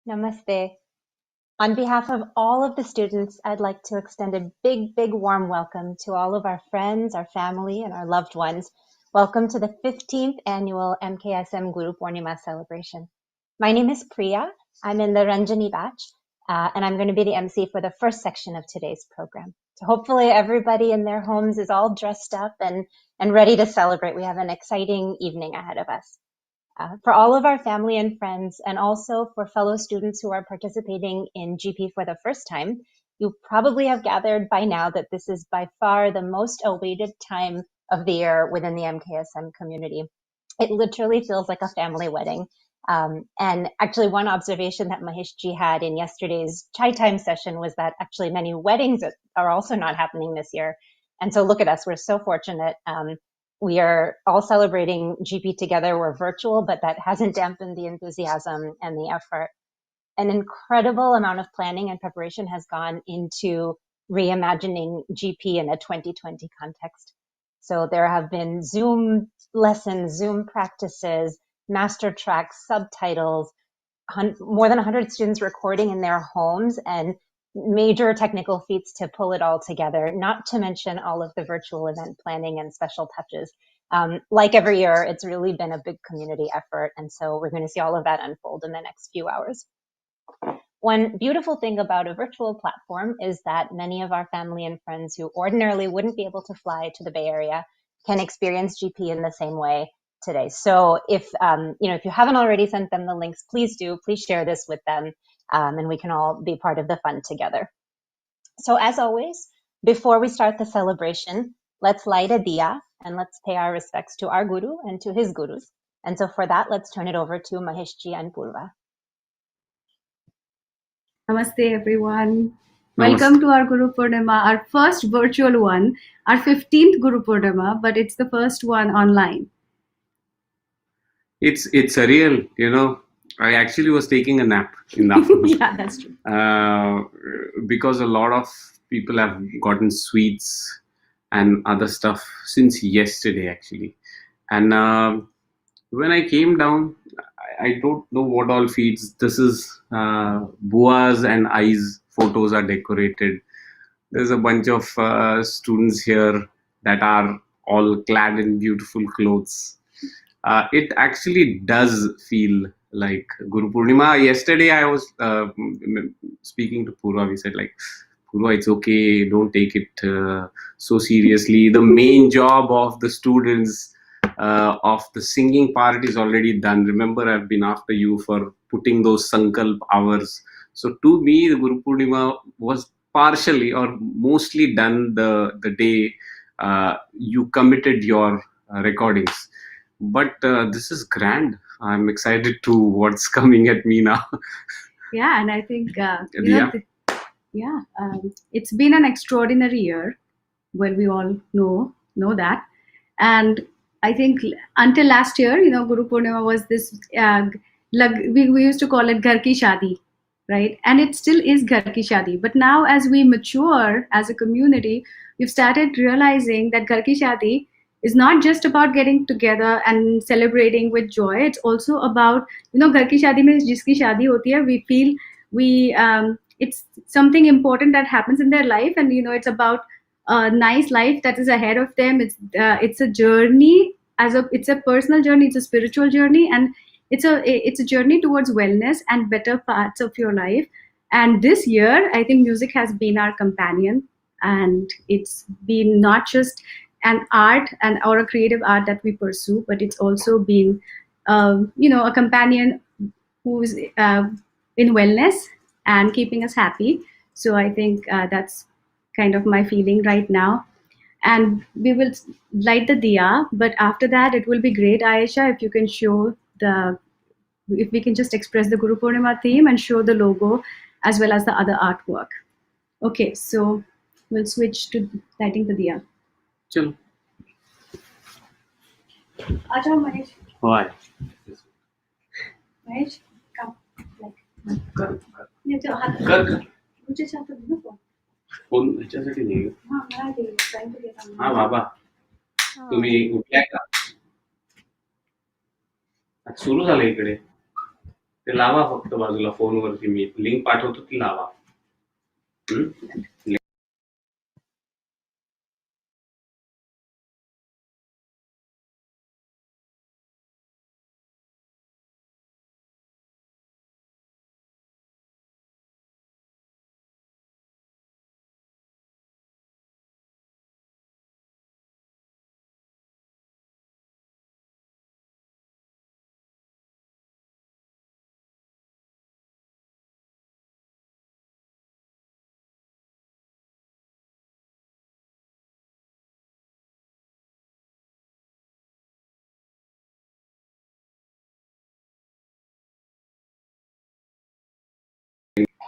Namaste. On behalf of all of the students, I'd like to extend a big warm welcome to all of our friends, our family, and our loved ones. Welcome to the 15th annual MKSM Guru Pournima celebration. My name is Priya. I'm in the Ranjani batch, and I'm going to be the MC for the first section of today's program. So hopefully everybody in their homes is all dressed up and ready to celebrate. We have an exciting evening ahead of us. For all of our family and friends, and also for fellow students who are participating in GP for the first time, you probably have gathered by now that this is by far the most awaited time of the year within the MKSM community. It literally feels like a family wedding. And actually one observation that Maheshji had in yesterday's chai time session was that actually many weddings are also not happening this year. And so look at us, we're so fortunate. We are all celebrating GP together. We're virtual, but that hasn't dampened the enthusiasm and the effort. An incredible amount of planning and preparation has gone into reimagining GP in a 2020 context. So there have been Zoom lessons, Zoom practices, master tracks, subtitles, more than 100 students recording in their homes, and major technical feats to pull it all together, not to mention all of the virtual event planning and special touches. Like every year, it's really been a big community effort, and so we're going to see all of that unfold in the next few hours. One beautiful thing about a virtual platform is that many of our family and friends who ordinarily wouldn't be able to fly to the Bay Area can experience GP in the same way today. So if you haven't already sent them the links, please do. Please share this with them, and we can all be part of the fun together. So as always, before we start the celebration, let's light a diya and let's pay our respects to our guru and to his gurus. And so for that, let's turn it over to Maheshji and Purva. Namaste everyone. Welcome to our Guru Pournima, our first virtual one, our 15th Guru Pournima, but it's the first one online. It's surreal, I actually was taking a nap in the afternoon. Yeah, that's true. Because a lot of people have gotten sweets and other stuff since yesterday actually. And when I came down, I don't know what all feeds. This is Bua's and I's photos are decorated. There's a bunch of students here that are all clad in beautiful clothes. It actually does feel like Guru Pournima. Yesterday I was speaking to Purva. We said Purva, it's okay. Don't take it so seriously. The main job of the students of the singing part is already done. Remember, I've been after you for putting those Sankalp hours. So to me, the Guru Pournima was partially or mostly done the day you committed your recordings. But this is grand. I'm excited to what's coming at me now. Yeah, and I think it's been an extraordinary year. Well, we all know that, and I think until last year, Guru Pournima was this. We used to call it Ghar Ki Shadi, right? And it still is Ghar Ki Shadi. But now, as we mature as a community, we've started realizing that Ghar Ki Shadi is not just about getting together and celebrating with joy. It's also about, Ghar Ki Shadi mein jiski shadi hoti hai, we feel it's something important that happens in their life, and it's about a nice life that is ahead of them. It's a journey, it's a personal journey, it's a spiritual journey, and it's a journey towards wellness and better parts of your life. And this year, I think music has been our companion, and it's been not just an art or a creative art that we pursue, but it's also been a companion who's in wellness and keeping us happy. So I think that's kind of my feeling right now. And we will light the diya, but after that it will be great, Ayesha, if you can show if we can just express the Guru Pournima theme and show the logo as well as the other artwork. Okay, so we'll switch to lighting the diya. Chalo. Acha, Mahesh. Why? Mahesh, come. Kar. मुझे चाहता हूँ ना phone ह्याच्यासाठी नाही. मला दे, trying to get on. हा बाबा, तुम्ही उठलाय का? आज सुरू झालं इकडे. ते लावा फक्त बाजूला फोनवरती मी लिंक पाठवतो ती लावा.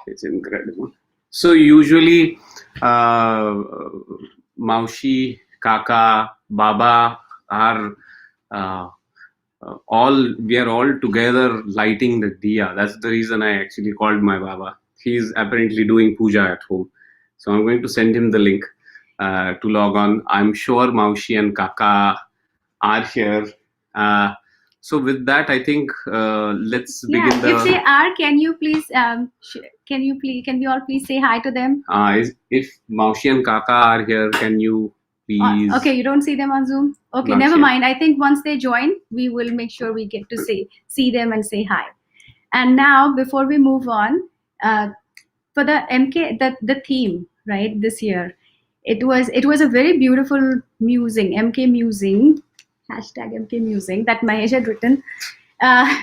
It's incredible. So usually, Maushi, Kaka, Baba are uh, we are all together lighting the diya. That's the reason I actually called my Baba. He's apparently doing puja at home. So I'm going to send him the link to log on. I'm sure Maushi and Kaka are here. So with that, I think let's begin the. If they are, can you please can we all please say hi to them? If Maushi and Kaka are here, can you please? Okay, you don't see them on Zoom. Okay, Not never yet. mind. I think once they join, we will make sure we get to see them and say hi. And now, before we move on, for the the theme, right, this year, it was a very beautiful musing, MK musing, hashtag MK musing that Mahesh had written. Uh,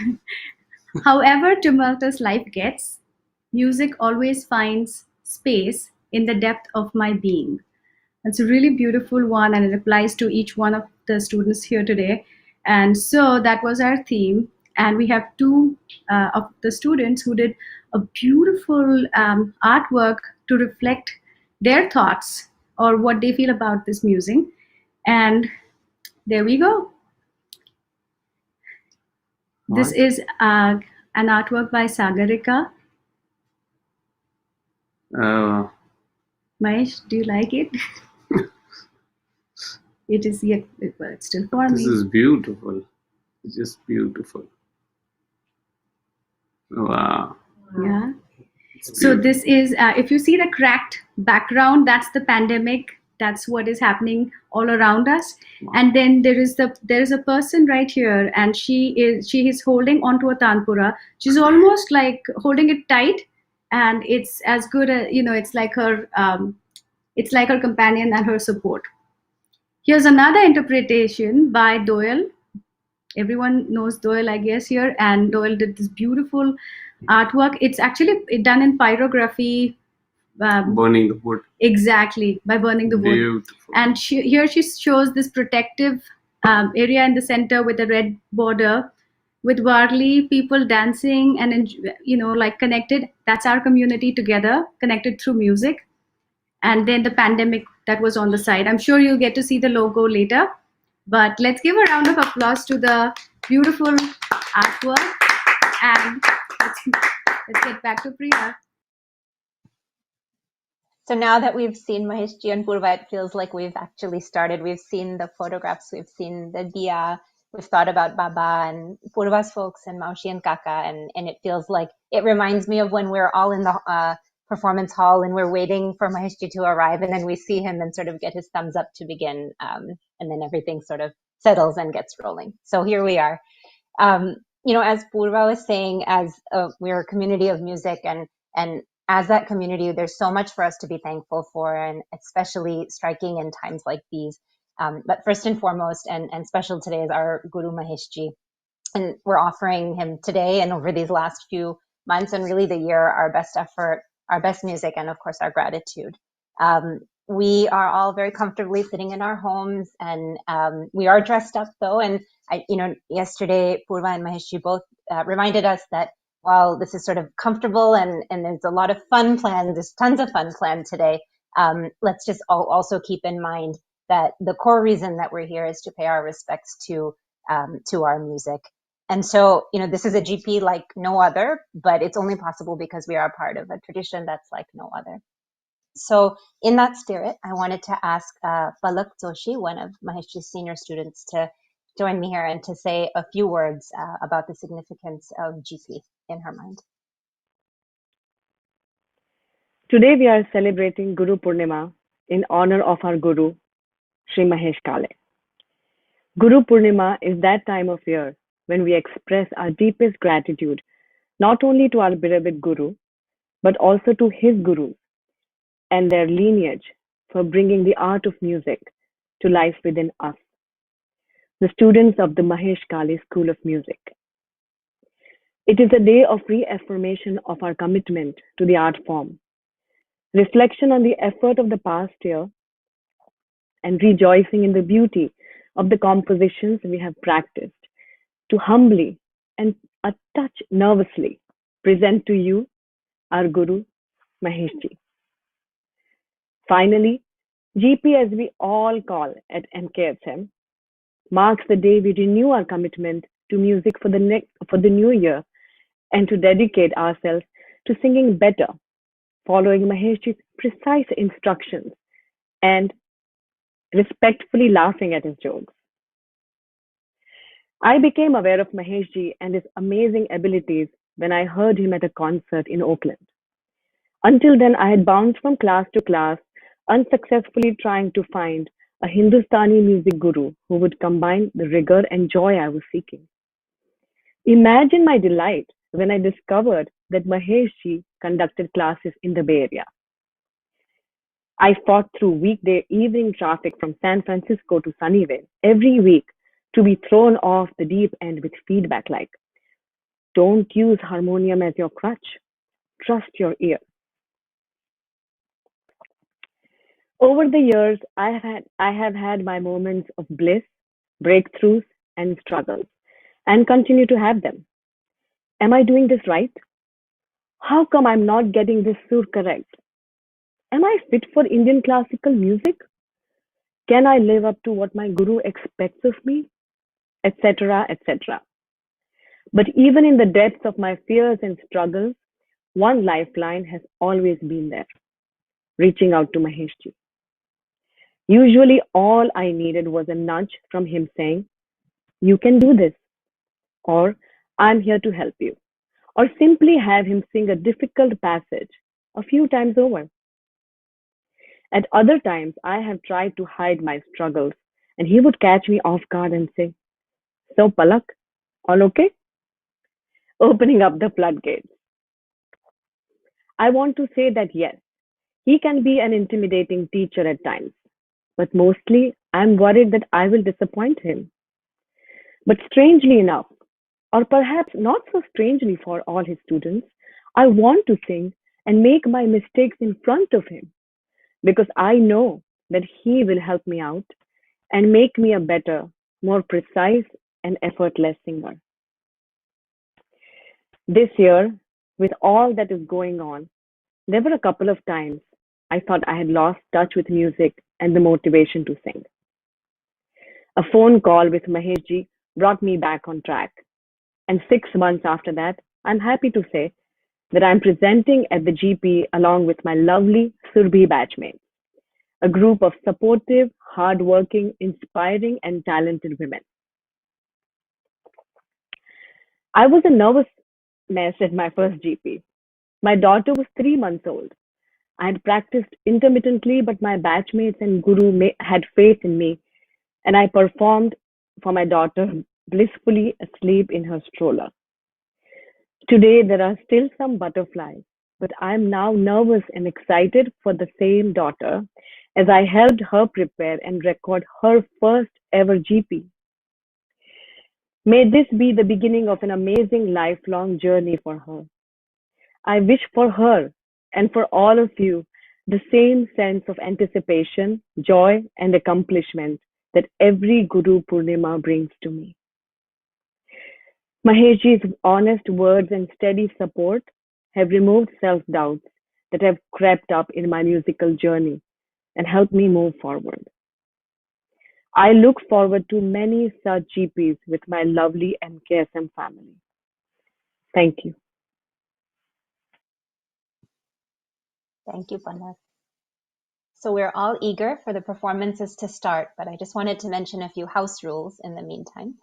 However tumultuous life gets, music always finds space in the depth of my being. It's a really beautiful one, and it applies to each one of the students here today. And so that was our theme. And we have two of the students who did a beautiful artwork to reflect their thoughts or what they feel about this music. And there we go. This is an artwork by Sagarika. Mahesh, do you like it? It is yet, it's still forming. This is beautiful. It's just beautiful. Wow. Yeah. So this is, if you see the cracked background, that's the pandemic. That's what is happening all around us. Wow. And then there is a person right here, and she is holding onto a tanpura. She's almost like holding it tight, and it's as good as, it's like her companion and her support. Here's another interpretation by Doyle. Everyone knows Doyle, I guess, here, and Doyle did this beautiful artwork. It's actually done in pyrography. Burning the wood. Exactly, by burning the wood. Beautiful. And here she shows this protective area in the center with a red border, with Warli people dancing and like connected. That's our community together, connected through music. And then the pandemic that was on the side. I'm sure you'll get to see the logo later. But let's give a round of applause to the beautiful artwork. And let's get back to Priya. So now that we've seen Maheshji and Purva, it feels like we've actually started. We've seen the photographs, we've seen the diya, we've thought about Baba and Purva's folks and Maushi and Kaka, and it feels like, it reminds me of when we're all in the performance hall and we're waiting for Maheshji to arrive, and then we see him and sort of get his thumbs up to begin, and then everything sort of settles and gets rolling. So here we are. As Purva was saying, as we're a community of music, and as that community, there's so much for us to be thankful for, and especially striking in times like these. But first and foremost, and special today, is our Guru Maheshji. And we're offering him today and over these last few months and really the year, our best effort, our best music, and of course, our gratitude. We are all very comfortably sitting in our homes, and we are dressed up though. And yesterday, Purva and Maheshji both reminded us that while this is sort of comfortable and there's a lot of fun planned, there's tons of fun planned today, let's just also keep in mind that the core reason that we're here is to pay our respects to our music. And so, this is a GP like no other, but it's only possible because we are a part of a tradition that's like no other. So in that spirit, I wanted to ask Palak Joshi, one of Maheshji's senior students, to join me here and to say a few words about the significance of GP. in her mind. Today we are celebrating Guru Purnima in honor of our Guru, Sri Mahesh Kale. Guru Purnima is that time of year when we express our deepest gratitude not only to our beloved Guru, but also to his Gurus and their lineage for bringing the art of music to life within us, the students of the Mahesh Kale School of Music. It is a day of reaffirmation of our commitment to the art form, reflection on the effort of the past year, and rejoicing in the beauty of the compositions we have practiced to humbly and a touch nervously present to you our Guru Maheshji. Finally, GP, as we all call at MKSM, marks the day we renew our commitment to music for the new year and to dedicate ourselves to singing better, following Maheshji's precise instructions and respectfully laughing at his jokes. I became aware of Maheshji and his amazing abilities when I heard him at a concert in Oakland. Until then, I had bounced from class to class, unsuccessfully trying to find a Hindustani music guru who would combine the rigor and joy I was seeking. Imagine my delight when I discovered that Maheshji conducted classes in the Bay Area. I fought through weekday evening traffic from San Francisco to Sunnyvale every week to be thrown off the deep end with feedback like, don't use harmonium as your crutch, trust your ear. Over the years, I have had my moments of bliss, breakthroughs, and struggles, and continue to have them. Am I doing this right? How come I'm not getting this sur correct? Am I fit for Indian classical music? Can I live up to what my guru expects of me? Etc. etc. But even in the depths of my fears and struggles, one lifeline has always been there, reaching out to Maheshji. Usually, all I needed was a nudge from him saying, you can do this, or I'm here to help you, or simply have him sing a difficult passage a few times over. At other times, I have tried to hide my struggles, and he would catch me off guard and say, so, Palak, all okay? Opening up the floodgates. I want to say that yes, he can be an intimidating teacher at times, but mostly I'm worried that I will disappoint him. But strangely enough, or perhaps not so strangely for all his students, I want to sing and make my mistakes in front of him because I know that he will help me out and make me a better, more precise, and effortless singer. This year, with all that is going on, there were a couple of times I thought I had lost touch with music and the motivation to sing. A phone call with Maheshji brought me back on track. And 6 months after that, I'm happy to say that I'm presenting at the GP along with my lovely Surbhi batchmates, a group of supportive, hardworking, inspiring, and talented women. I was a nervous mess at my first GP. My daughter was 3 months old. I had practiced intermittently, but my batchmates and guru had faith in me, and I performed for my daughter blissfully asleep in her stroller. Today, there are still some butterflies, but I'm now nervous and excited for the same daughter as I helped her prepare and record her first ever GP. May this be the beginning of an amazing lifelong journey for her. I wish for her and for all of you the same sense of anticipation, joy, and accomplishment that every Guru Purnima brings to me. Maheshji's honest words and steady support have removed self-doubts that have crept up in my musical journey and helped me move forward. I look forward to many such GPs with my lovely MKSM family. Thank you. Thank you, Panda. So we're all eager for the performances to start, but I just wanted to mention a few house rules in the meantime.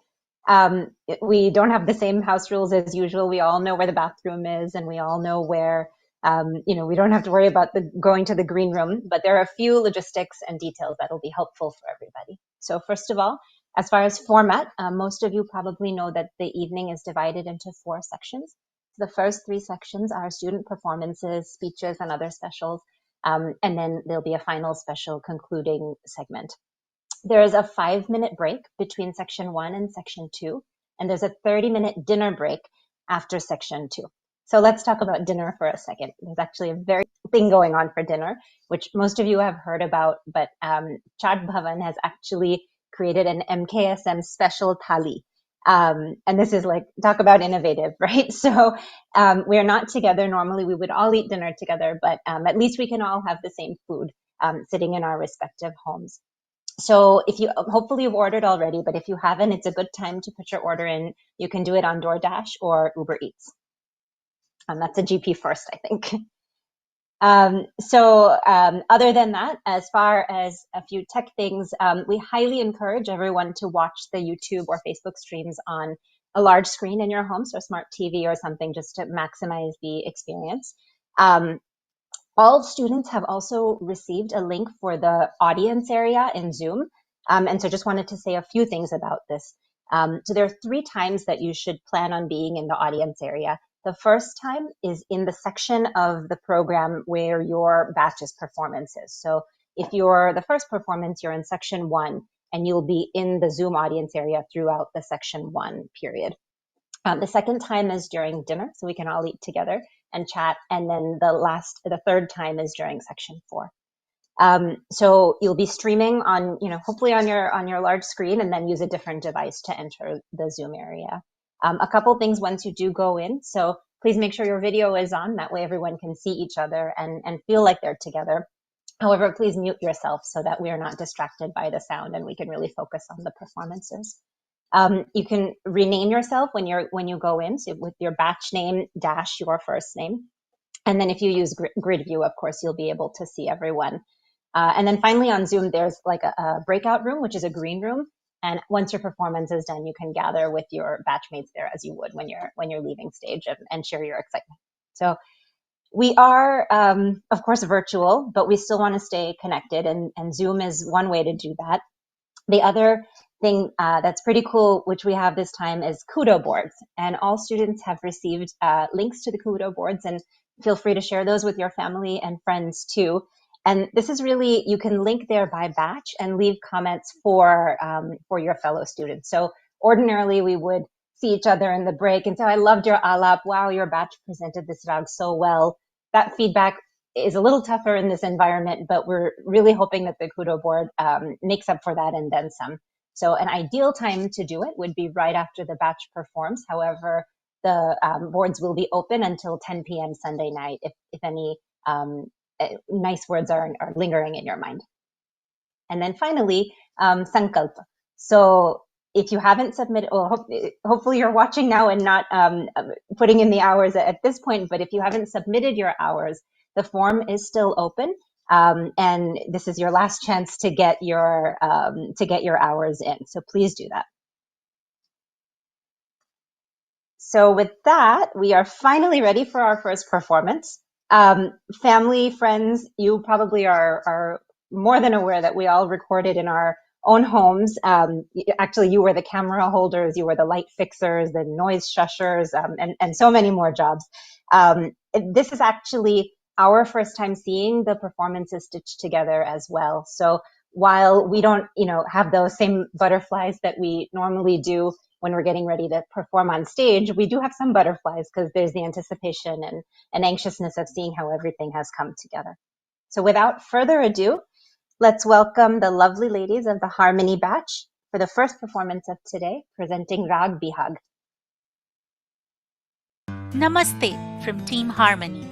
We don't have the same house rules as usual. We all know where the bathroom is, and we all know where, we don't have to worry about going to the green room, but there are a few logistics and details that will be helpful for everybody. So first of all, as far as format, most of you probably know that the evening is divided into 4 sections. The first 3 sections are student performances, speeches, and other specials. And then there'll be a final special concluding segment. There is a 5-minute break between section 1 and section 2, and there's a 30-minute dinner break after section 2. So let's talk about dinner for a second. There's actually a very thing going on for dinner, which most of you have heard about, but Chat Bhavan has actually created an MKSM special thali. And this is like, talk about innovative, right? So we're not together. Normally we would all eat dinner together, but at least we can all have the same food sitting in our respective homes. So if you, hopefully you've ordered already, but if you haven't, it's a good time to put your order in. You can do it on DoorDash or Uber Eats. That's a GP first, I think. Other than that, as far as a few tech things, we highly encourage everyone to watch the YouTube or Facebook streams on a large screen in your home, so a smart TV or something, just to maximize the experience. All students have also received a link for the audience area in Zoom. And so just wanted to say a few things about this. So there are 3 times that you should plan on being in the audience area. The first time is in the section of the program where your batch's performance is. So if you're the first performance, you're in section 1, and you'll be in the Zoom audience area throughout the section 1 period. The second time is during dinner, so we can all eat together and chat. And then the third time is during section 4. So you'll be streaming on, hopefully on your large screen, and then use a different device to enter the Zoom area. A couple things once you do go in. So please make sure your video is on. That way everyone can see each other and feel like they're together. However, please mute yourself so that we are not distracted by the sound and we can really focus on the performances. You can rename yourself when you go in, so with your batch name dash your first name. And then if you use grid view, of course, you'll be able to see everyone. And then finally on Zoom, there's like a breakout room, which is a green room. And once your performance is done, you can gather with your batchmates there as you would when you're leaving stage and share your excitement. So we are, of course, virtual, but we still want to stay connected, and Zoom is one way to do that. The other thing that's pretty cool, which we have this time, is Kudo boards. And all students have received links to the Kudo boards, and feel free to share those with your family and friends too. And this is really, you can link there by batch and leave comments for your fellow students. So ordinarily we would see each other in the break and say, I loved your alap. Wow, your batch presented this rag so well. That feedback is a little tougher in this environment, but we're really hoping that the Kudo board makes up for that and then some. So an ideal time to do it would be right after the batch performs. However, the boards will be open until 10 p.m. Sunday night if any nice words are lingering in your mind. And then finally, Sankalpa. So if you haven't submitted, hopefully you're watching now and not putting in the hours at this point, but if you haven't submitted your hours, the form is still open. And this is your last chance to get your hours in. So please do that. So with that, we are finally ready for our first performance. Family, friends, you probably are more than aware that we all recorded in our own homes. Actually, you were the camera holders, you were the light fixers, the noise shushers, and so many more jobs. This is actually our first time seeing the performances stitched together as well. So while we don't, have those same butterflies that we normally do when we're getting ready to perform on stage, we do have some butterflies because there's the anticipation and anxiousness of seeing how everything has come together. So without further ado, let's welcome the lovely ladies of the Harmony batch for the first performance of today, presenting Rag Bihag. Namaste from Team Harmony.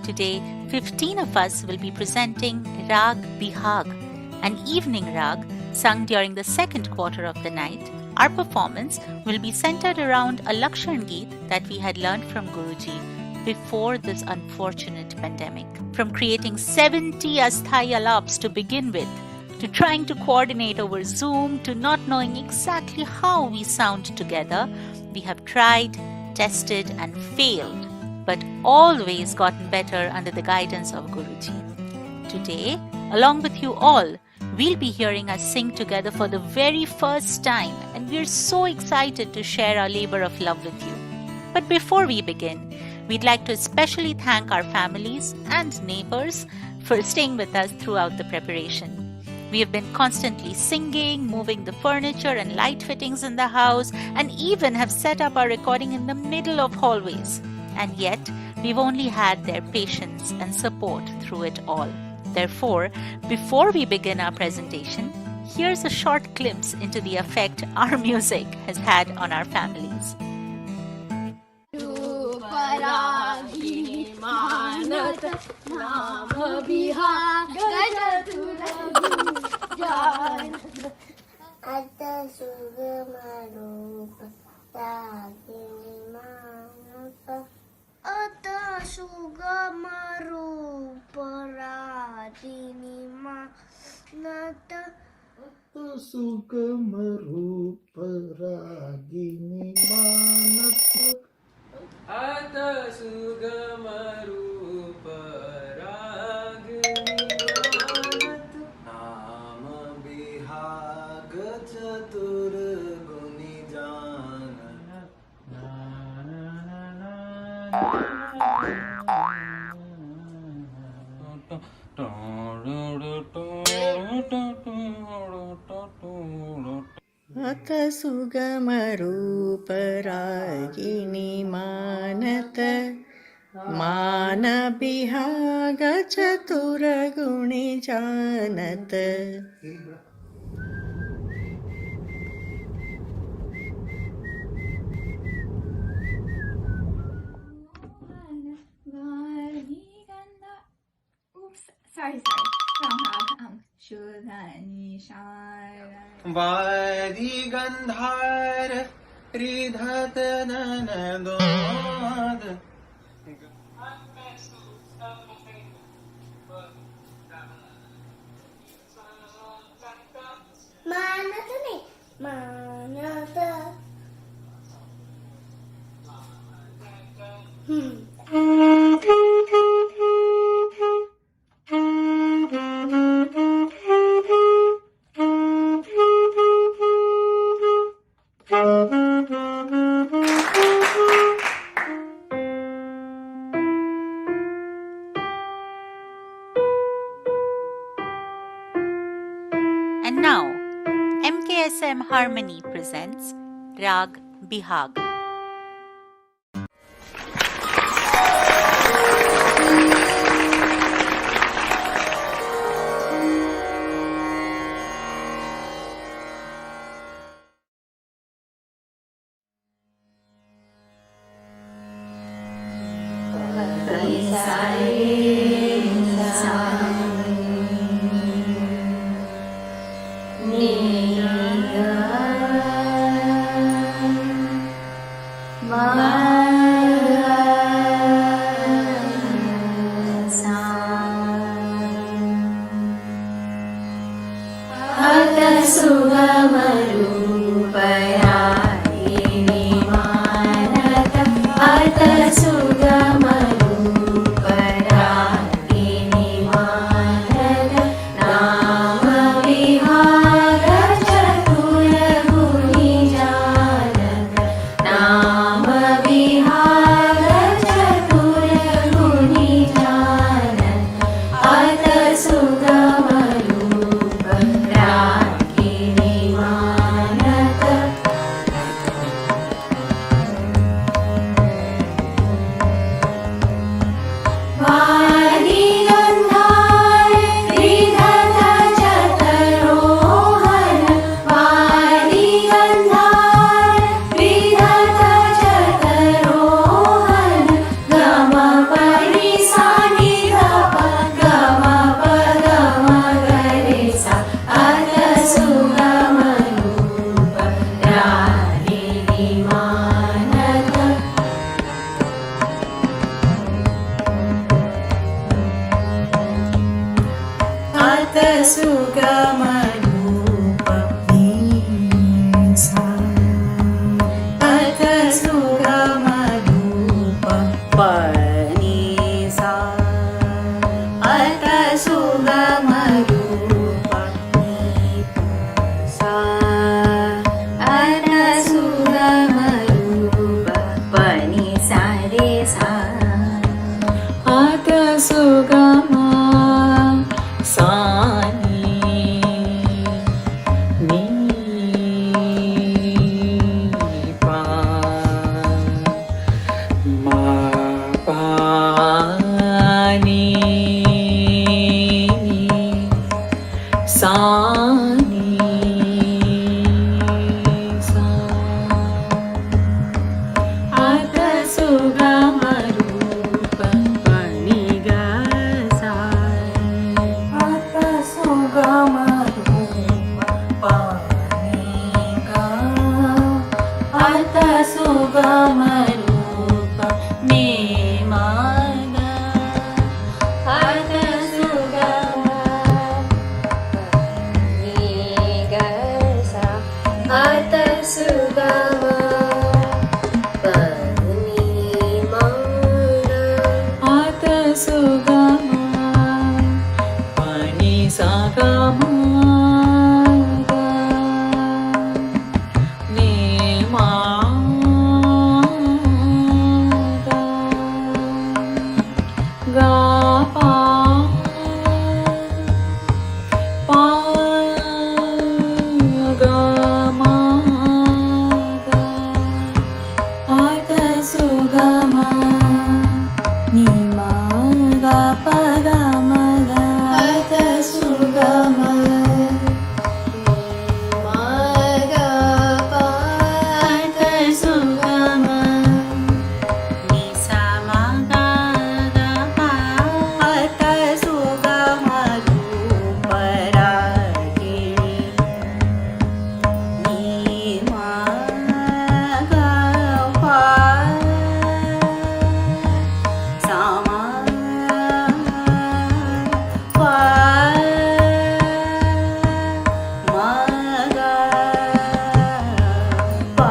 Today, 15 of us will be presenting Rag Bihag, an evening rag sung during the second quarter of the night. Our performance will be centered around a Lakshan Geet that we had learned from Guruji before this unfortunate pandemic. From creating 70 Asthai alaps to begin with, to trying to coordinate over Zoom, to not knowing exactly how we sound together, we have tried, tested, and failed, but always gotten better under the guidance of Guruji. Today, along with you all, we'll be hearing us sing together for the very first time, and we're so excited to share our labor of love with you. But before we begin, we'd like to especially thank our families and neighbors for staying with us throughout the preparation. We have been constantly singing, moving the furniture and light fittings in the house, and even have set up our recording in the middle of hallways. And yet, we've only had their patience and support through it all. Therefore, before we begin our presentation, here's a short glimpse into the effect our music has had on our families. अत सुगमरूपरागिणी मानत मानविहाग चतुरगुणि जानत Sorry. Wrong hog. वारी गंधार रिधत ननदोद मानत नहीं मानत And now, MKSM Harmony presents Rag Bihag. सुगम रूप रागिणी अत सुगमरूप सा अत सुगमरूप पनी सा अत सुगमरूप सा अत सुगमरूप पनी सा रे सा अत सुगम सानी नी पा मा पानी सानी सा अत सुगमरूप पनी गा सा अत सुगमरूप पनी गा अत सुगमरूप मे मा गा अत सुगम अत सुगम Pournima अत सुगम pani sagama ne ma ga pa pa ga ma ga अत सुगम नि मा गा प गा म गा अत सुगम मा गा प अत सुगम नि सा मा गा गा प अत सुगम रूप रागिणी नि मा गा पा सा मा पा मा गा पा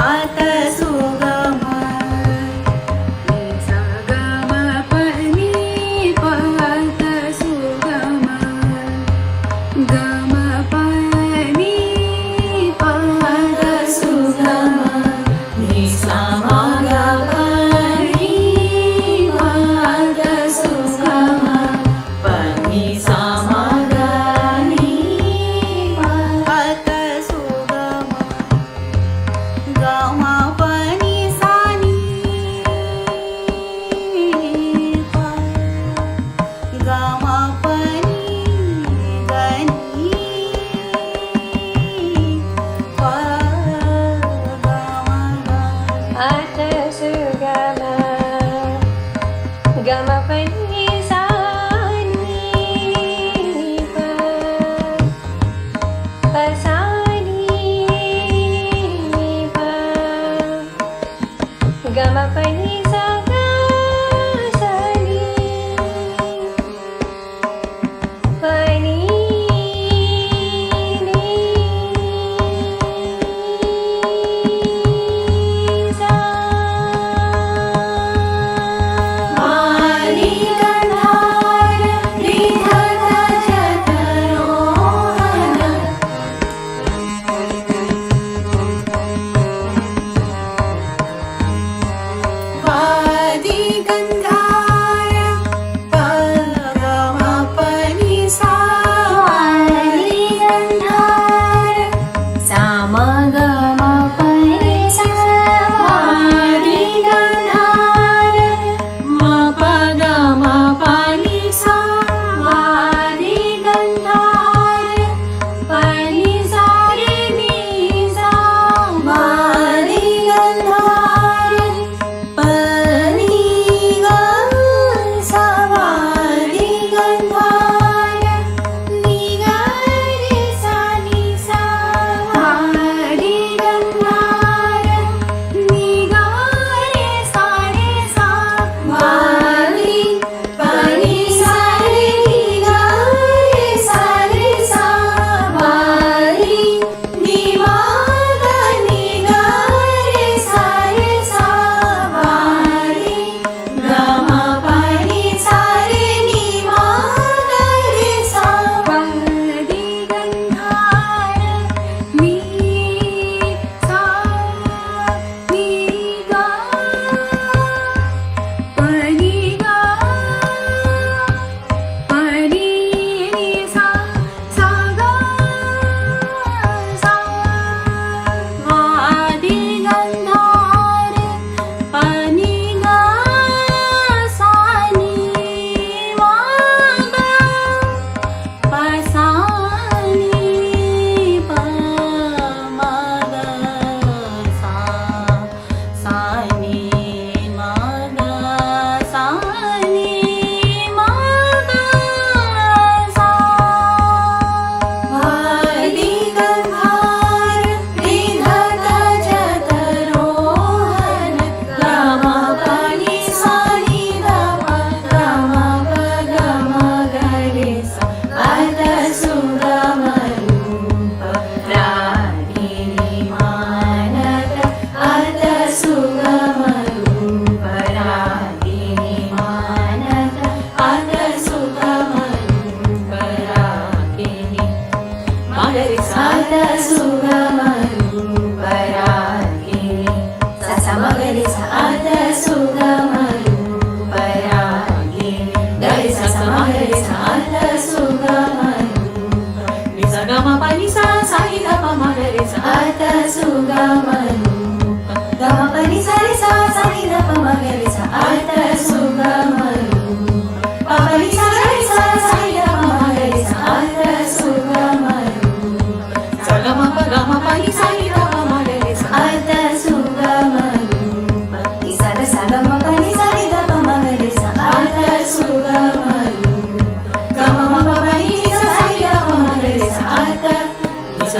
अत सुगम नि सा गा म प नि प अत सुगम गम पनी पद सुगम नि सा मा गा पनी पद सुगम पनी सा मा गा नि पद सुगम गा मा पनी सा नि पा गा मा पनी गनी पा गा मा गा अत सुगम गम पनी सा नि प सा नि प गम पनी सा गा सा नि पनी नि सा मा नि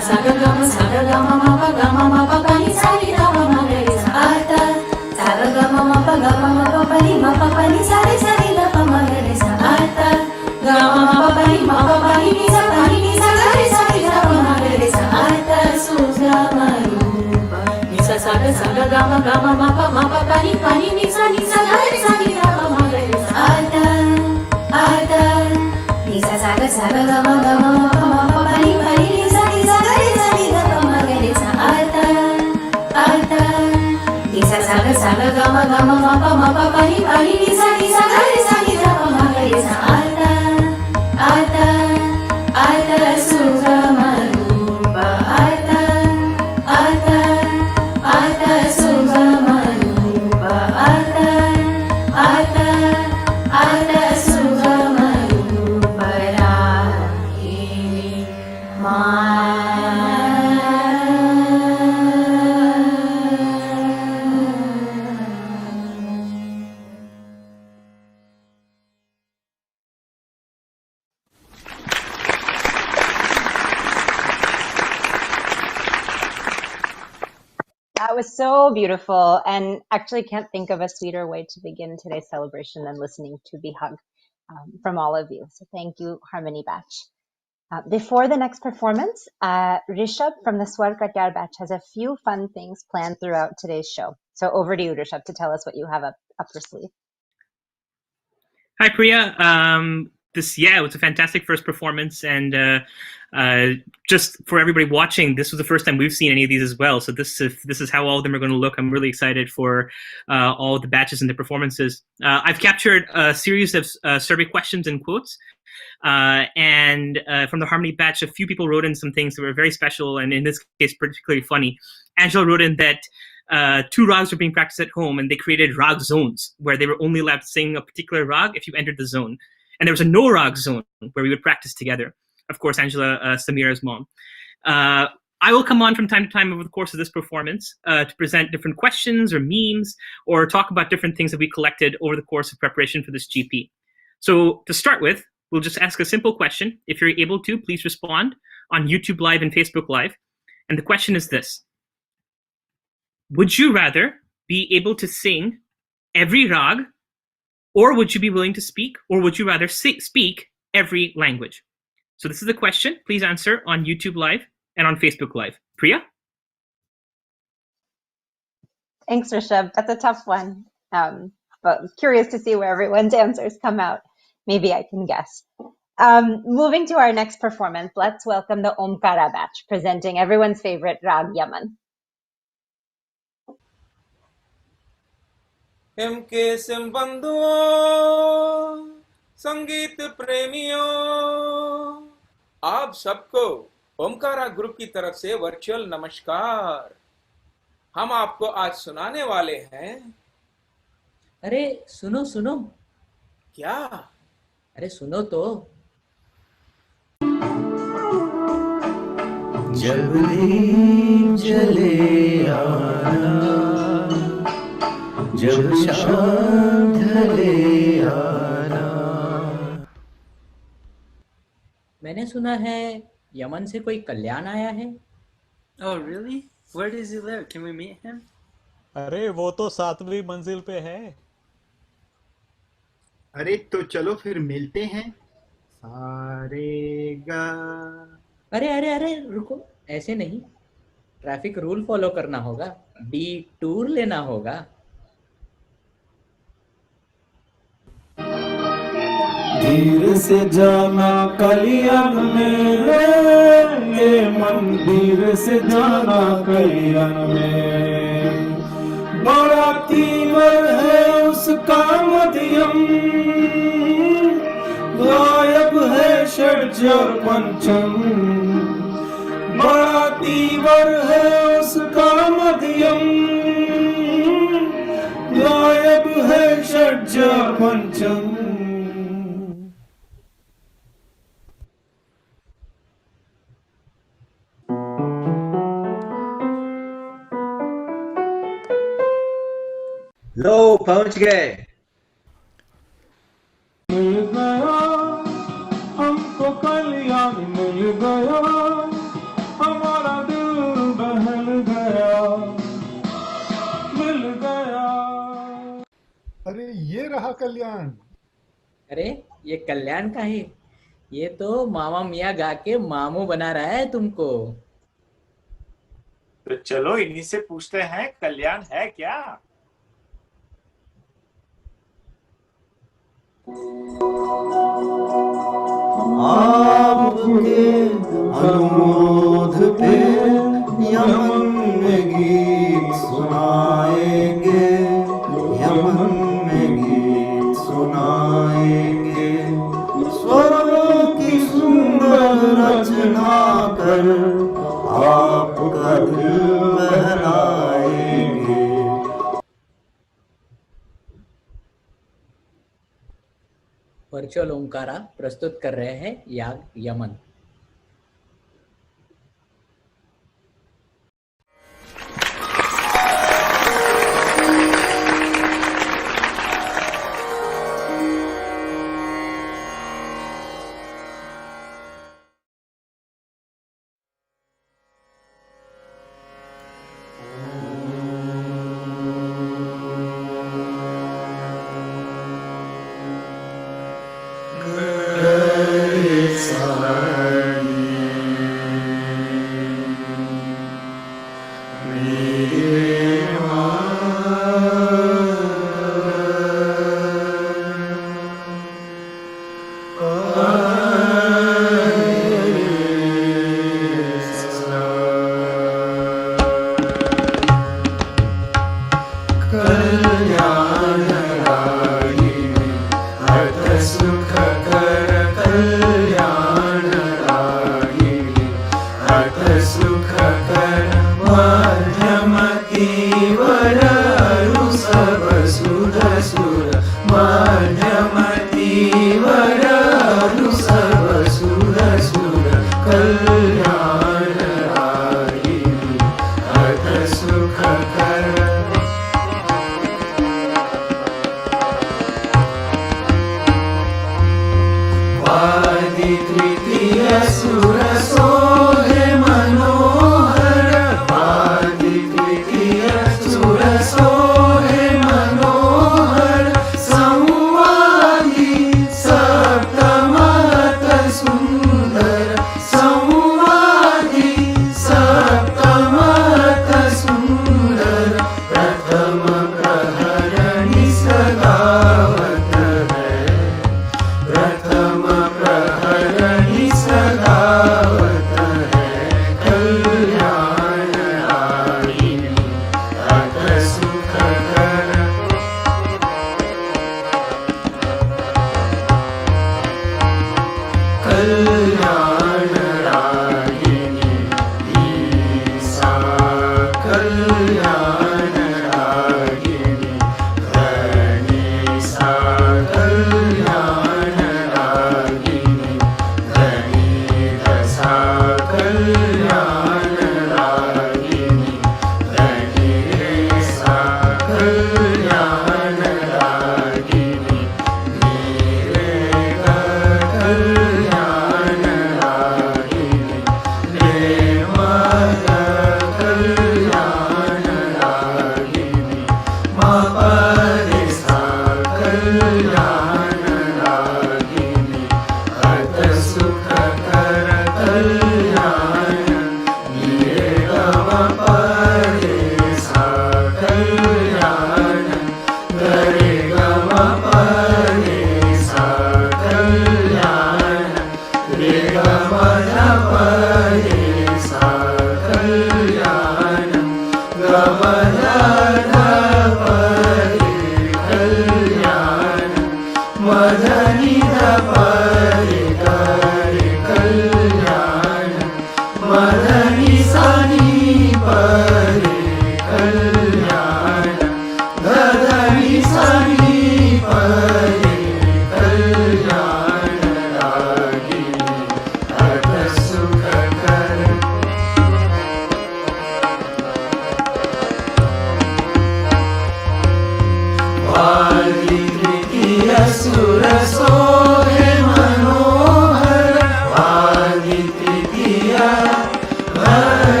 sa sa ga ma pa ga ma pa pa ni sa ni da pa ma ga re sa ata sa ga ma pa ga ma pa pa ni sa ni da pa ma ga re sa ata ga ma pa pa ni sa ga re sa ni da pa ma ga re sa ata su ga ma ru pa ni sa ga ma pa ni sa ga re sa ni da pa ma ga re sa ata ni sa ga ma pa pa ni sa ga re sa ni da pa ma ga re sa ata ni sa ga ma pa ni sa ga re sa ni da pa ma ga re sa ata su ga ma ru pa ata su ga ma ru pa ata su ga ma ru pa ra ma That was so beautiful, and actually can't think of a sweeter way to begin today's celebration than listening to Bihag from all of you. So thank you, Harmony Batch. Before the next performance, Rishabh from the Swar Katyar Batch has a few fun things planned throughout today's show. So over to you, Rishabh, to tell us what you have up your sleeve. Hi, Priya. It was a fantastic first performance, and just for everybody watching, this was the first time we've seen any of these as well. So this is how all of them are going to look. I'm really excited for all of the batches and the performances. I've captured a series of survey questions and quotes. And from the Harmony batch, a few people wrote in some things that were very special, and in this case, particularly funny. Angela wrote in that 2 rags were being practiced at home, and they created rag zones where they were only allowed to sing a particular rag if you entered the zone. And there was a no rag zone where we would practice together. Of course, Angela, Samira's mom. I will come on from time to time over the course of this performance to present different questions or memes or talk about different things that we collected over the course of preparation for this GP. So to start with, we'll just ask a simple question. If you're able to, please respond on YouTube Live and Facebook Live. And the question is this. Would you rather be able to sing every rag, or would you be willing to speak, or would you rather speak every language? So this is the question. Please answer on YouTube Live and on Facebook Live. Priya? Thanks, Rishabh. That's a tough one, but curious to see where everyone's answers come out. Maybe I can guess. Moving to our next performance, let's welcome the Omkara batch, presenting everyone's favorite Rag Yaman. MKSM बंधुओं, संगीत प्रेमियों, आप सबको Omkara group की तरफ से virtual नमस्कार। हम आपको आज सुनाने वाले हैं। अरे सुनो सुनो। क्या? अरे सुनो तो। जब दीप जले आना, जब शाम ढले आना। मैंने सुना है यमन से कोई कल्याण आया है। Oh really? Where does he live? Can we meet him? अरे वो तो 7वीं मंजिल पे है। अरे तो चलो फिर मिलते हैं। सारेगा। अरे अरे अरे रुको, ऐसे नहीं, ट्रैफिक रूल फॉलो करना होगा, डी टूर लेना होगा। धीरे से जाना कलियान में, ये मन धीरे से जाना कलियान में। बड़ा तीवर है उसका मध्यम, गायब है षड्ज और पंचम। बड़ा तीवर है उसका मध्यम, गायब है षड्ज और पंचम। लो पहुंच गए। मिल गया हमको कल्याण, मिल गया हमारा अरे ये रहा कल्याण। अरे ये कल्याण का है, ये तो मामा मिया गा के मामू बना रहा है तुमको। तो चलो इन्हीं से पूछते हैं कल्याण है क्या। आपके अनुरोध पे यमन में गीत सुनाएंगे, यमन में गीत सुनाएंगे। स्वरों की सुंदर रचना कर आपका दिल बहलाएंगे। वर्चुअल ओंकारा प्रस्तुत कर रहे हैं याग यमन। Madani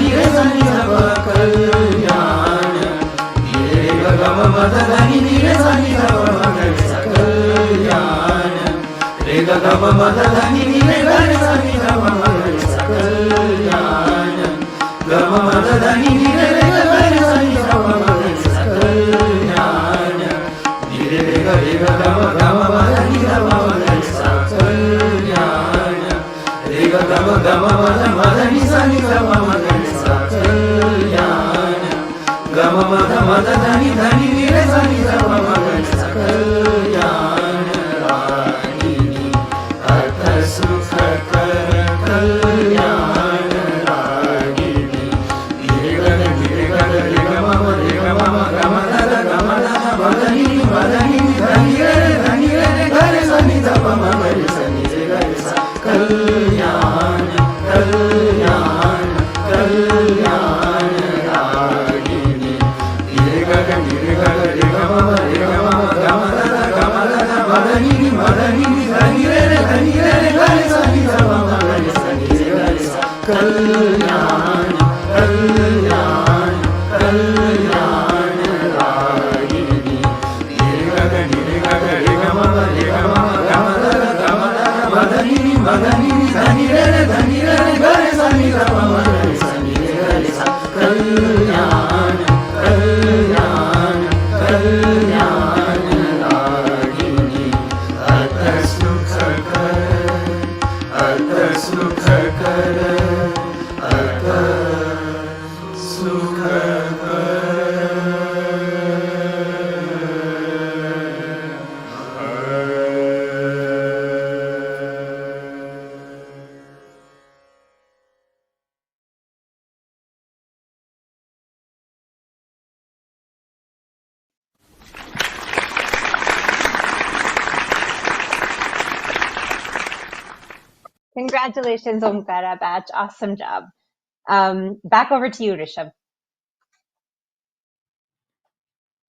ಧನಿ ರೇ ಸನಿ ಧಪ ಕಲ್ಯಾಣ ರೇ ಗ ಗ ಮ ಮ ಧ ಧನಿ ನಿ ರೇ ಸನಿ ಧಪ ಮ ಗ ರೇ ಸ ಕಲ್ಯಾಣ ರೇ ಗ ಗ ಮ ಮ ಧ ಧನಿ ನಿ ರೇ ಗ ರೇ ಸನಿ ಧಪ ಮ ಗ ರೇ ಸ ಕಲ್ಯಾಣ ಗ ಮ ಮ ಧ ಧನಿ ನಿ ರೇ ಗ ಗ ರೇ ಸನಿ ಧಪ ಮ ಗ ರೇ ಸ ಕಲ್ಯಾಣ ನಿ ರೇ ಗ ರೇ ಗ ಗ ಮ ಧನಿ ಧಪ ಮ ಗ ರೇ ಸ ಕಲ್ಯಾಣ ರೇ ಗ ಗ ಮ ಧನಿ ಸನಿ ಧಪ ಮ ಗ ರೇ ಸ ಕಲ್ಯಾಣ ಗ ಮ ಮ ಧ ಧನಿ ಧನಿ ನಿ ರೇ ಸನಿ ಧಪ ಮ ಗ ರೇ ಸ ಕಲ್ಯಾಣ ರಾಗಿಣಿ ಅರ್ಥ ಸುಖ ಕರ ಕಲ್ಯಾಣ ರಾಗಿಣಿ ನಿ ರೇ ಗ ರೇ ಗ ಮ ಗ ಮ ಧ ಗ ಮ ಧ ಮ ಧನಿ ಧನಿ ಧನಿ ರೇ ಗ ರೇ ಸನಿ ಧಪ ಮ ಗ ರೇ ಸ ನಿ ರೇ ಗ ರೇ ಸ ಕಲ್ಯಾಣ ಕಲ್ಯಾಣ ಕಲ್ಯಾಣ ರಾಗಿಣಿ ನಿ ರೇ ಗ ಗ ರೇ ಗ ಮ ಗ ಮ ಧ ಗ ಮ ಧ ಮ ಧನಿ ಧನಿ ರೇ ಗ ರೇ ಸನಿ ಧಪ ಮ ಗ ರೇ ಸ ನಿ ರೇ ಗ ರೇ ಸ ಕಲ್ಯಾಣ ಕಲ್ಯಾಣ ಕಲ್ಯಾಣ ರಾಗಿಣಿ ನಿ ರೇ ಗ ರೇ ಗ ಮ ಗ ಮ ಧ ಗ ಮ ಧ ಮ ಧನಿ ಧನಿ ರೇ ಗ ರೇ ಸನಿ ಧಪ ಮ ಗ ರೇ ಸ ನಿ ರೇ ಗ ರೇ ಸ ಕಲ್ಯಾಣ ಕಲ್ಯಾಣ ಕಲ್ಯಾಣ ರಾಗಿಣಿ ಅರ್ಥ ಸುಖ ಕರ ಅರ್ಥ ಸುಖ Congratulations, Omkara batch. Awesome job. Back over to you, Rishabh.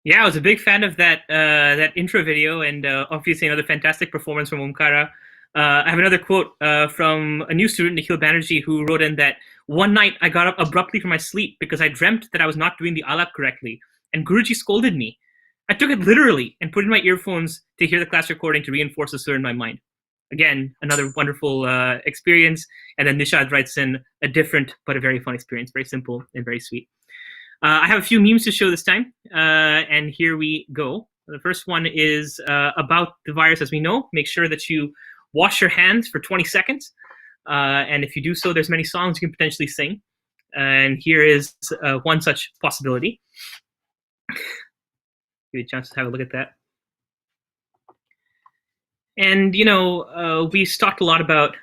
Yeah, I was a big fan of that intro video, and obviously another fantastic performance from Omkara. I have another quote from a new student, Nikhil Banerjee, who wrote in that one night I got up abruptly from my sleep because I dreamt that I was not doing the alap correctly, and Guruji scolded me. I took it literally and put in my earphones to hear the class recording to reinforce the sur in my mind. Again, another wonderful experience. And then Nishad writes in a different but a very fun experience, very simple and very sweet. I have a few memes to show this time, and here we go. The first one is about the virus. As we know, make sure that you wash your hands for 20 seconds. And if you do so, there's many songs you can potentially sing. And here is one such possibility. Give you a chance to have a look at that. And, we talked a lot about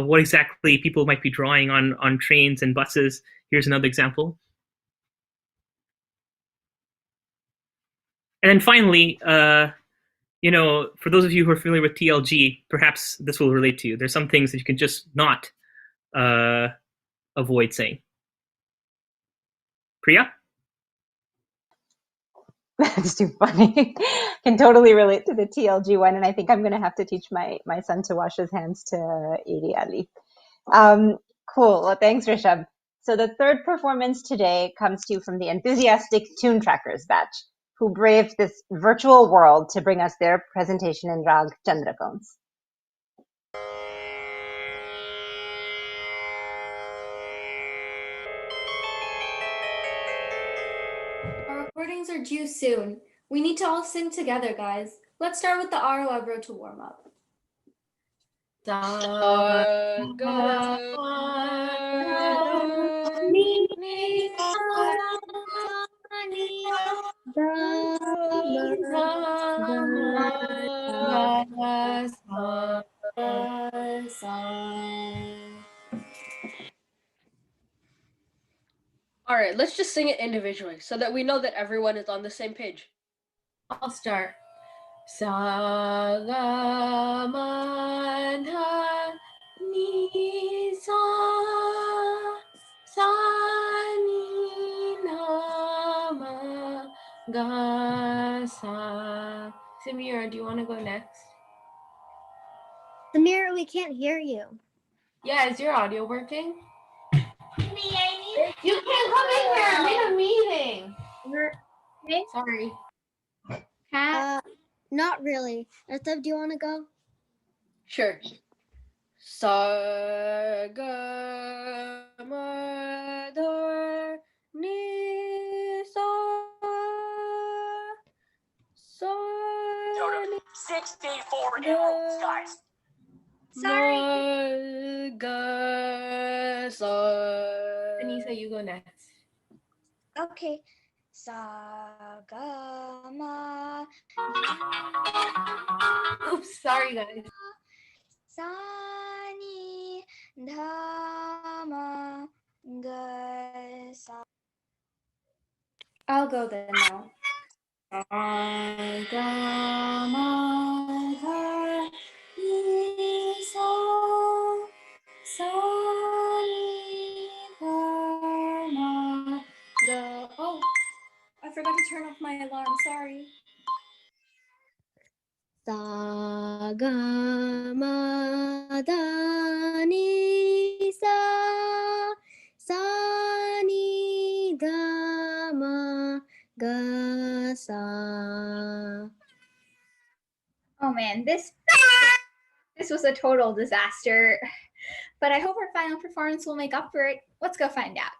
what exactly people might be drawing on trains and buses. Here's another example. And then finally, for those of you who are familiar with TLG, perhaps this will relate to you. There's some things that you can just not avoid saying. Priya? That's too funny. Can totally relate to the TLG one, and I think I'm going to have to teach my son to wash his hands to Eid Ali. Cool. Well, thanks, Rishabh. So the third performance today comes to you from the enthusiastic Tune Trackers batch, who braved this virtual world to bring us their presentation in Rag Chandrakons. Our recordings are due soon. We need to all sing together, guys. Let's start with the Aro Ebro to warm up. All right, let's just sing it individually so that we know that everyone is on the same page. I'll start. Sa ga ma dha ni sa sa ni na ma ga sa. Samira, do you want to go next? Samira, we can't hear you. Yeah, is your audio working? You Okay. Sorry. Cat? Not really. Arthab, do you want to go? Sure. Sa ga ma da ni sa sa ni 64-year-olds, guys. ma ga sa. Anissa, you go next. Okay. Sa ga ma. Oops, sorry guys. Sa ni dha ma ga sa. I'll go then now. Sa ga ma dha ni sa sa ni dha ma ga. Oh, I forgot to turn off my alarm. Sorry. Sa ga ma da ni sa sa ni dha ma ga sa. Oh man, this was a total disaster. But I hope our final performance will make up for it. Let's go find out.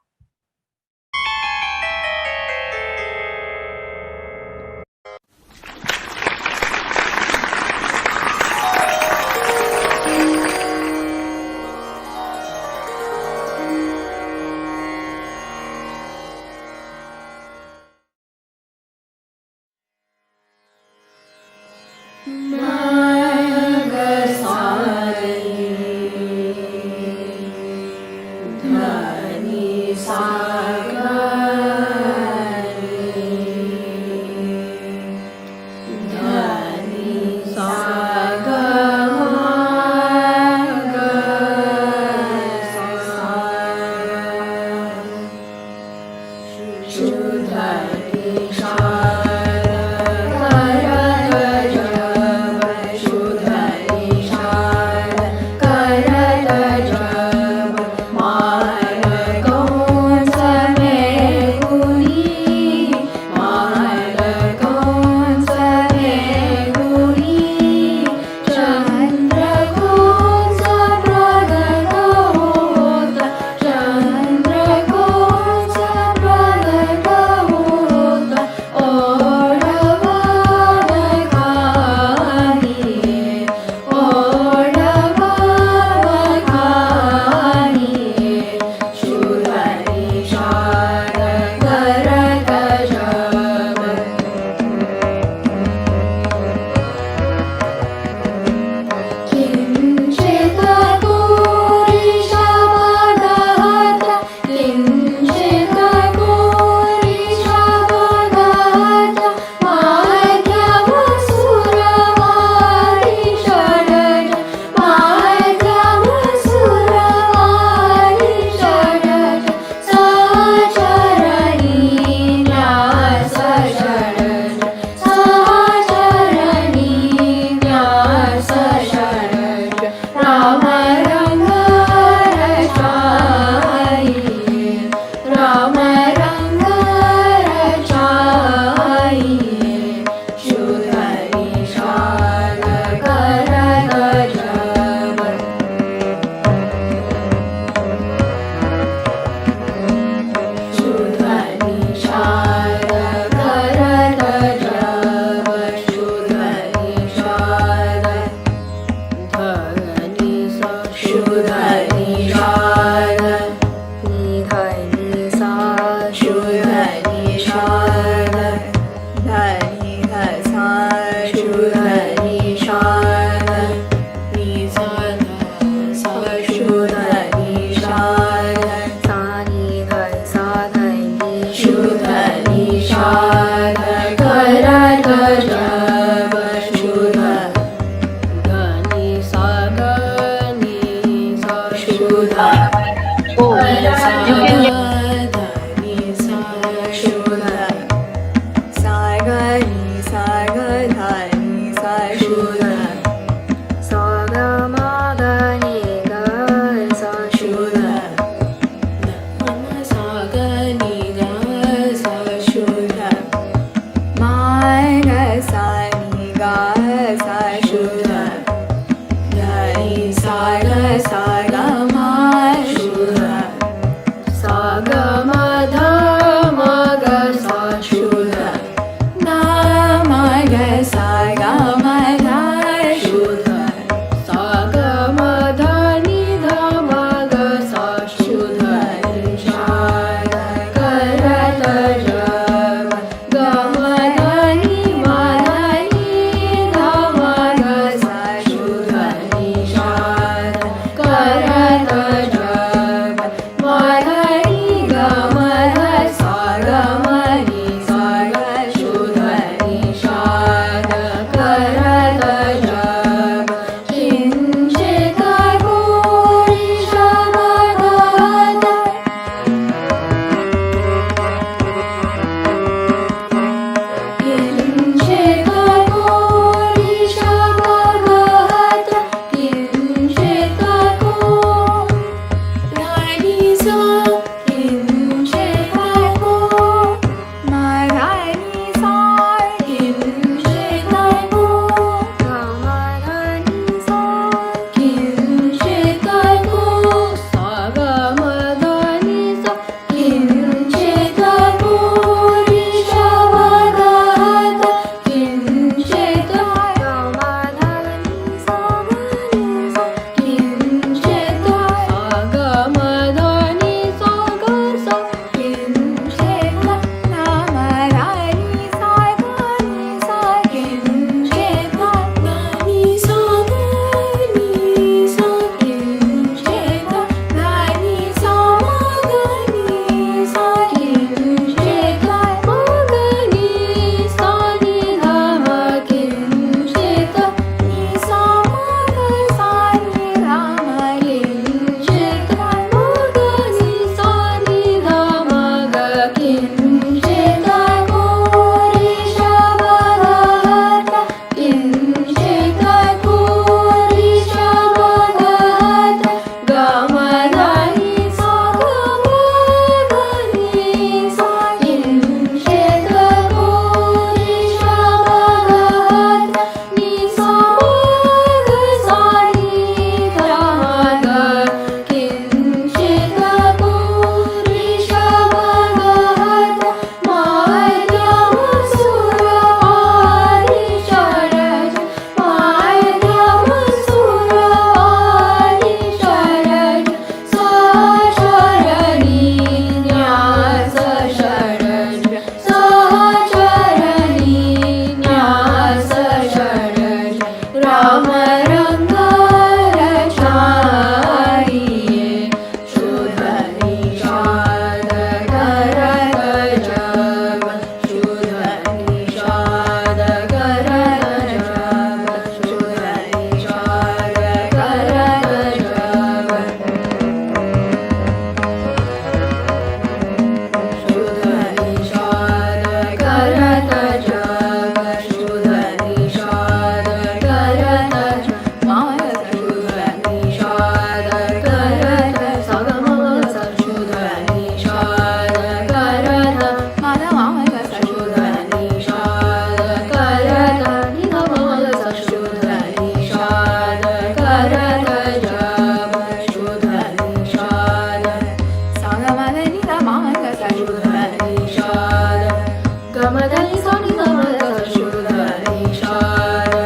Madani Sani Dama Ga Shuddha Nishada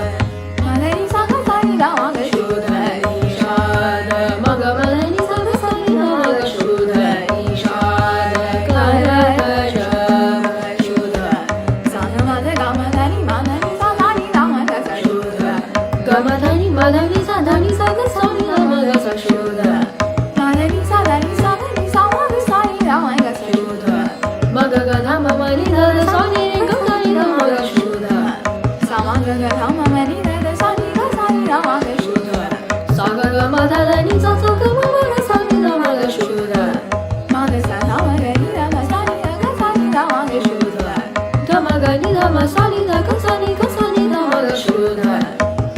Madani Saga Sani Dama Ga Shuddha Nishada Maga Madani Saga Sani Dama Ga Shuddha Nishada Kara Raja Shuddha Saga Mada Gama Dani Madani Sadani Dama Ga Shuddha Gama Dani Madani Sadani Saga Sani Dama Ga Shuddha Madani Sadani Saga Ni Sama Ga Sani Dama Ga Shuddha Maga Ga Dama Mani Dada Sani Ga Sani Dama Ga Shuddha Sama Ga Ga Dama Mani Dada Sani Ga Sani Dama Ga Shuddha Saga Ga Ma Dada Ni Sa Sa Ga Ma Ga Sani Dama Ga Shuddha Maga Sa Dama Ga Ni Dama Sani Ga Sani Dama Ga Shuddha Dama Ga Ni Dama Sani Ga Sani Dama Ga Shuddha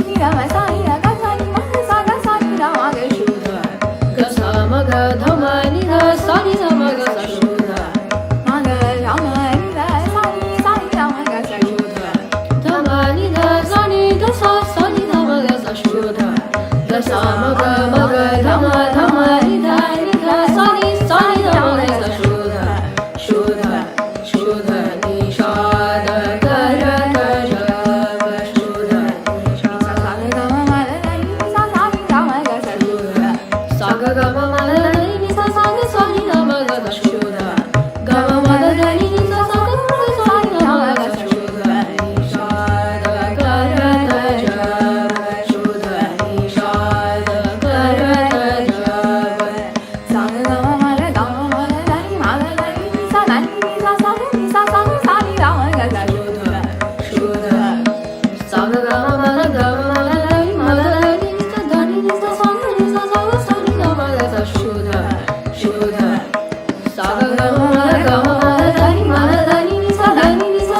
Ni Dama Sani Ga Sani Ma Ga Sani Dama Ga Shuddha Ga Sa Ma Ga Dama Ni Ga Sani Dama Ga Shuddha Maga Dama Ni Ga Sani Dama Ga Shuddha Dama Ni Ga Sani Ga Sani Dama Ga Shuddha Ga Sa Ma Ga Dama Ni Ga Sani Dama Ga Shuddha Shuddha Shuddha Nishada Kara Raja Shuddha Nishada Saga Gama Madani Sa Sani Dama Ga Shuddha Saga Gama Madani Sa Saga Sani Dama Ga Shuddha Gama Madani Sa Saga Sani Dama Ga Shuddha Nishada Kara Raja Shuddha Nishada Kara Raja Saga Gama Madani Sa Dani Sa Saga Sani Dama Ga Shuddha Shuddha Saga Gama Madani Sa Dani Sa Saga Sani Dama Ga Shuddha Shuddha Saga Gama Madani Sa Dani Sa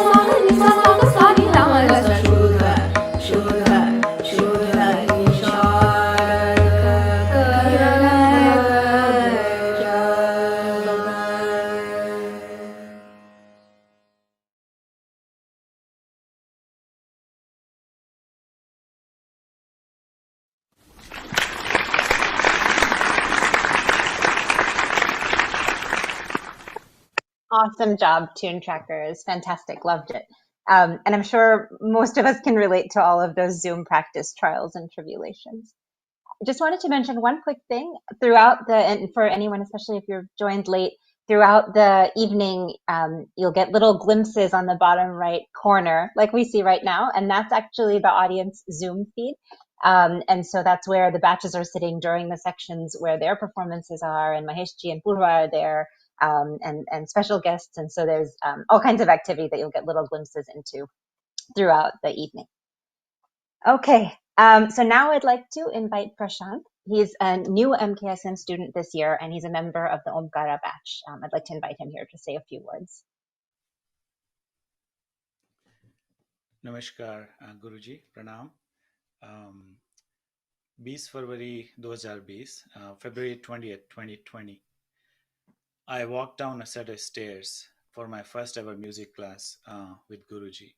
Saga Sani Dama Ga Shuddha Shuddha Shuddha Nishada Kara Raja Awesome job, Tune Trackers. Fantastic. Loved it. And I'm sure most of us can relate to all of those Zoom practice trials and tribulations. I just wanted to mention one quick thing throughout and for anyone, especially if you're joined late, throughout the evening, you'll get little glimpses on the bottom right corner, like we see right now, and that's actually the audience Zoom feed. And so that's where the batches are sitting during the sections where their performances are, and Maheshji and Purva are there, and special guests. And so there's all kinds of activity that you'll get little glimpses into throughout the evening. Okay, so now I'd like to invite Prashant. He's a new MKSM student this year, and he's a member of the Omkara batch. I'd like to invite him here to say a few words. नमस्कार गुरुजी प्रणाम 20 फरवरी 2020 February 20th 2020 I walked down a set of stairs for my first ever music class with Guruji,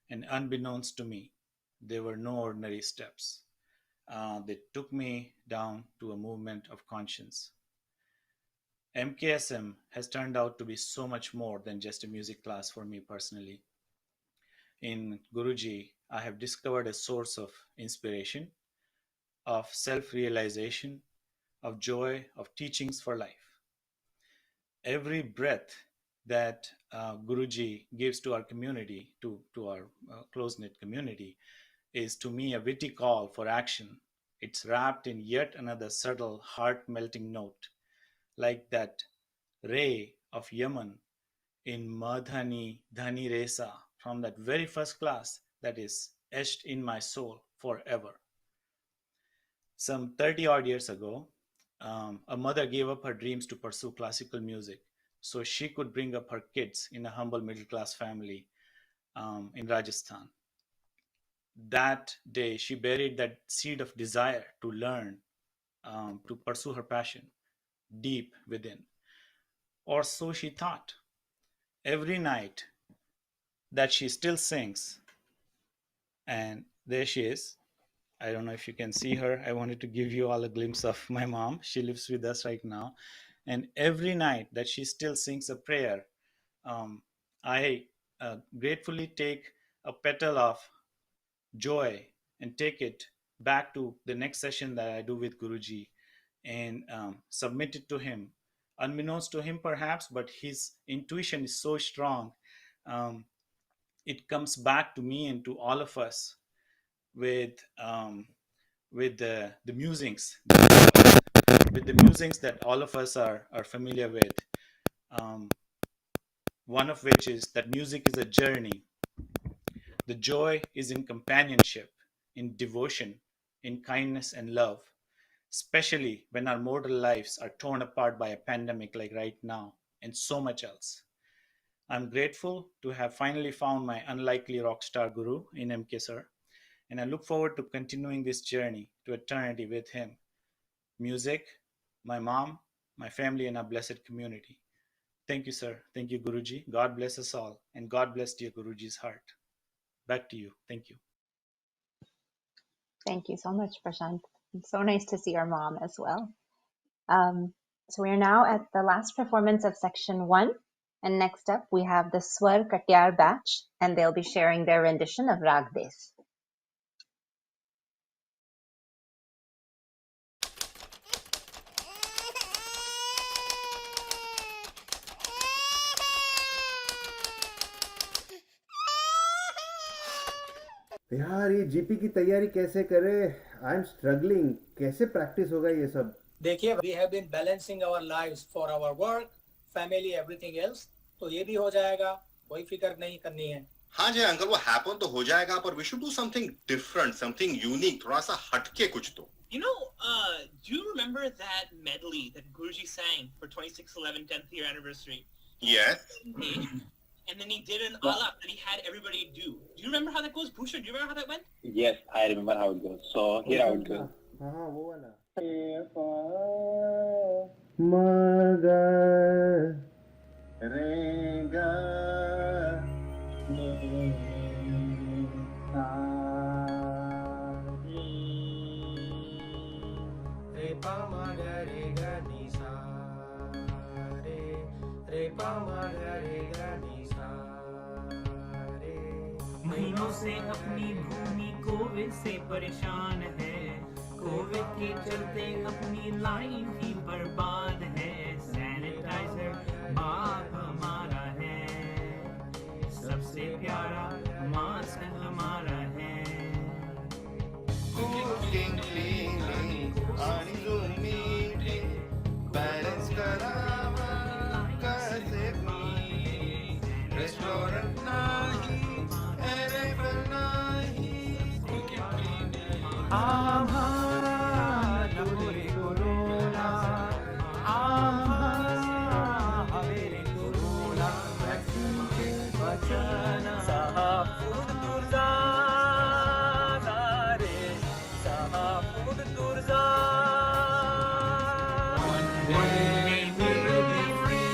and unbeknownst to me they were no ordinary steps. They took me down to a movement of conscience. MKSM has turned out to be so much more than just a music class for me personally. In Guruji, I have discovered a source of inspiration, of self-realization, of joy, of teachings for life. Every breath that Guruji gives to our community, to our close-knit community, is to me a witty call for action. It's wrapped in yet another subtle, heart-melting note, like that ray of Yaman in Madhani Dhani Resa from that very first class that is etched in my soul forever. Some 30 odd years ago, a mother gave up her dreams to pursue classical music so she could bring up her kids in a humble middle class family in Rajasthan. That day, she buried that seed of desire to learn, to pursue her passion deep within. Or so she thought. Every night that she still sings, and there she is. I don't know if you can see her. I wanted to give you all a glimpse of my mom. She lives with us right now. And every night that she still sings a prayer, I gratefully take a petal of joy and take it back to the next session that I do with Guruji and submit it to him, unbeknownst to him perhaps, but his intuition is so strong. Um, it comes back to me and to all of us with the musings with the musings that all of us are familiar with. Um, one of which is that music is a journey. The joy is in companionship, in devotion, in kindness and love, especially when our mortal lives are torn apart by a pandemic like right now, and so much else. I'm grateful to have finally found my unlikely rock star guru in MK Sir, and I look forward to continuing this journey to eternity with him. Music, my mom, my family, and our blessed community. Thank you, sir. Thank you, Guruji. God bless us all, and God bless dear Guruji's heart. Back to you. Thank you. Thank you so much, Prashant. It's so nice to see our mom as well. So we are now at the last performance of section 1. And next up, we have the Swar Katyar batch, and they'll be sharing their rendition of Rag Des. यार ये GP की तैयारी कैसे करे? I am struggling. कैसे practice होगा ये सब? देखिए, we have been balancing our lives for our work, family, everything else. तो ये भी हो जाएगा, कोई फिक्र नहीं करनी है. हाँ जी अंकल, वो हैपन तो हो जाएगा, पर we should do something different, something unique, थोड़ा सा हटके कुछ तो. You know, do you remember that medley that Guruji sang for 2611 10th year anniversary? Yes. And then he did an alap that he had everybody do. Do you remember how that goes, Bhushan? Do you remember how that went? Yes, I remember how it goes. So here how it goes. हाँ वो वाला. मगर रेगा रे पा मा गा रे गा नी सा रे पा मा गा रे गा नी सा रे. महीनों से अपनी भूमि कोविड से परेशान है. कोविड के चलते अपनी लाइफ ही बर्बाद है. सैनिटाइजर बाप हमारा है, सबसे प्यारा मास्क हमारा है. Cooking, cleaning, आणि जुनी balance करावा कैसे भी. Restaurant नाही, NFL नाही, cooking, cleaning. आम्हाला रे कोरोना, आम्हाला हवे रे कोरोना. वॅक्सिन के वचन सहापूर दूर जा रे, सहापूर दूर जा. One day we'll be free.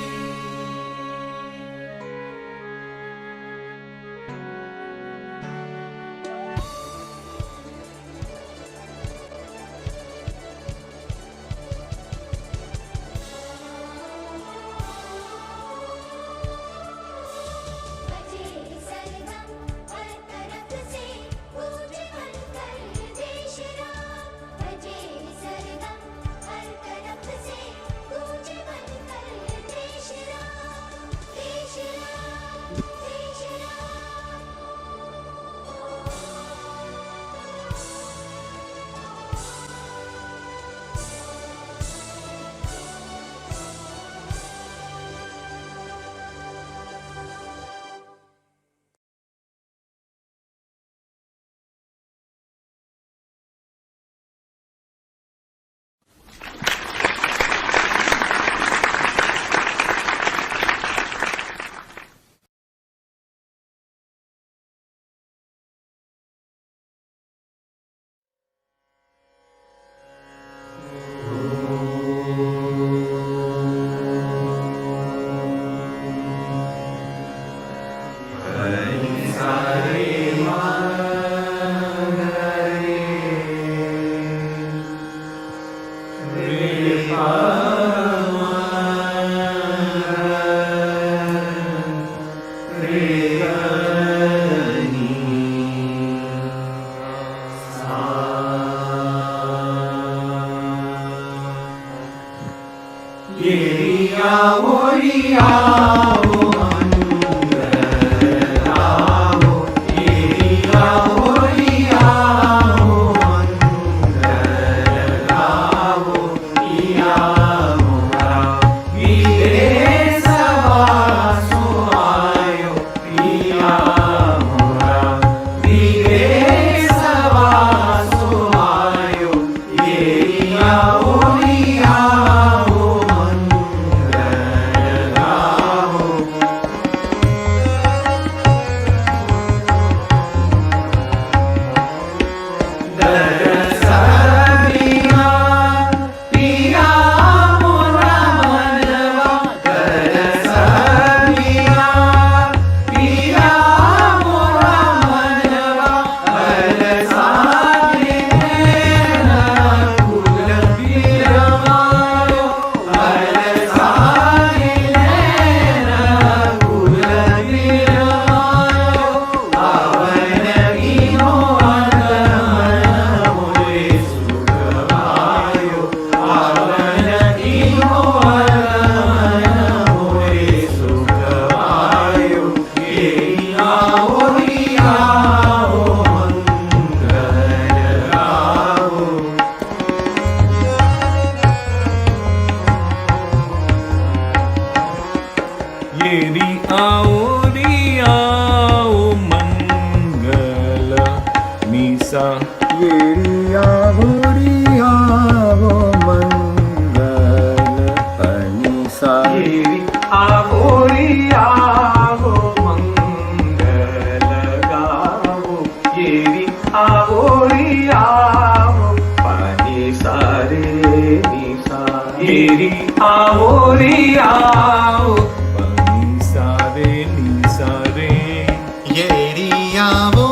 येरी आओ मंगल निसा येरी आओ मंगल अनिसा येरी आओ मंगल गाओ येरी आओ पानी सारे निसा येरी आओ पानी सारे निसा रे येरी आवो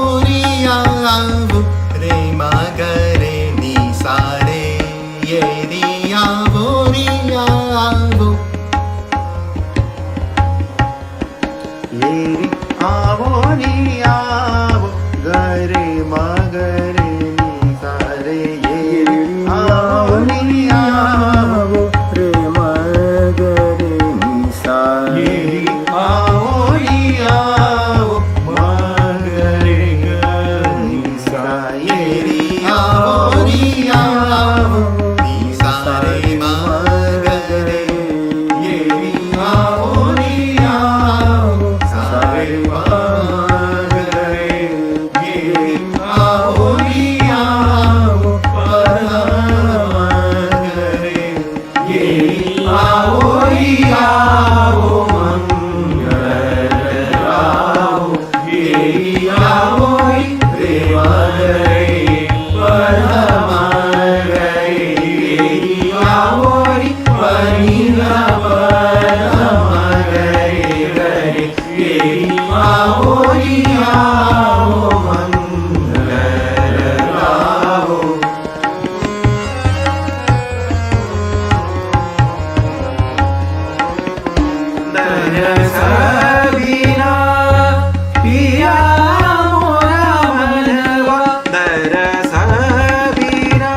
रे मगरे निसा रे येरी आवो येरी आओ गरे मगरे निसा रे येरी आओ रे मगरे निसा येरी आओ मगरे निसा येरी आवो निसा रे मगरे येरी आवो सारे मगरे येरी आवो मगरे येरी आवो मंगल गाओ येरी आवो रे मगरे परमगरे येरी आवो पनीला परमगरे गरे येरी आवो मंगल गाओ दरस बिना पिया मोरा मनवा दरस बिना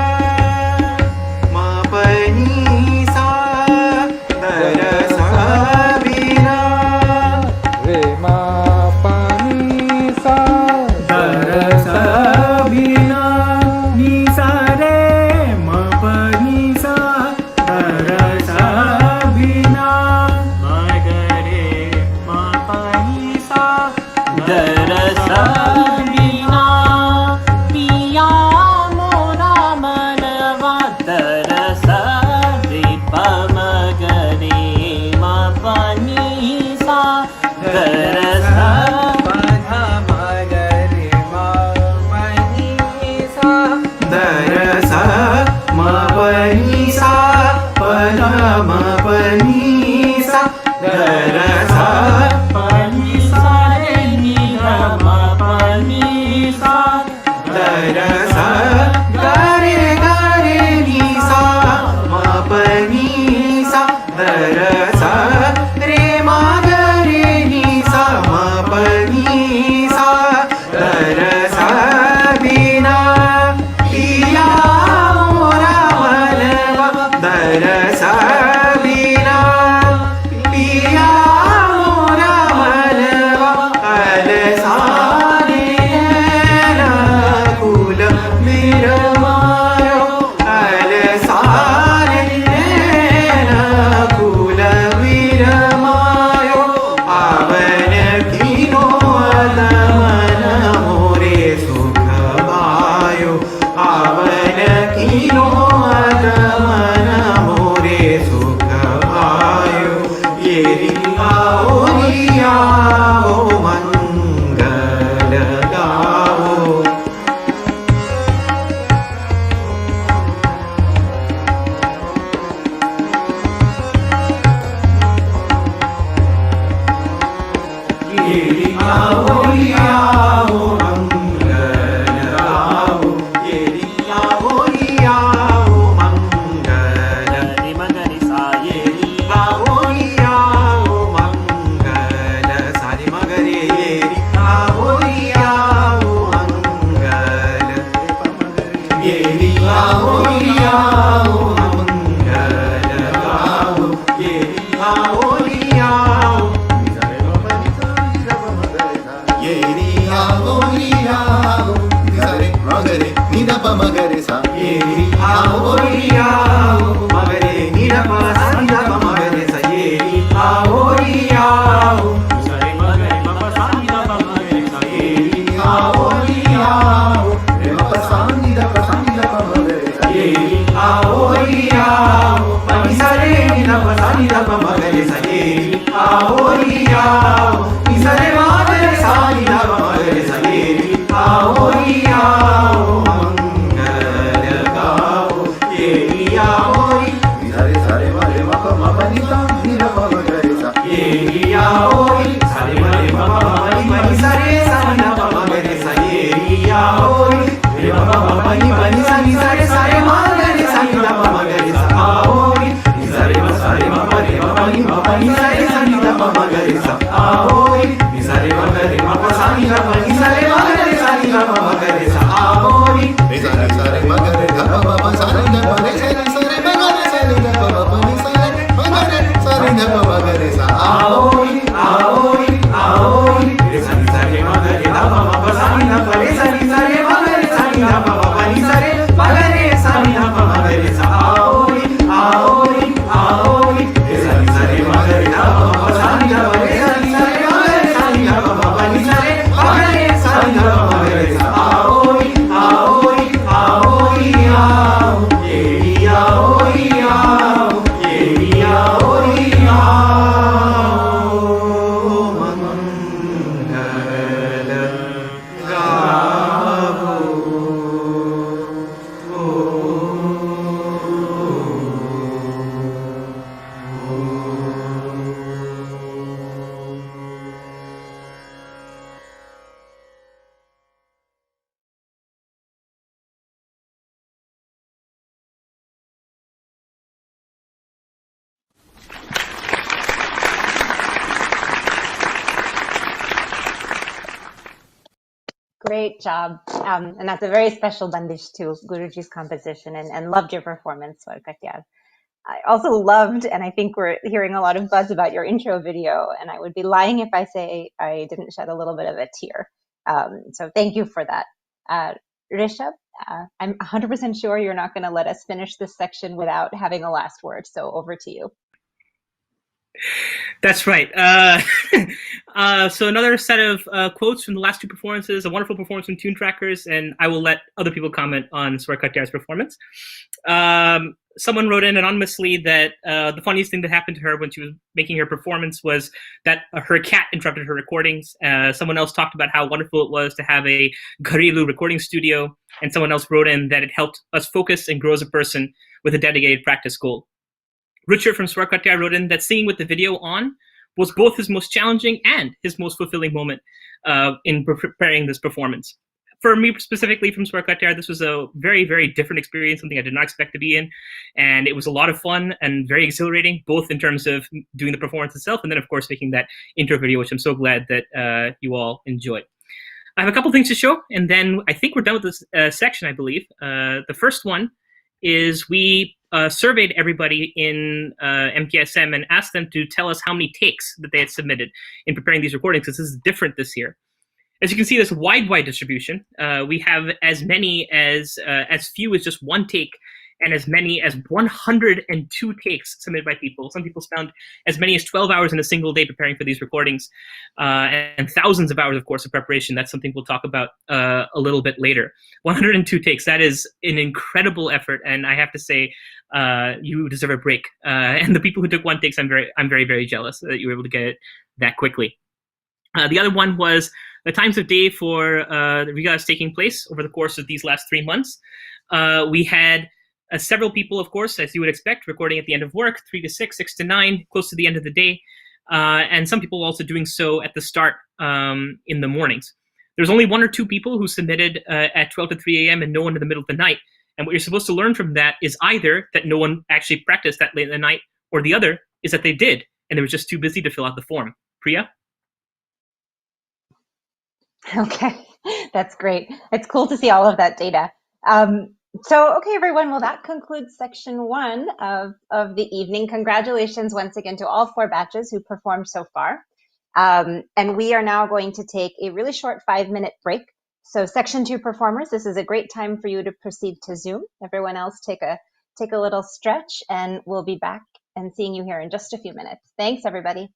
मपनी सा दरस बिना रे मा पानी सा दरस बिना निसा रे म पनी सा दरस बिना मगरे म पानी सा दरस बिना पिया मोरा मनवा दरस दीप मगरे म पानी सा दरस पधा मगरे म पानी सा दरस म पनी सा पधा म पनी सा दरस पनी सा रे नि म पनी सा दरस गरे गरे नि सा म पनी सा दरस रे म गरे नि सा म पनी सा दरस बिना पिया मोरा मनवा दरस बिना पिया मोरा मनवा अलसाने कुल विरमायो अलसाने कुल विरमायो पावन किनो मन मोरे सुख भायो पावन किनो मन मोरे सुख भायो येरी आओ मंगल गाओ येरी आओ मंगल गाओ येरी आओ मंगल रे मगरे सा येरी आओ मंगल सारे मगरे येरी आओ मंगल येरी आओ मंगल गाओ येरी आओ Great job. And that's a very special bandish to Guruji's composition, and loved your performance, Swarkatya. I also loved, and I think we're hearing a lot of buzz about your intro video, and I would be lying if I say I didn't shed a little bit of a tear. So thank you for that. Rishabh, I'm 100% sure you're not going to let us finish this section without having a last word, so over to you. That's right. So another set of quotes from the last two performances, a wonderful performance from Tune Trackers, and I will let other people comment on Swarkatya's performance. Someone wrote in anonymously that the funniest thing that happened to her when she was making her performance was that her cat interrupted her recordings. Someone else talked about how wonderful it was to have a Gharilu recording studio, and someone else wrote in that it helped us focus and grow as a person with a dedicated practice goal. Richard from Swarkatya wrote in that singing with the video on was both his most challenging and his most fulfilling moment in preparing this performance. For me specifically from Swarkatya, this was a very, very different experience, something I did not expect to be in. And it was a lot of fun and very exhilarating, both in terms of doing the performance itself and then, of course, making that intro video, which I'm so glad that you all enjoyed. I have a couple things to show, and then I think we're done with this section, I believe. The first one is we surveyed everybody in MKSM and asked them to tell us how many takes that they had submitted in preparing these recordings, because this is different this year. As you can see, there's a wide distribution. We have as many as few as just one take, and as many as 102 takes submitted by people. Some people found as many as 12 hours in a single day preparing for these recordings, and thousands of hours, of course, of preparation. That's something we'll talk about a little bit later. 102 takes, that is an incredible effort, and I have to say, you deserve a break. And the people who took one takes, I'm very, very jealous that you were able to get it that quickly. The other one was the times of day for the regalas taking place over the course of these last 3 months. We had several people, of course, as you would expect, recording at the end of work, 3 to 6, 6 to 9, close to the end of the day. And some people also doing so at the start in the mornings. There's only 1 or 2 people who submitted at 12 to 3 a.m. and no one in the middle of the night. And what you're supposed to learn from that is either that no one actually practiced that late in the night, or the other is that they did, and they were just too busy to fill out the form. Priya? Okay, that's great. It's cool to see all of that data. Okay, everyone, well, that concludes section 1 of the evening. Congratulations once again to all 4 batches who performed so far. And we are now going to take a really short 5-minute break. So section 2 performers, this is a great time for you to proceed to Zoom. Everyone else take a little stretch, and we'll be back and seeing you here in just a few minutes. Thanks, everybody.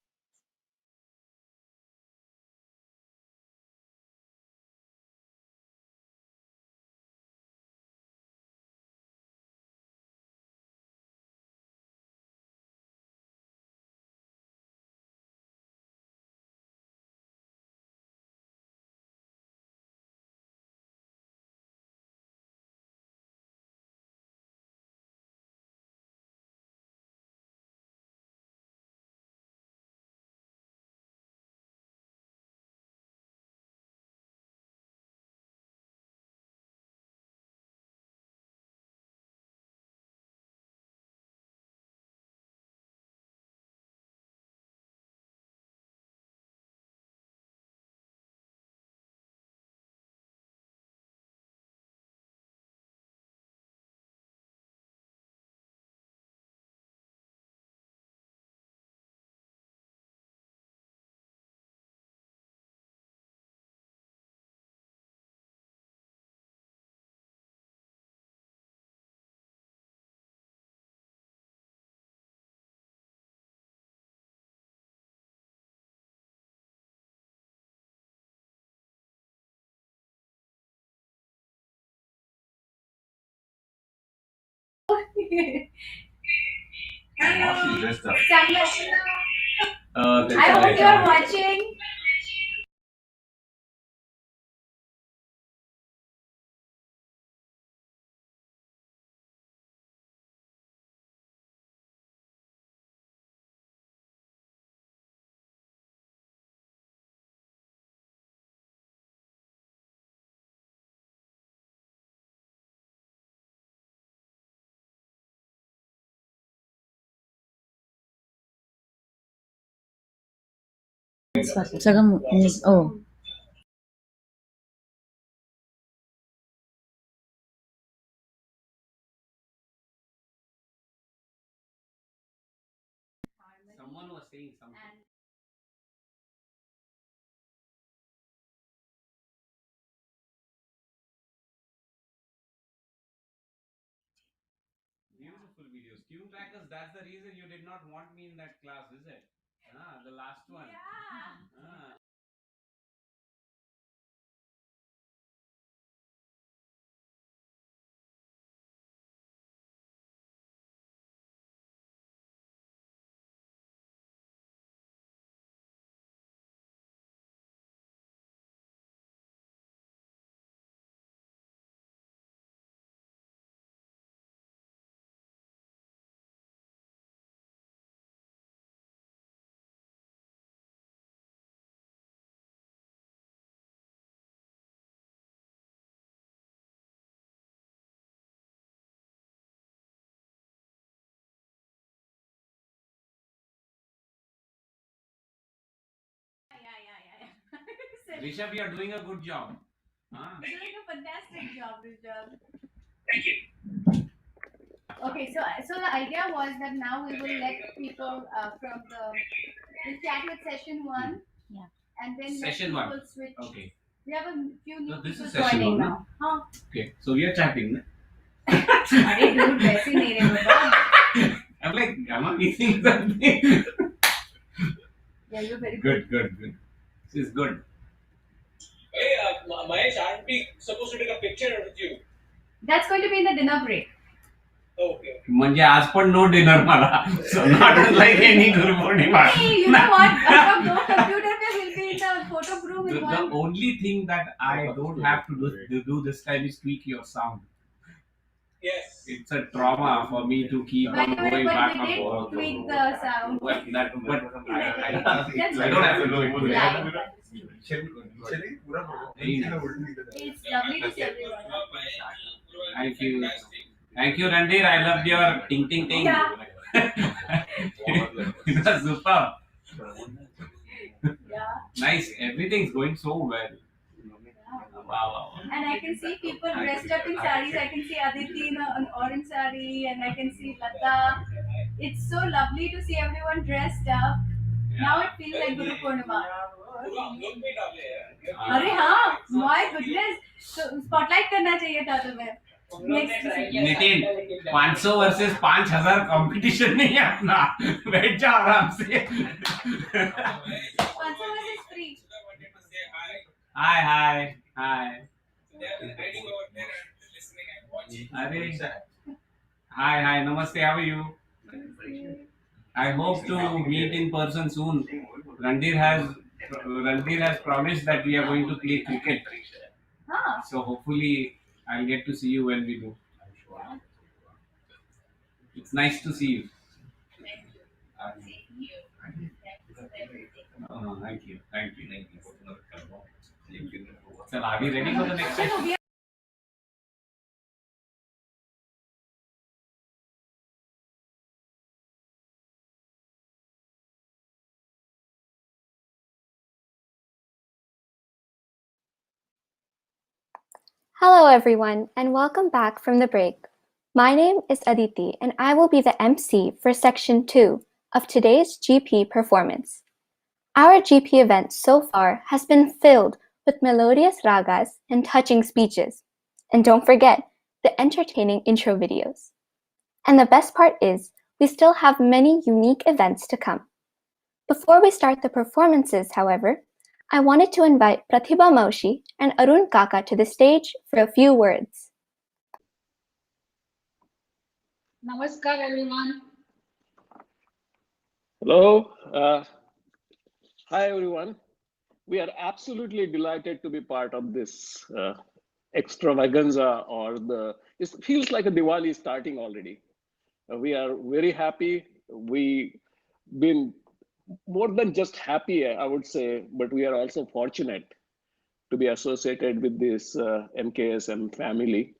I hope you're watching. Second, oh. saying something. Beautiful videos. Tune trackers, that's the reason you did not want me in that class, is it? The last one. Yeah. Rishabh, you are doing a good job. You're doing a fantastic job, Rishabh. Thank you. Okay, so the idea was that now we will let people from we'll chat with session one, yeah, and then Session let people one. switch. Okay. We have a few new So this people is session joining one, now. Huh? Okay, so we are chatting. अरे dude, वैसे नहीं रे बाबा. I'm like, am I missing something? Yeah, you're very Good. This is good. Hey, Mahesh, aren't we supposed to take a picture with you? That's going to be in the dinner break. Okay. म्हणजे आज पण no dinner मला. So not like any Guru Pournima. Hey, you know what? From no computer पे will be in the photo room in The one. only thing that I don't have to do this time is tweak your sound. Yes. It's a trauma for me to keep on going back and forth. We did tweak the sound. But I don't have to do it. Live. Very nice. It's lovely to see everyone. Thank you, Randir. I loved your ting ting ting. Yeah. It was superb. Yeah. Nice. Everything's going so well. Wow. And I can see people dressed up in saris. I can see Aditi in an orange sari, and I can see Lata. It's so lovely to see everyone dressed up. Now it feels like Guru Pournima. अरे हाँ, my goodness. So spotlight करना चाहिए था तुम्हें. Nitin 500 versus 5000 competition नहीं है अपना. बैठ जा आराम से. 500 versus free. Hi. अरे hi, namaste, how are you? I hope to meet in person soon. Randir has promised that we are going to play cricket. So hopefully I'll get to see you when we do. It's nice to see you. Oh, thank you. So are we ready for the next session? Hello everyone and welcome back from the break. My name is Aditi and I will be the MC for section 2 of today's GP performance. Our GP event so far has been filled with melodious ragas and touching speeches. And don't forget the entertaining intro videos. And the best part is we still have many unique events to come. Before we start the performances, however, I wanted to invite Pratibha Maushi and Arun Kaka to the stage for a few words. Namaskar, everyone. Hello. Hi, everyone. We are absolutely delighted to be part of this extravaganza, it feels like a Diwali starting already. We are very happy. We've been more than just happy, I would say, but we are also fortunate to be associated with this MKSM family.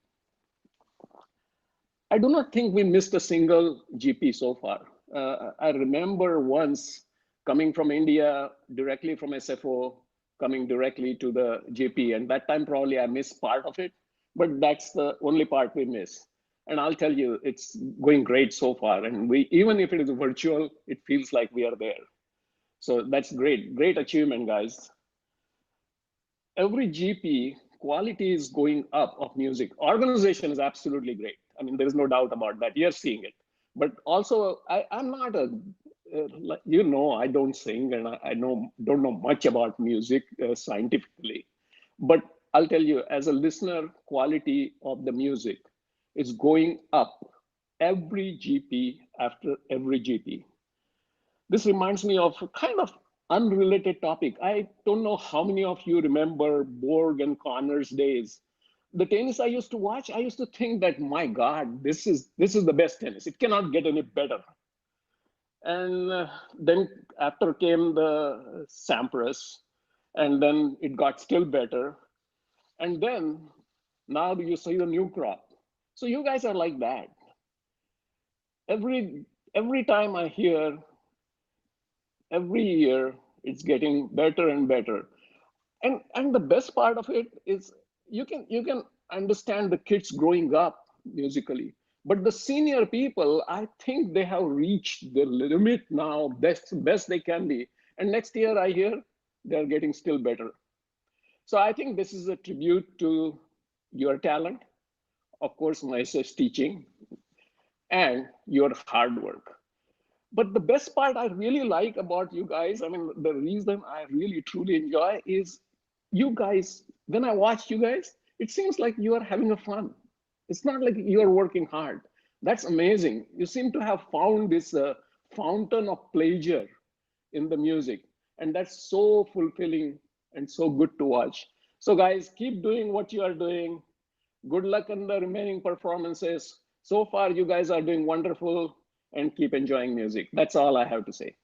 I do not think we missed a single GP so far. I remember once coming from India, directly from SFO, coming directly to the GP, and that time probably I missed part of it, but that's the only part we miss. And I'll tell you, it's going great so far. And even if it is virtual, it feels like we are there. So that's great achievement, guys. Every GP quality is going up of music. Organization is absolutely great. I mean, there is no doubt about that. You're seeing it. But also, I'm not a, I don't sing and I don't know much about music scientifically. But I'll tell you, as a listener, quality of the music is going up every GP after every GP. This reminds me of a kind of unrelated topic. I don't know how many of you remember Borg and Connor's days. The tennis I used to watch, I used to think that, my God, this is the best tennis. It cannot get any better. And then after came the Sampras, and then it got still better. And then now you see the new crop. So you guys are like that. Every time I hear, every year it's getting better and better. And the best part of it is you can understand the kids growing up musically, but the senior people, I think they have reached the limit now, best they can be. And next year I hear they're getting still better. So I think this is a tribute to your talent, of course, Mahesh's teaching, and your hard work. But the best part I really like about you guys, I mean, the reason I really truly enjoy is you guys, when I watch you guys, it seems like you are having a fun. It's not like you are working hard. That's amazing. You seem to have found this fountain of pleasure in the music. And that's so fulfilling and so good to watch. So guys, keep doing what you are doing. Good luck in the remaining performances. So far, you guys are doing wonderful, and keep enjoying music. That's all I have to say.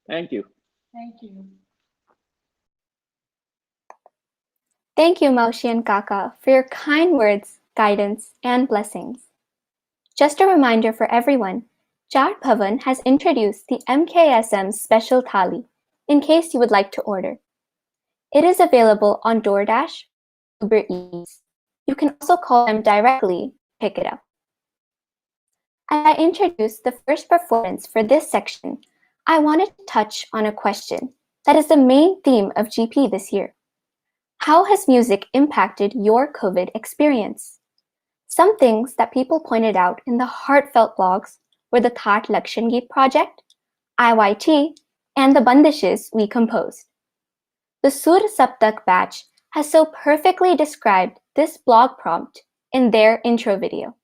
Thank you. Thank you. Thank you, Maushi and Kaka, for your kind words, guidance, and blessings. Just a reminder for everyone, Jat Bhavan has introduced the MKSM Special Thali, in case you would like to order. It is available on DoorDash, Uber Eats. You can also call them directly to pick it up. As I introduce the first performance for this section, I wanted to touch on a question that is the main theme of GP this year. How has music impacted your COVID experience? Some things that people pointed out in the heartfelt blogs were the Thaat Lakshan Geet project, IYT, and the bandishes we composed. The Sur Saptak batch has so perfectly described this blog prompt in their intro video.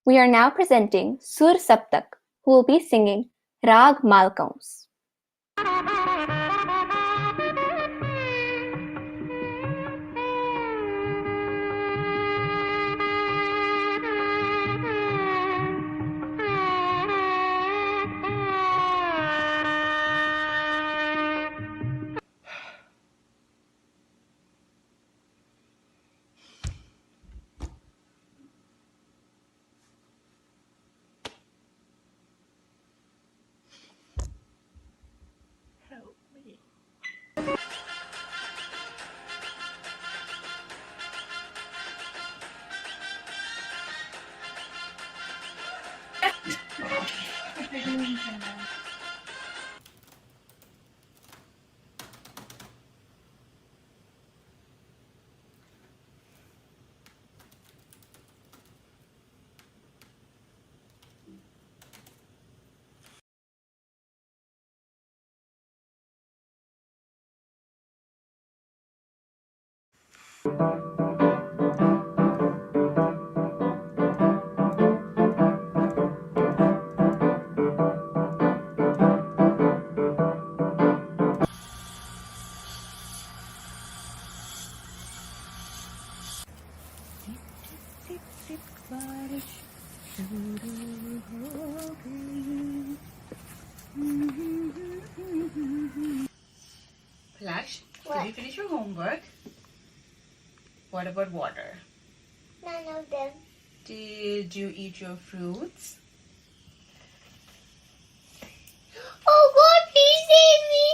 We are now presenting Sur Saptak, who will be singing Rag Malkaus. Laksh, did you finish your homework? What about water? None of them. Did you eat your fruits? Oh God, please save me!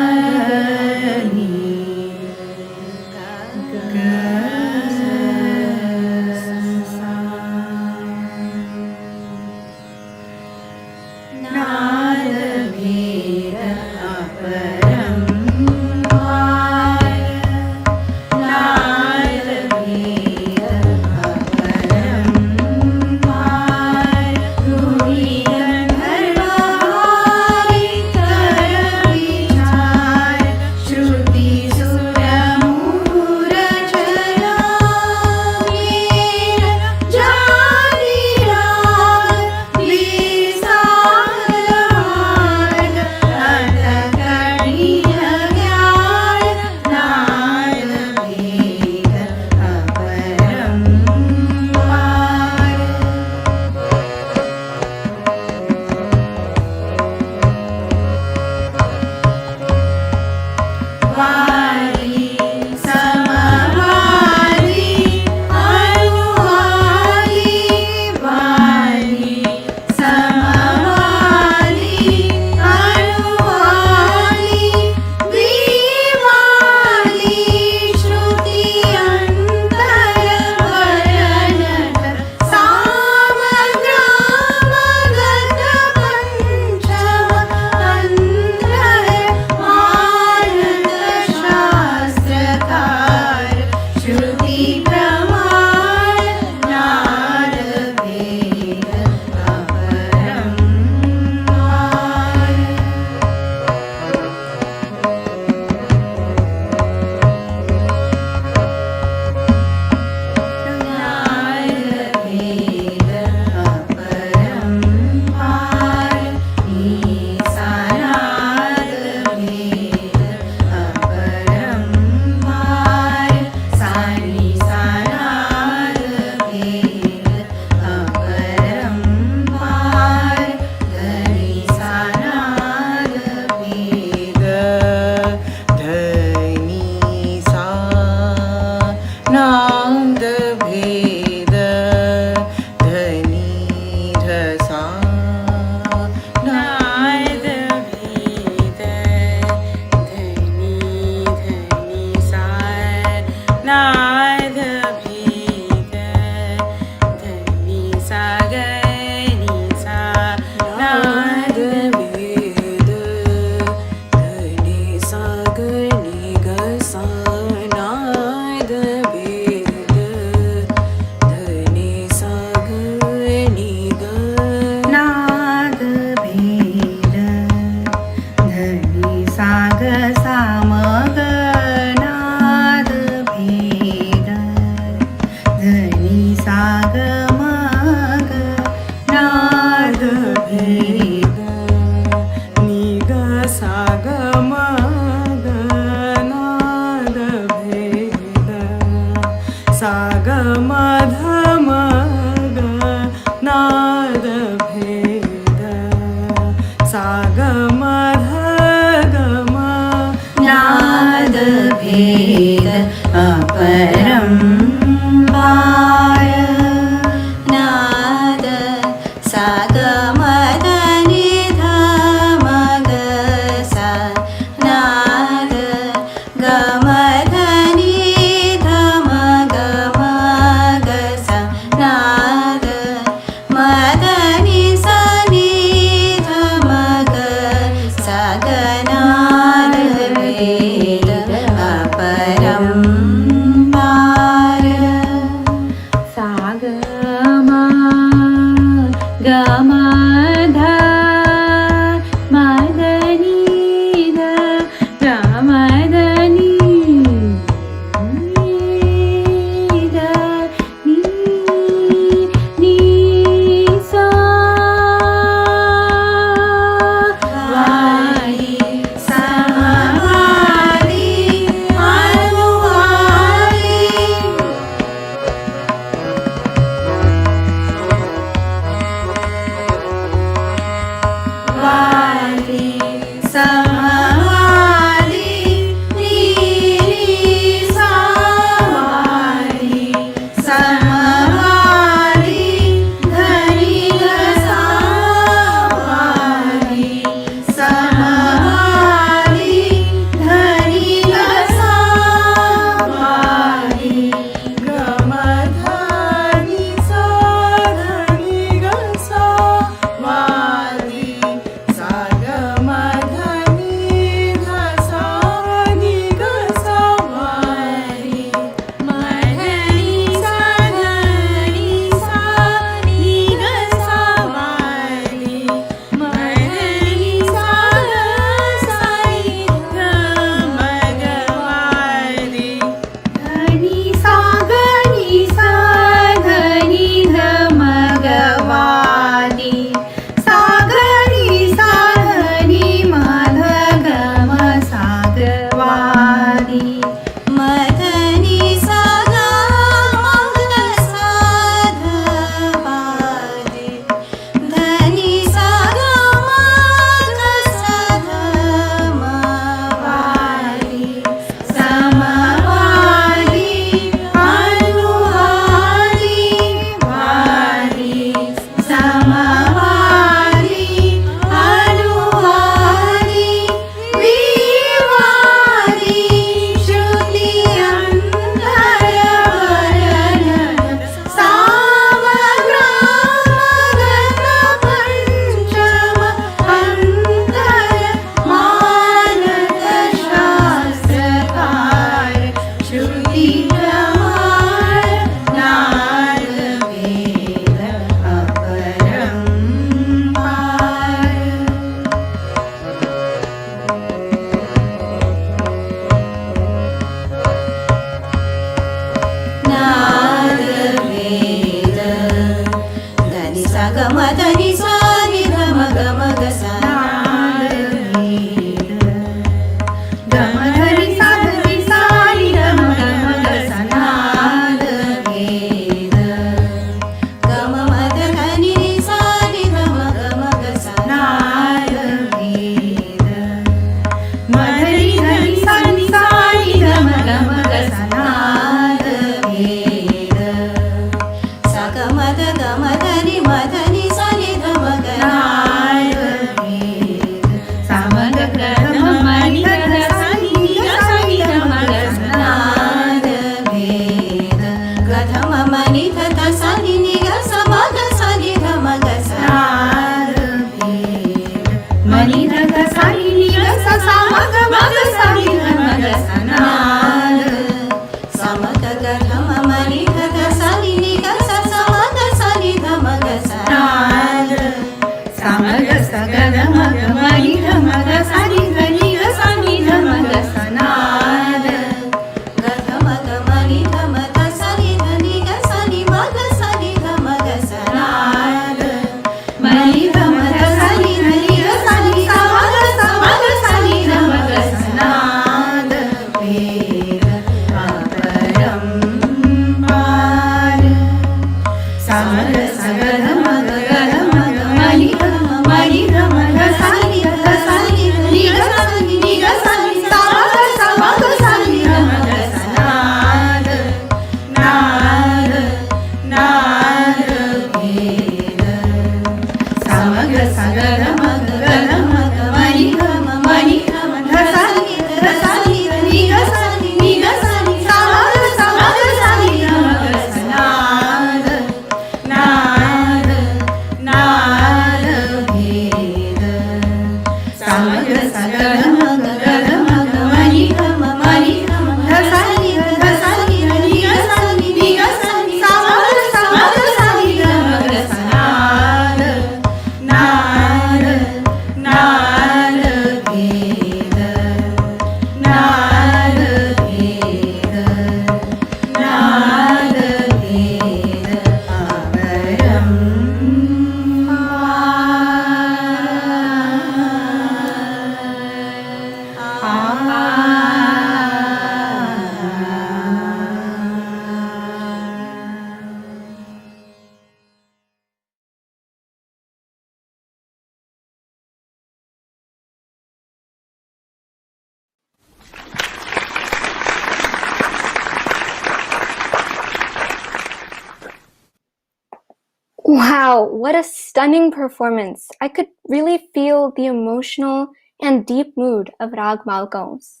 Wow, what a stunning performance. I could really feel the emotional and deep mood of Rag Malgaons.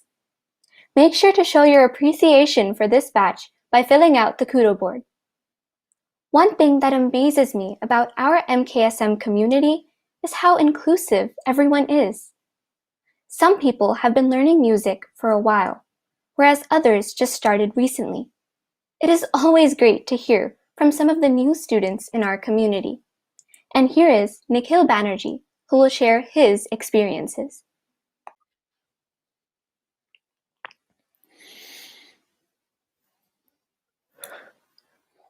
Make sure to show your appreciation for this batch by filling out the Kudo board. One thing that amazes me about our MKSM community is how inclusive everyone is. Some people have been learning music for a while, whereas others just started recently. It is always great to hear from some of the new students in our community. And here is Nikhil Banerjee, who will share his experiences.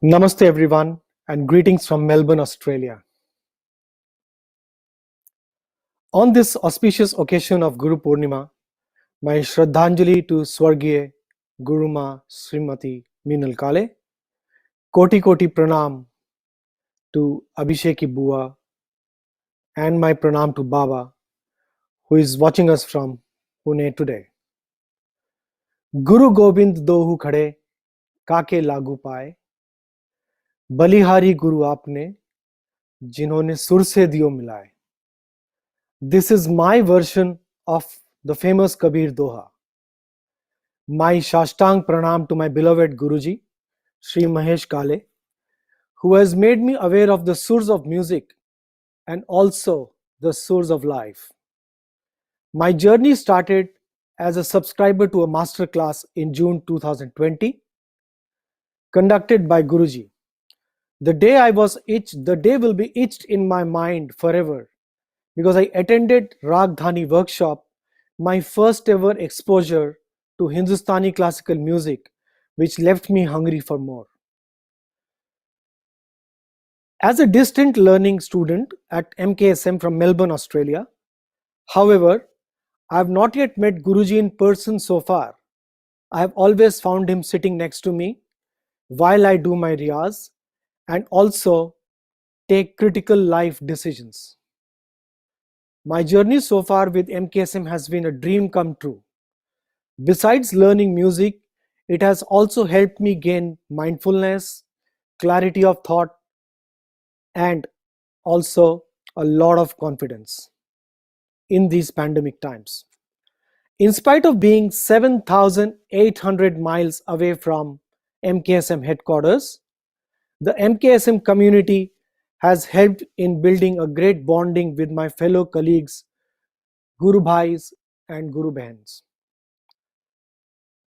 Namaste everyone and greetings from Melbourne, Australia. On this auspicious occasion of Guru Pournima, my Shraddhanjali to Swargiye Guruma Srimati Meenal Kale, Koti Koti Pranam to Abhisheki Bua, and my Pranam to Baba, who is watching us from Pune today. Guru Gobind Dohu Khade, Kake Lagu Paye, Balihari Guru Aapne, Jinhone Sur Se Diyo Milaye. This is my version of the famous Kabir Doha. My Shashtang Pranam to my beloved Guruji, Sri Mahesh Kale, who has made me aware of the source of music and also the source of life. My journey started as a subscriber to a master class in June 2020, conducted by Guruji. The day will be etched in my mind forever because I attended Ragdhani workshop, my first ever exposure to Hindustani classical music, which left me hungry for more. As a distant learning student at MKSM from Melbourne, Australia, however, I have not yet met Guruji in person so far. I have always found him sitting next to me while I do my riyaz and also take critical life decisions. My journey so far with MKSM has been a dream come true. Besides learning music, it has also helped me gain mindfulness, clarity of thought, and also a lot of confidence. in these pandemic times. In spite of being 7,800 miles away from MKSM headquarters, the MKSM community has helped in building a great bonding with my fellow colleagues, Guru Bhais and Guru Bahans.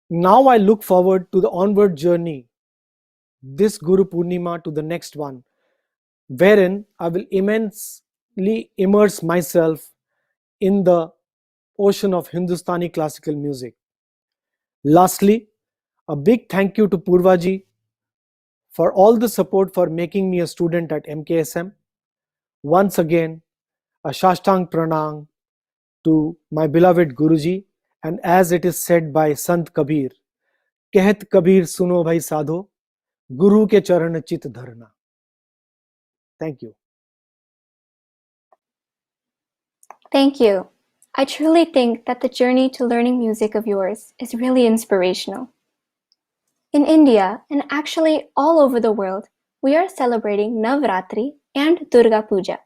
Now I look forward to the onward journey, this Guru Pournima to the next one, wherein I will immensely immerse myself in the ocean of Hindustani classical music. Lastly, a big thank you to Purvaji for all the support for making me a student at MKSM. Once again, a Shashtang Pranam to my beloved Guruji, and as it is said by Sant Kabir, Kehat Kabir suno bhai sadho, Guru ke charan chit dharna. Thank you. Thank you. I truly think that the journey to learning music of yours is really inspirational. In India, and actually all over the world, we are celebrating Navratri and Durga Puja.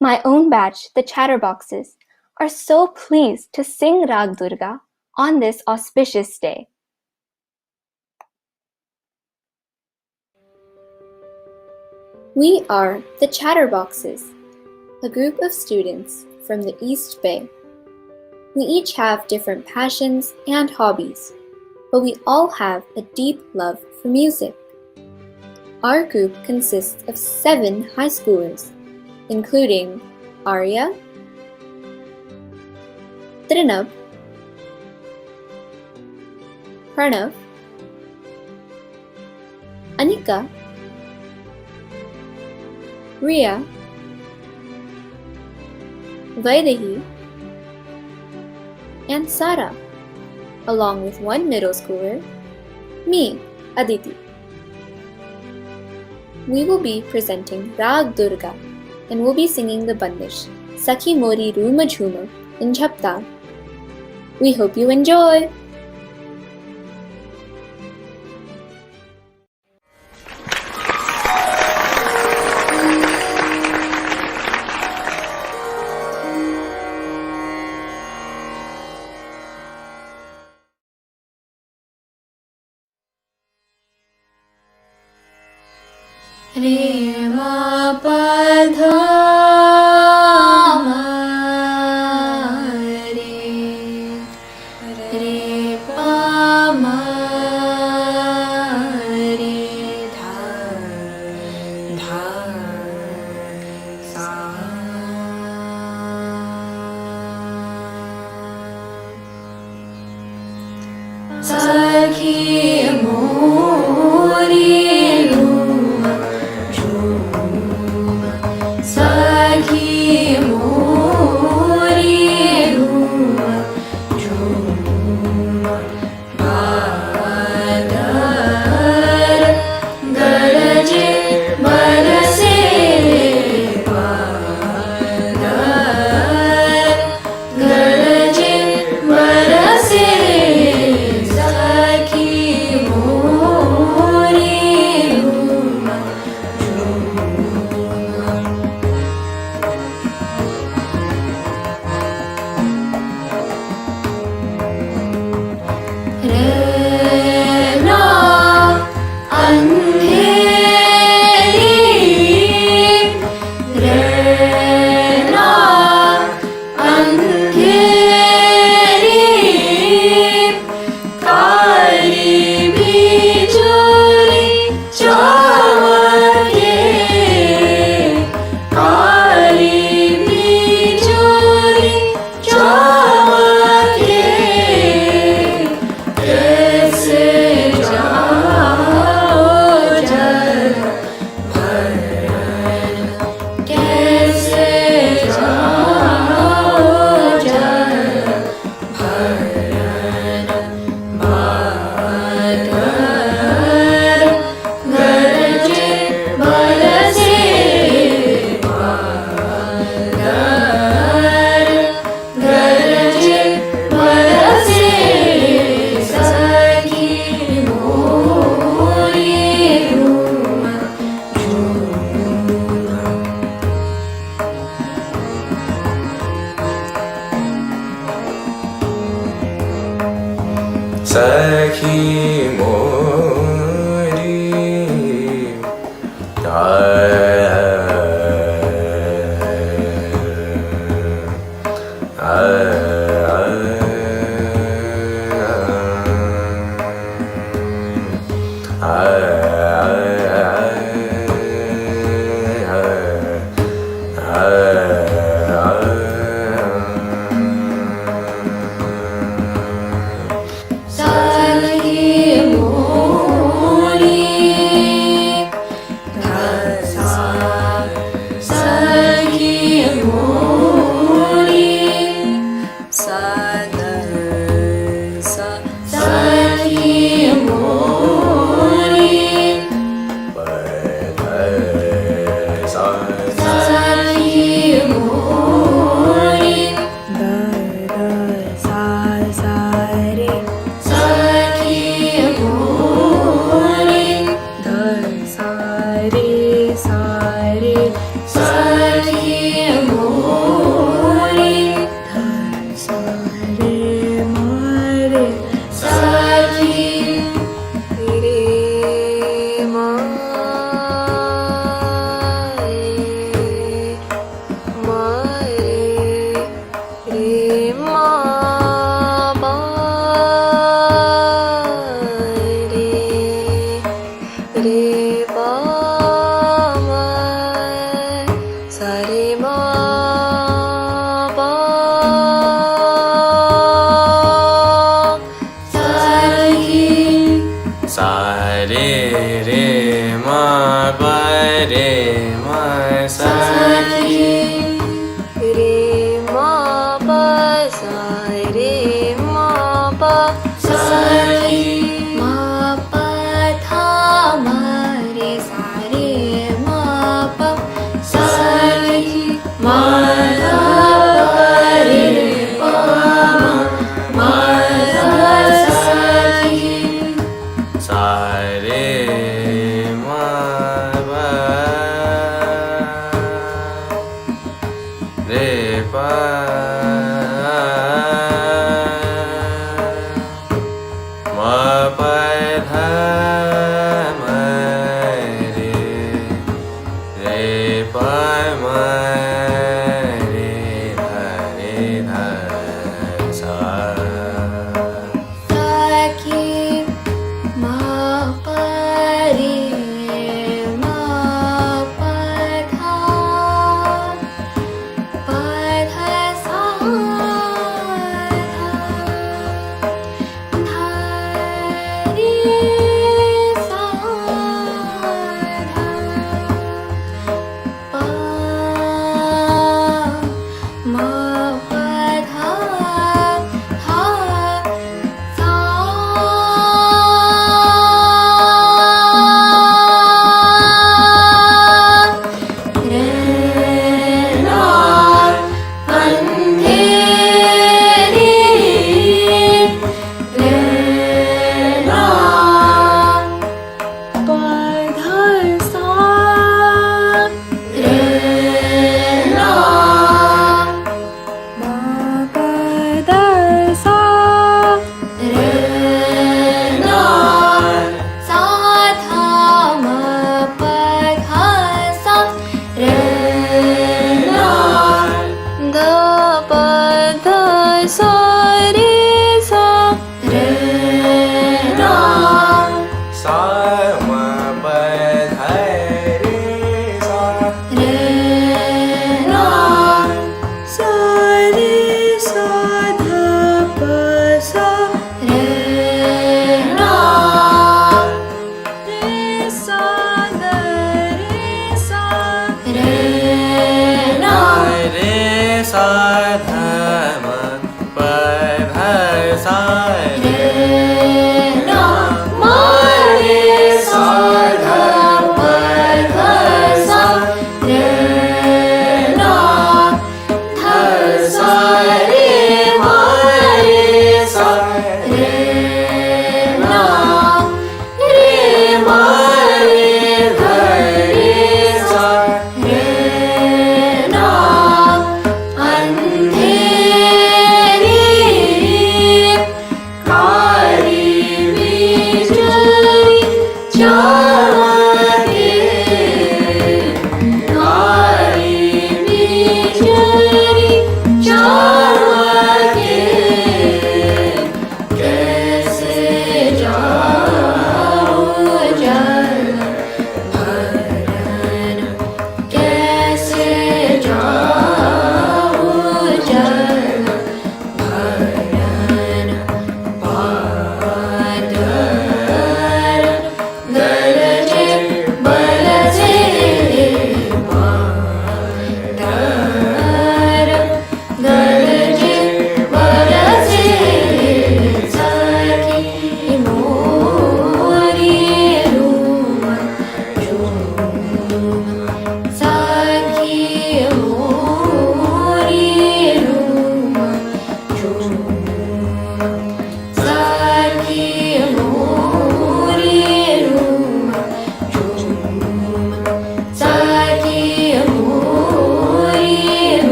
My own batch, the Chatterboxes, are so pleased to sing Rag Durga on this auspicious day. We are the Chatterboxes, a group of students from the East Bay. We each have different passions and hobbies, but we all have a deep love for music. Our group consists of 7 high schoolers, including Arya, Trinab, Pranav, Anika, Riya, Vaidehi, and Sara, along with 1 middle schooler, me, Aditi. We will be presenting Rag Durga and will be singing the bandish Sakhi Mori Ruma Jhuma in Jhaptal. We hope you enjoy! Re ma pa dha ma re, re pa ma re dha, dha sa. Sakhi mori Sakhi mori ruma jhuma badar garaje barase badar garaje barase Sakhi mori सखी मोरी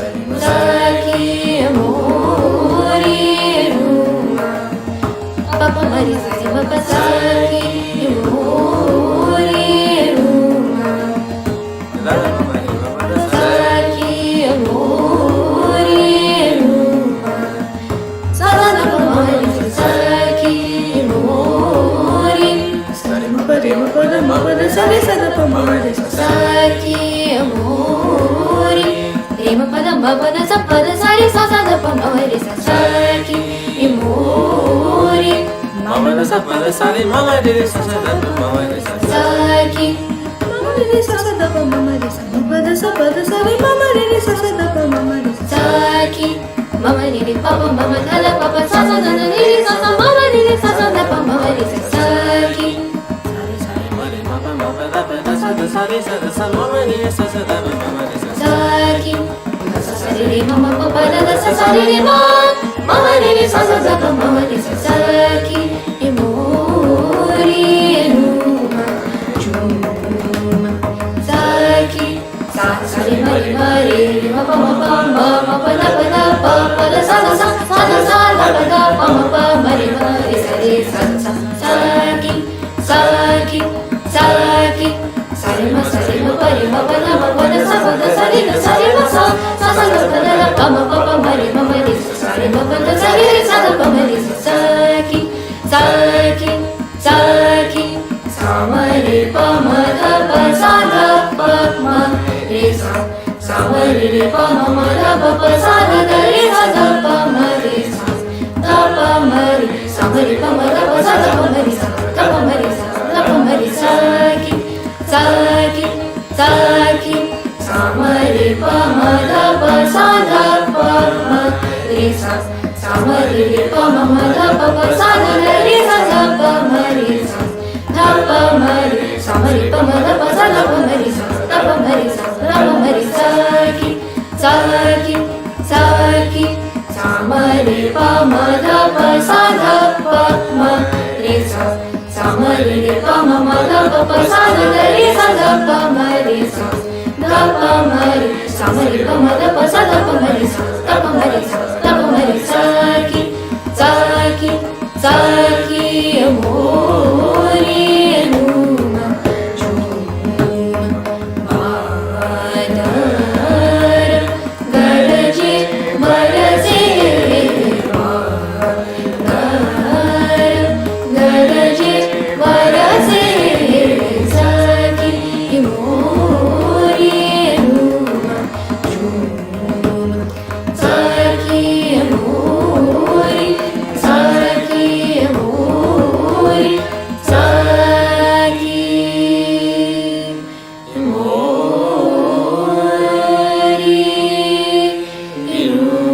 Saki Mori Ruma Papa Mari Sari Papa Saki Mori Ruma Saki Mori Ruma Sada Papa Mari Saki Mori Sari Mapari Mapada Mapada Sari Sada Papa Mari Saki Mori Rima Pada Mapada Sapada Sari Sada Papa Mari Saki Mori Mama da sa pa da sa re mama re re sa sa da pa mama re sa sa. Saki Mama re re sa sa da pa mama re sa pa da sa pa da sa re mama re re sa sa da pa mama re sa Saki Mama re re pa pa mama da la pa pa sa sa da re re sa sa mama re re sa sa da pa mama re sa Saki Mama mama da pa da sa re sa da sa mama re re sa sa da pa mama re sa sa. Saki Sa sa re re mama pa pa da sa sa re re mama re re sa sa da pa mama re sa Saki Mori Ruma Chuma Saki Sa sa re mari mari ma pa ma pa ma ma pa da pa da sa da sa sa da sa da pa da pa ma pa mari mari sa re sa sa Saki Saki Saki sa re ma pa re ma pa da sa re sa ma sa sa sa da pa da pa ma pa mari ma mari sa re ma pa da sa re sa da pa mari sa Saki Saki Saki sa ma re pa ma da pa sa da pa ma re sa sa ma re pa ma da pa sa da re sa da pa ma re sa da pa ma re sa ma re pa ma da pa sa da pa ma re sa da pa ma re sa da pa ma re Saki Saki Saki sa ma re pa ma da pa sa da pa ma re sa sa ma re pa ma da pa sa da re sa da pa ma re sa da pa ma re sa ma re pa ma da pa sa da pa ma re sa da pa ma re sa da pa ma re Saki Saki Saki sa ma re pa ma da pa sa da pa ma re sa sa ma re pa ma da pa sa da re sa da pa ma re sa da pa ma re sa ma re pa ma da pa sa da pa ma re sa da pa ma re sa da pa ma re Saki Saki Saki Mori Ruma Chuma Madara Garaji Barase Garaji Barase Saki Mori Ruma Chuma Saki Mori Saki Mori Saki Mori Ruma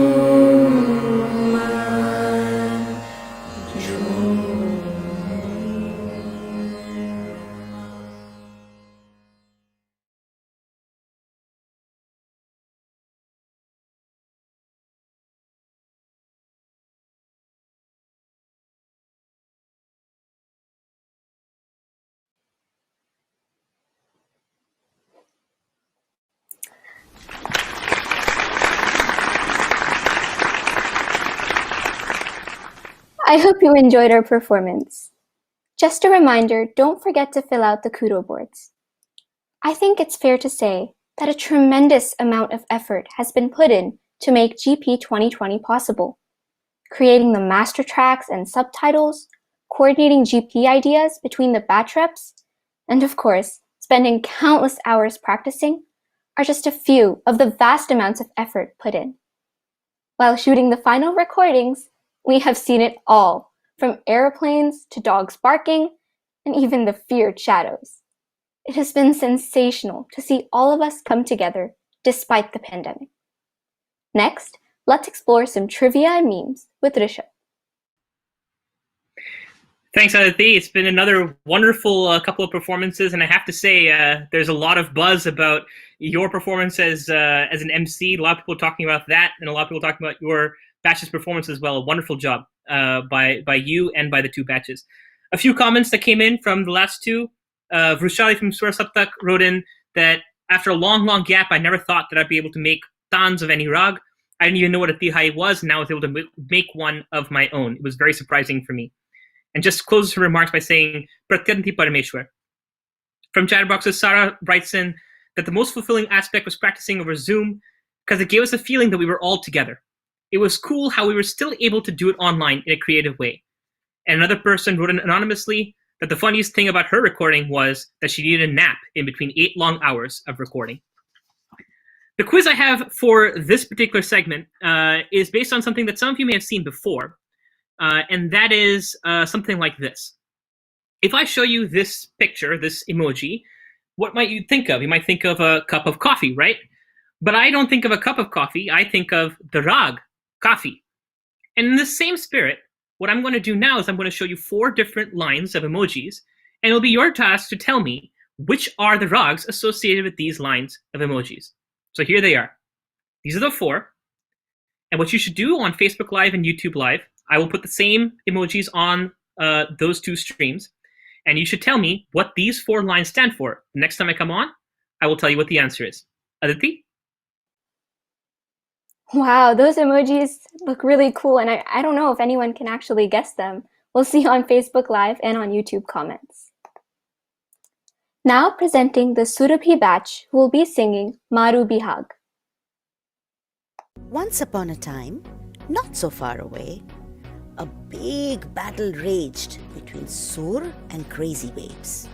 I hope you enjoyed our performance. Just a reminder, don't forget to fill out the kudo boards. I think it's fair to say that a tremendous amount of effort has been put in to make GP 2020 possible. Creating the master tracks and subtitles, coordinating GP ideas between the batch reps, and of course, spending countless hours practicing are just a few of the vast amounts of effort put in. While shooting the final recordings, we have seen it all, from airplanes to dogs barking, and even the feared shadows. It has been sensational to see all of us come together despite the pandemic. Next, let's explore some trivia and memes with Rishabh. Thanks, Aditi. It's been another wonderful couple of performances, and I have to say, there's a lot of buzz about your performance as an MC. A lot of people talking about that, and a lot of people talking about your batch's performance as well. A wonderful job by you and by the two batches. A few comments that came in from the last two. Vrushali from Swar Saptak wrote in that after a long, long gap, I never thought that I'd be able to make tans of any rag. I didn't even know what a tihai was, and now I was able to make one of my own. It was very surprising for me. And just closes her remarks by saying, Pratyanti Parameshwar. From Chatterboxes, Sarah writes in that the most fulfilling aspect was practicing over Zoom because it gave us a feeling that we were all together. It was cool how we were still able to do it online in a creative way. And another person wrote in anonymously that the funniest thing about her recording was that she needed a nap in between 8 long hours of recording. The quiz I have for this particular segment is based on something that some of you may have seen before, and that is something like this. If I show you this picture, this emoji, what might you think of? You might think of a cup of coffee, right? But I don't think of a cup of coffee. I think of the rag, coffee. And in the same spirit, what I'm going to do now is I'm going to show you 4 different lines of emojis, and it'll be your task to tell me which are the rags associated with these lines of emojis. So here they are. These are the 4. And what you should do on Facebook Live and YouTube Live, I will put the same emojis on those 2 streams, and you should tell me what these 4 lines stand for. The next time I come on, I will tell you what the answer is. Aditi? Wow, those emojis look really cool, and I don't know if anyone can actually guess them. We'll see on Facebook Live and on YouTube comments. Now presenting the Surabhi batch who will be singing Maru Bihag. Once upon a time, not so far away, a big battle raged between Sur and Crazy Babes.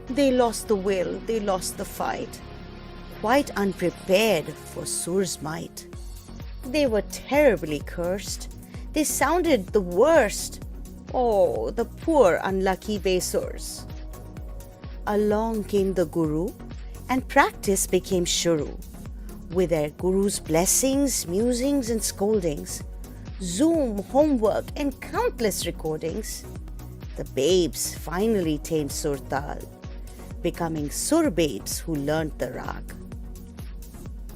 They lost the will, they lost the fight, quite unprepared for Sur's might. They were terribly cursed. They sounded the worst. Oh, the poor unlucky Besurs. Along came the Guru, and practice became shuru. With their Guru's blessings, musings, and scoldings, Zoom, homework, and countless recordings, the babes finally tamed Surtal, becoming Sur babes who learnt the rag.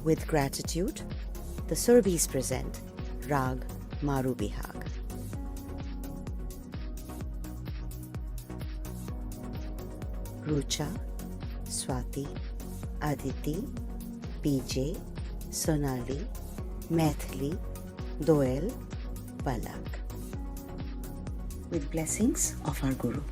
With gratitude, the Surbis present Rag Maru Bihag. Rucha, Swati, Aditi, PJ, Sonali, Maithili, Doel, Balak. With blessings of our Guru.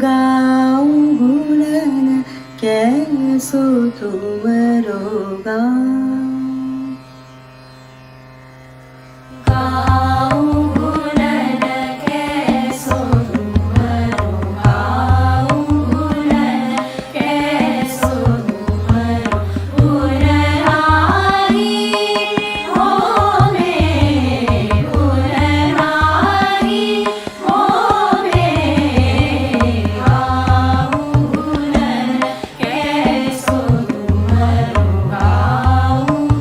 गाऊं गुणन कैसो तुमरो गाऊं गुणन कैसो तुमरो गाऊं गुणन कैसो तुमरो गुणरारी हो मैं गुणरारी हो मैं कैसो तुमरो गाऊं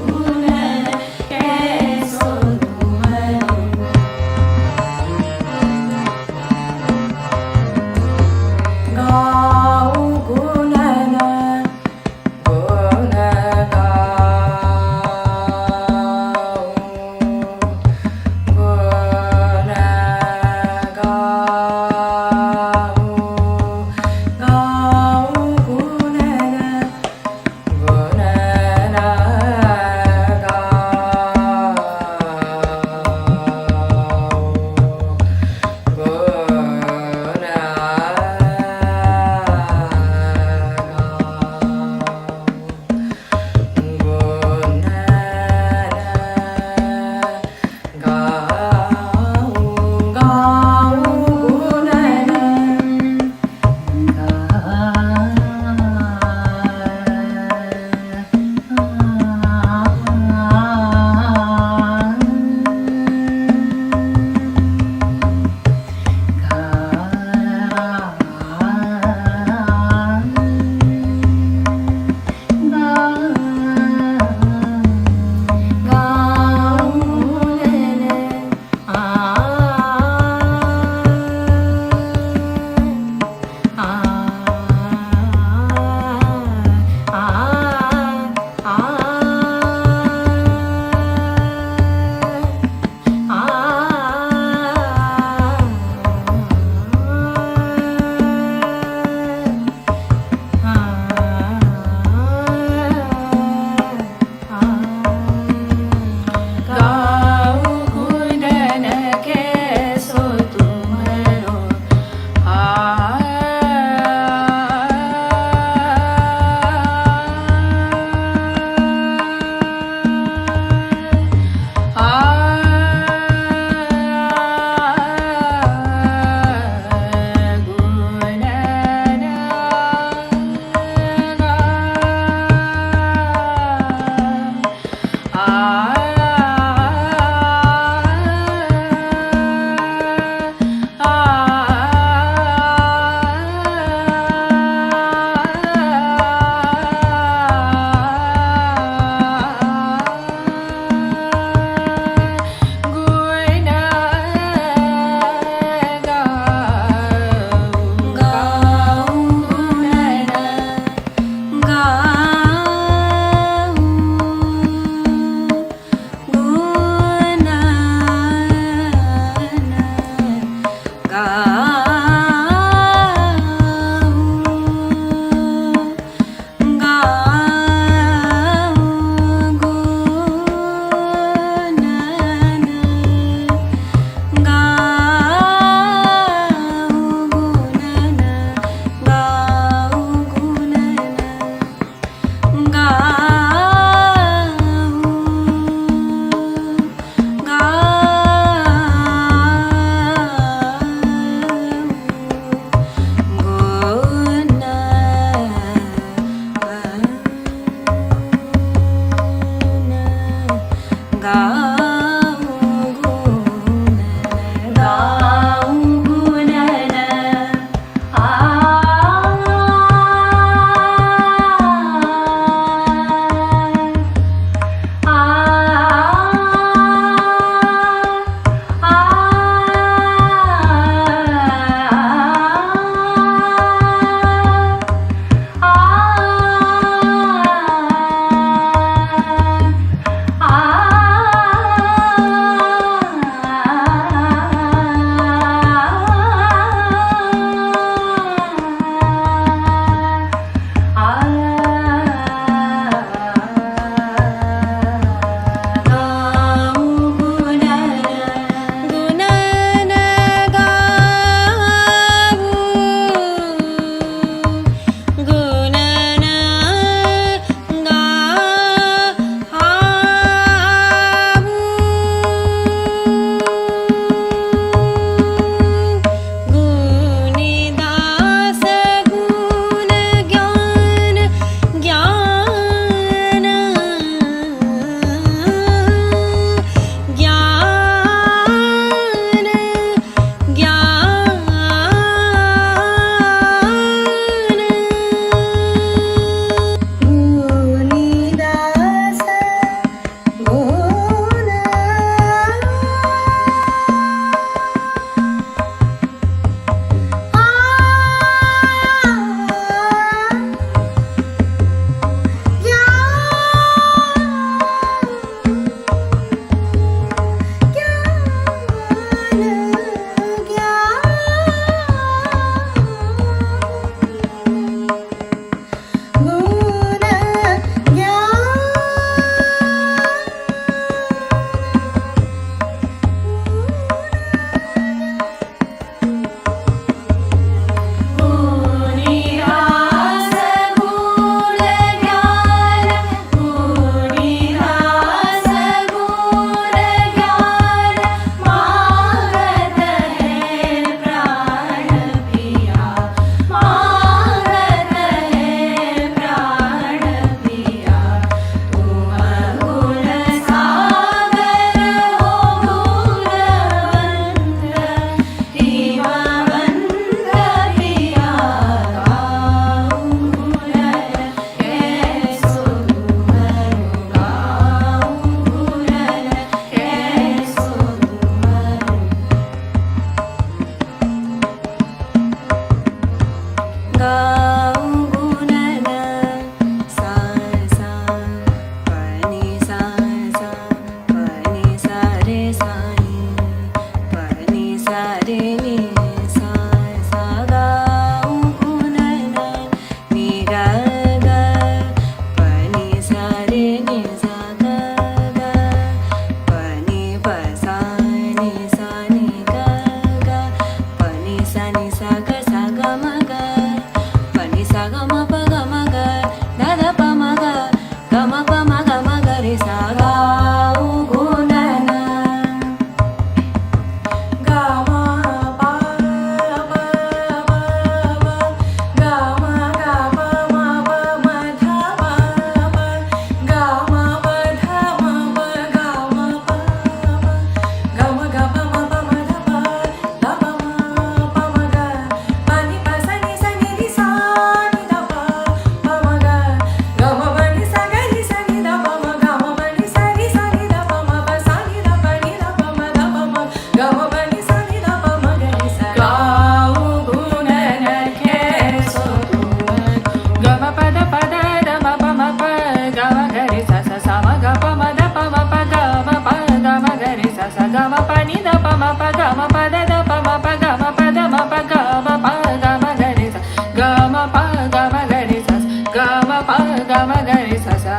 pa ga ma ga re sa sa.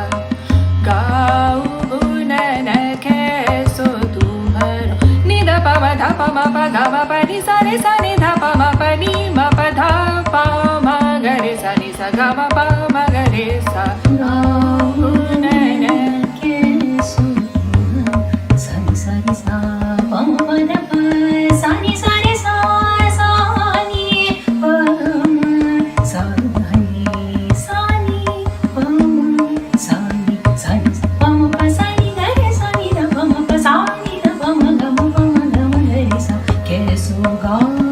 Gaau bunan कैसो तुम्हारो नि ध pa ma ga ma pa ni sa ni ध pa ma pa धा pa ma ga re sa ni sa ga ma pa ma ga re sa. Gaau bunan कैसो sa ni sa pa ma pa da pa sa ni sa ni sa ni pa ma sa ni sa ni pa ma sa ni pa ma pa sa ni ga re sa ni da pa ma pa sa ni da pa ma ga ma ga re sa. कैसो गाऊं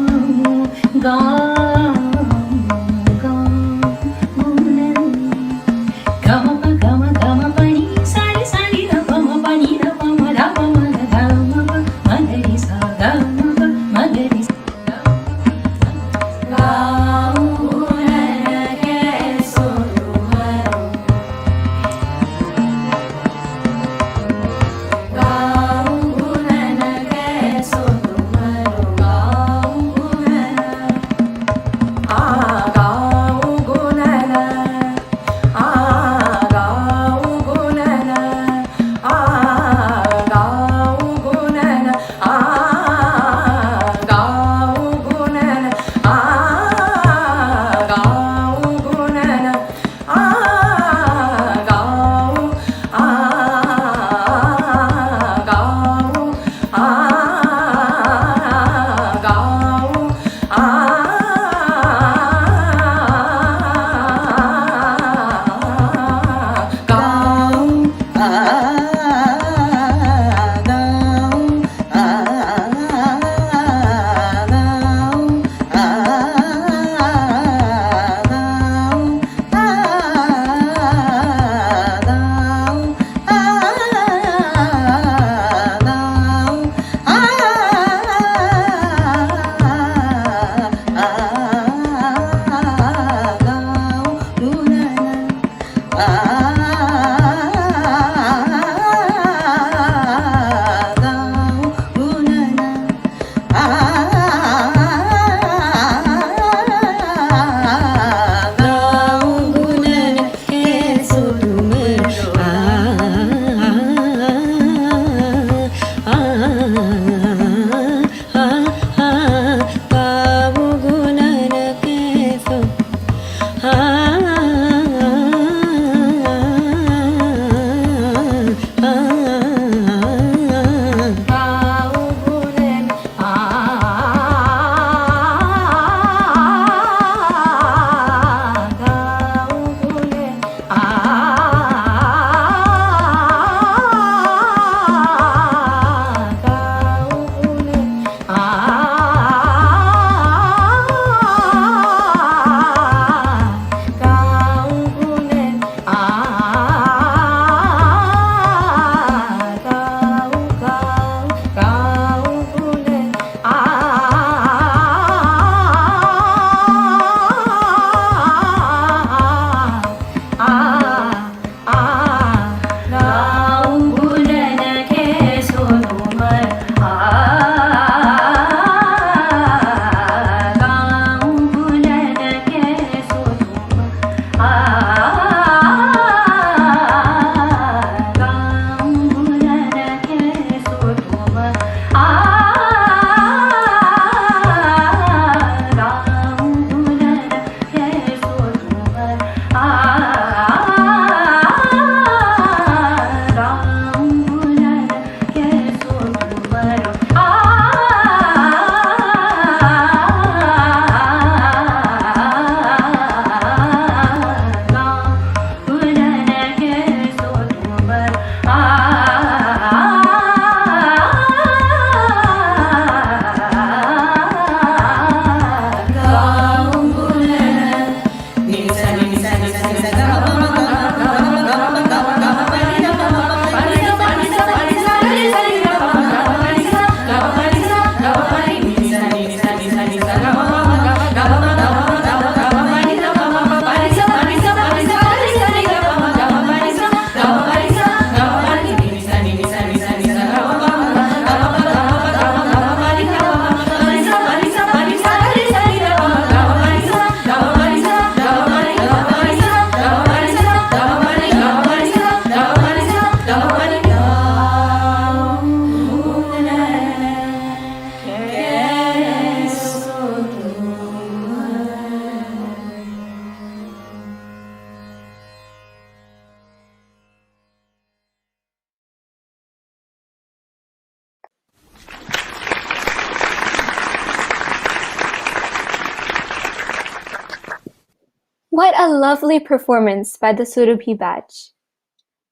What a lovely performance by the Surabhi batch.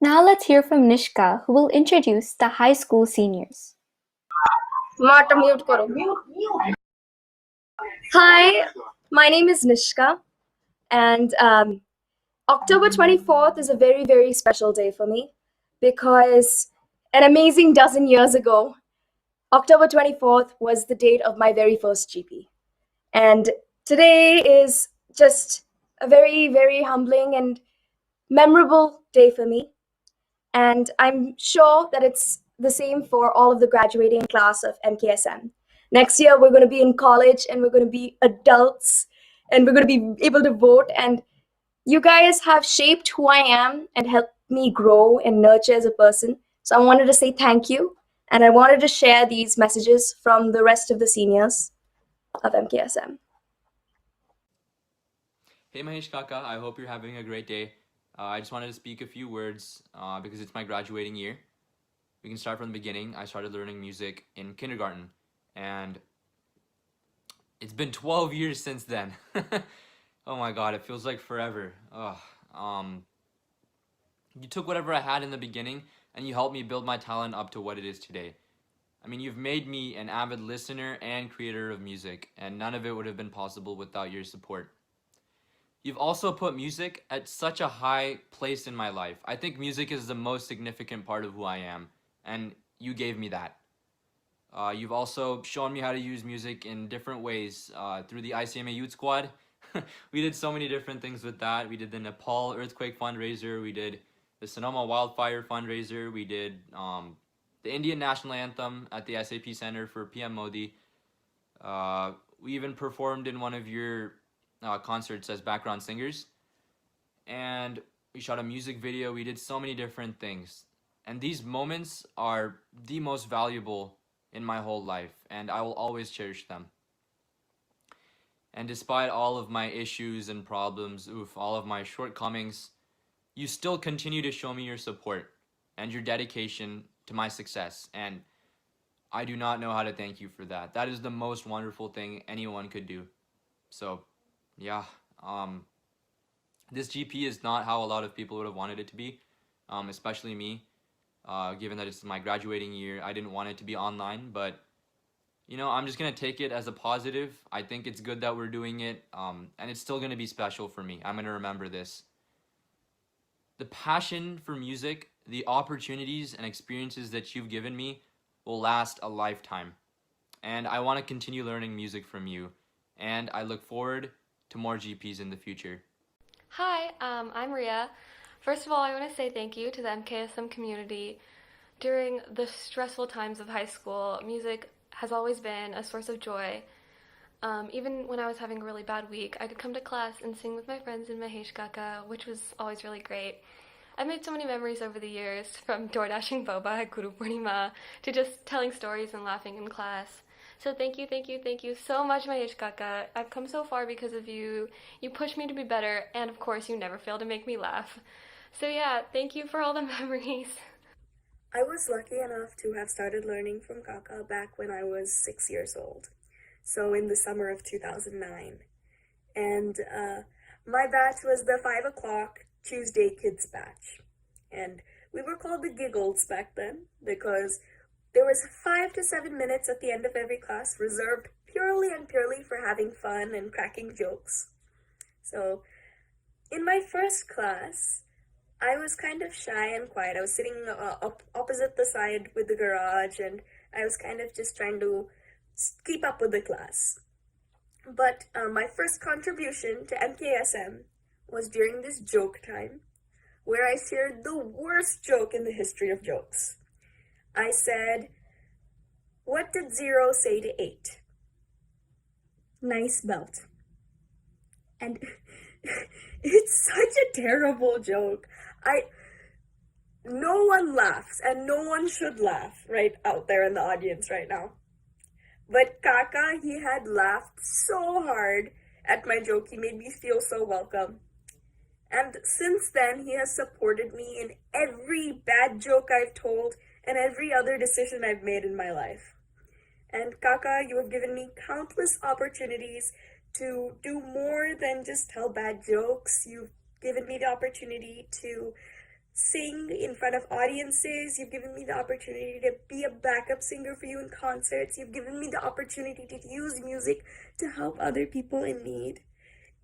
Now let's hear from Nishka, who will introduce the high school seniors. Hi, my name is Nishka, and October 24th is a very, very special day for me because an amazing dozen years ago, October 24th was the date of my very first GP. And today is just a very, very humbling and memorable day for me. And I'm sure that it's the same for all of the graduating class of MKSM. Next year, we're going to be in college and we're going to be adults and we're going to be able to vote. And you guys have shaped who I am and helped me grow and nurture as a person. So I wanted to say thank you. And I wanted to share these messages from the rest of the seniors of MKSM. Hey Mahesh Kaka, I hope you're having a great day. I just wanted to speak a few words because it's my graduating year. We can start from the beginning. I started learning music in kindergarten, and it's been 12 years since then. Oh my god, it feels like forever. You took whatever I had in the beginning, and you helped me build my talent up to what it is today. I mean, you've made me an avid listener and creator of music, and none of it would have been possible without your support. You've also put music at such a high place in my life. I think music is the most significant part of who I am, and you gave me that. You've also shown me how to use music in different ways through the ICMA Youth Squad. We did so many different things with that. We did the Nepal earthquake fundraiser. We did the Sonoma wildfire fundraiser. We did the Indian national anthem at the SAP Center for PM Modi. We even performed in one of your concerts as background singers, and we shot a music video. We did so many different things, and these moments are the most valuable in my whole life, and I will always cherish them. And despite all of my issues and problems, all of my shortcomings, you still continue to show me your support and your dedication to my success, and I do not know how to thank you for that. That is the most wonderful thing anyone could do. So yeah, this GP is not how a lot of people would have wanted it to be, especially me, given that it's my graduating year. I didn't want it to be online, but you know, I'm just gonna take it as a positive. I think it's good that we're doing it, and it's still gonna be special for me. I'm gonna remember this. The passion for music, the opportunities and experiences that you've given me will last a lifetime. And I want to continue learning music from you, and I look forward to more GPs in the future. Hi, I'm Ria. First of all, I want to say thank you to the MKSM community. During the stressful times of high school, music has always been a source of joy. Even when I was having a really bad week, I could come to class and sing with my friends in Mahesh Kaka, which was always really great. I've made so many memories over the years, from door dashing boba at Guru Pournima to just telling stories and laughing in class. So thank you so much, Mahesh Kaka. I've come so far because of you. You push me to be better, and of course, you never fail to make me laugh. So yeah, thank you for all the memories. I was lucky enough to have started learning from Kaka back when I was 6 years old. So in the summer of 2009. And my batch was the 5 o'clock Tuesday kids batch. And we were called the Giggles back then because there was 5 to 7 minutes at the end of every class reserved purely for having fun and cracking jokes. So in my first class, I was kind of shy and quiet. I was sitting opposite the side with the garage, and I was kind of just trying to keep up with the class. But my first contribution to MKSM was during this joke time, where I shared the worst joke in the history of jokes. I said, "What did 0 say to 8? Nice belt." And it's such a terrible joke. No one laughs, and no one should laugh right out there in the audience right now. But Kaka, he had laughed so hard at my joke. He made me feel so welcome. And since then, he has supported me in every bad joke I've told and every other decision I've made in my life. And Kaka, you have given me countless opportunities to do more than just tell bad jokes. You've given me the opportunity to sing in front of audiences. You've given me the opportunity to be a backup singer for you in concerts. You've given me the opportunity to use music to help other people in need.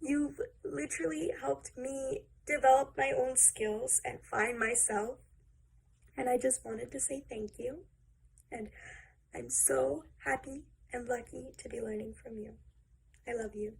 You've literally helped me develop my own skills and find myself. And I just wanted to say thank you. And I'm so happy and lucky to be learning from you. I love you.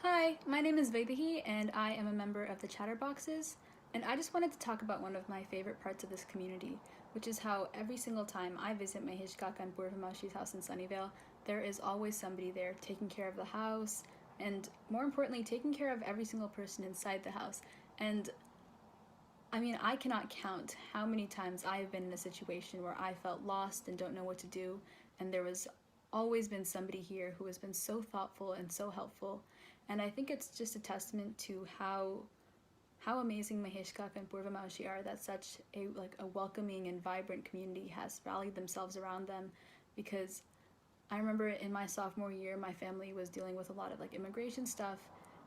Hi, my name is Vaidehi and I am a member of the Chatterboxes, and I just wanted to talk about one of my favorite parts of this community, which is how every single time I visit Mahesh Kaka and Purva Maushi's house in Sunnyvale, there is always somebody there taking care of the house, and more importantly, taking care of every single person inside the house. And I mean, I cannot count how many times I have been in a situation where I felt lost and don't know what to do, and there was always been somebody here who has been so thoughtful and so helpful. And I think it's just a testament to how amazing Mahesh Kaka and Purva Maushi are, that such a welcoming and vibrant community has rallied themselves around them. Because I remember in my sophomore year, my family was dealing with a lot of immigration stuff,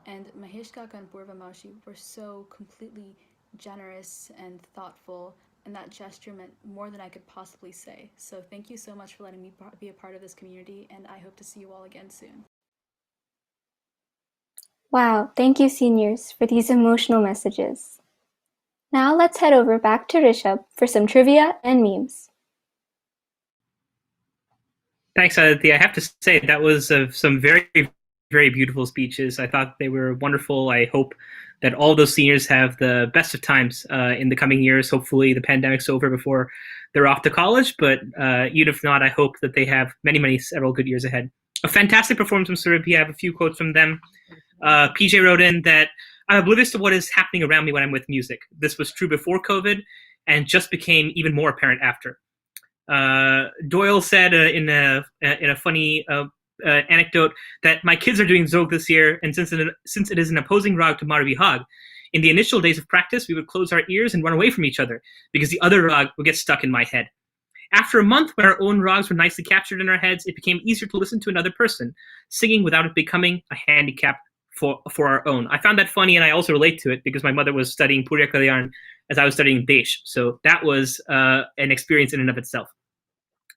and Mahesh Kaka and Purva Maushi were so completely generous and thoughtful, and that gesture meant more than I could possibly say. So thank you so much for letting me be a part of this community, and I hope to see you all again soon. Wow, thank you, seniors, for these emotional messages. Now let's head over back to Rishabh for some trivia and memes. Thanks, Aditi. I have to say that was some very, very beautiful speeches. I thought they were wonderful. I hope that all those seniors have the best of times in the coming years. Hopefully the pandemic's over before they're off to college, but even if not, I hope that they have several good years ahead. A fantastic performance from Surabhi. I have a few quotes from them. PJ wrote in that I'm oblivious to what is happening around me when I'm with music. This was true before COVID and just became even more apparent after. Doyle said in a funny anecdote that my kids are doing Zog this year, and since it is an opposing rag to Maravi Hag, in the initial days of practice, we would close our ears and run away from each other because the other rag would get stuck in my head. After a month when our own rags were nicely captured in our heads, it became easier to listen to another person, singing without it becoming a handicap for our own. I found that funny, and I also relate to it because my mother was studying Purya Kalyan as I was studying Desh. So that was an experience in and of itself.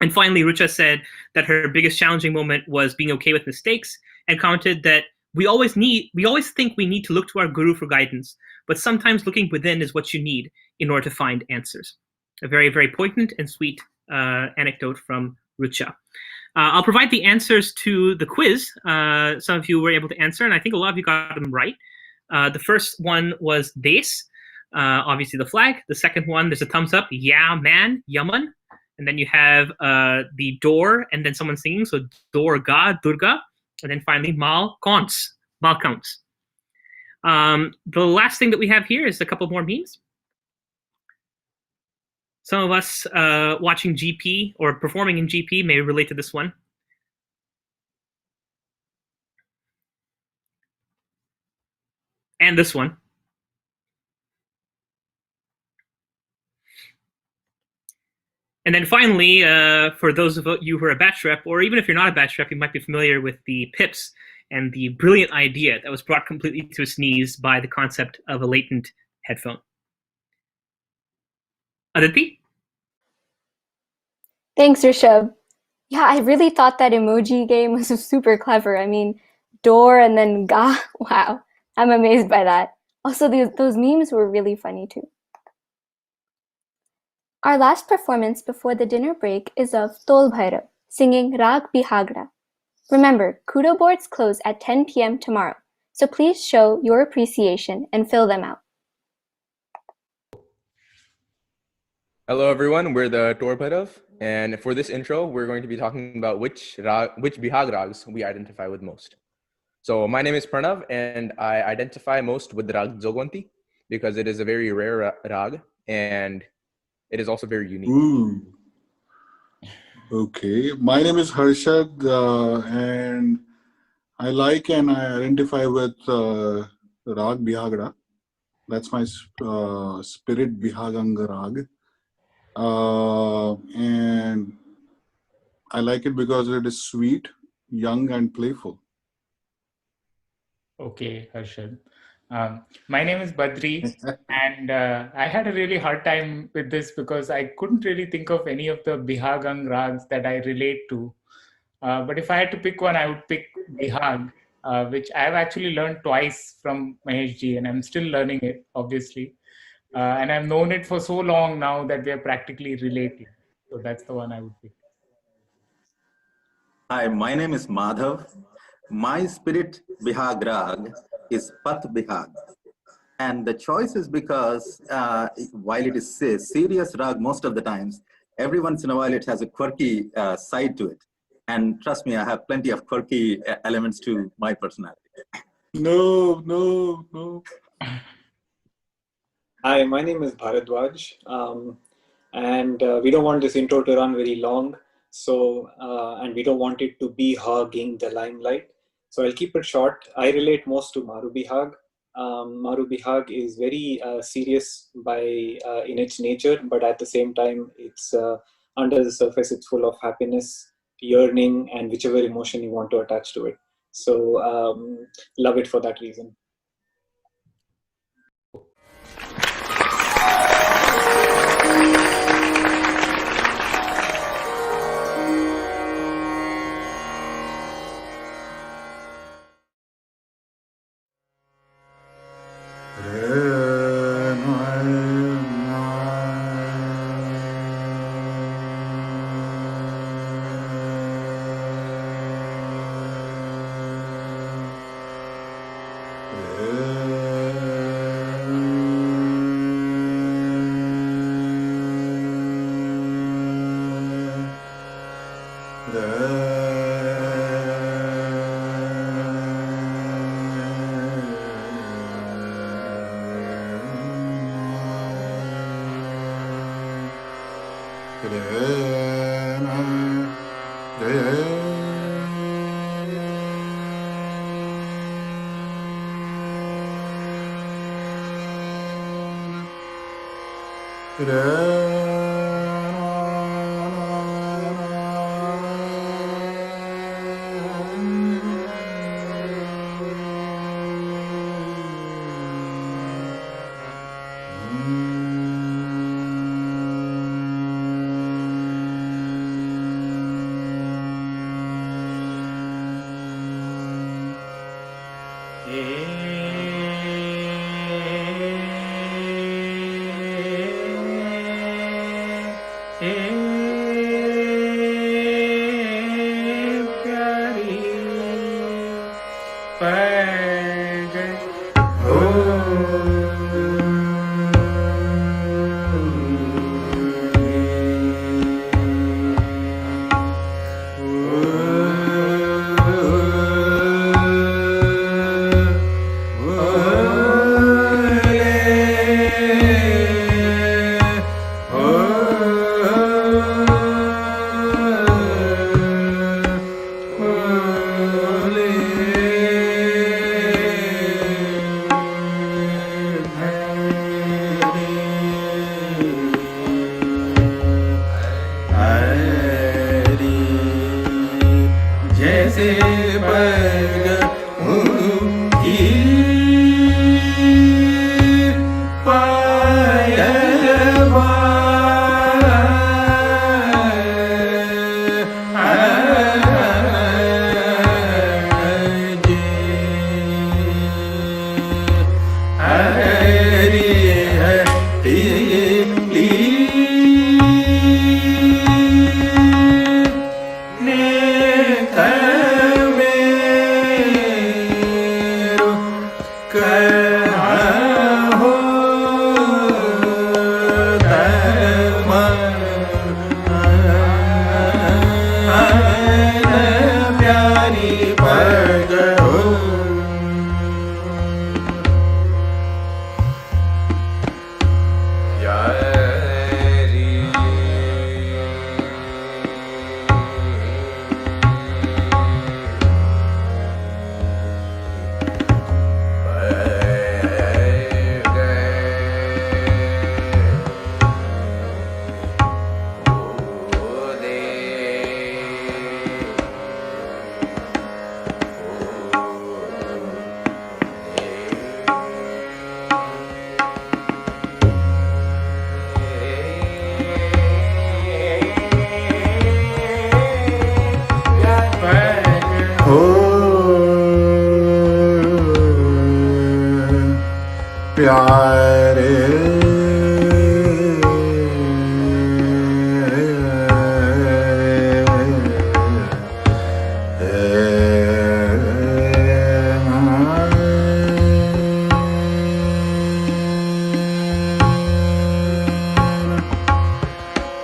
And finally, Rucha said that her biggest challenging moment was being okay with mistakes, and commented that we always think we need to look to our guru for guidance, but sometimes looking within is what you need in order to find answers. A very, very poignant and sweet anecdote from Rucha. I'll provide the answers to the quiz. Some of you were able to answer, and I think a lot of you got them right. The first one was Des, obviously the flag. The second one, there's a thumbs up, yeah, man, Yaman. And then you have the door, and then someone singing, so Durga, Durga. And then finally, Mal counts. The last thing that we have here is a couple more memes. Some of us watching GP or performing in GP may relate to this one. And this one. And then finally, for those of you who are a batch rep, or even if you're not a batch rep, you might be familiar with the PIPs and the brilliant idea that was brought completely to a sneeze by the concept of a latent headphone. Aditi? Thanks, Rishabh. Yeah, I really thought that emoji game was super clever. I mean, door and then ga. Wow, I'm amazed by that. Also, those memes were really funny too. Our last performance before the dinner break is of Tol Bhairav, singing Rag Bihagra. Remember, Kudo boards close at 10 p.m. tomorrow, so please show your appreciation and fill them out. Hello everyone, we're the Tor Bhairav, and for this intro, we're going to be talking about which Bihag rags we identify with most. So my name is Pranav, and I identify most with the rag Jogwanti because it is a very rare rag, and it is also very unique. Ooh. Okay, my name is Harshad, and I like and I identify with Rag Bihagra. That's my spirit Bihaganga Rag. And I like it because it is sweet, young, and playful. Okay, Harshad. My name is Badri, and I had a really hard time with this because I couldn't really think of any of the Bihagang rags that I relate to. But if I had to pick one, I would pick Bihag, which I have actually learned twice from Mahesh ji, and I'm still learning it, obviously. And I've known it for so long now that we are practically related. So that's the one I would pick. Hi, my name is Madhav. My spirit Bihag Rag is Pat Bihag. And the choice is because while it is a serious rag most of the times, every once in a while it has a quirky side to it. And trust me, I have plenty of quirky elements to my personality. No. Hi, my name is Bharadwaj, and we don't want this intro to run very long, so and we don't want it to be hogging the limelight. So I'll keep it short. I relate most to Maru Bihag. Maru Bihag is very serious in its nature, but at the same time, it's under the surface, it's full of happiness, yearning, and whichever emotion you want to attach to it. So love it for that reason.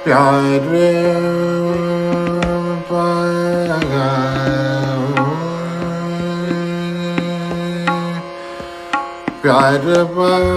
प्यारे प्यार प्यारी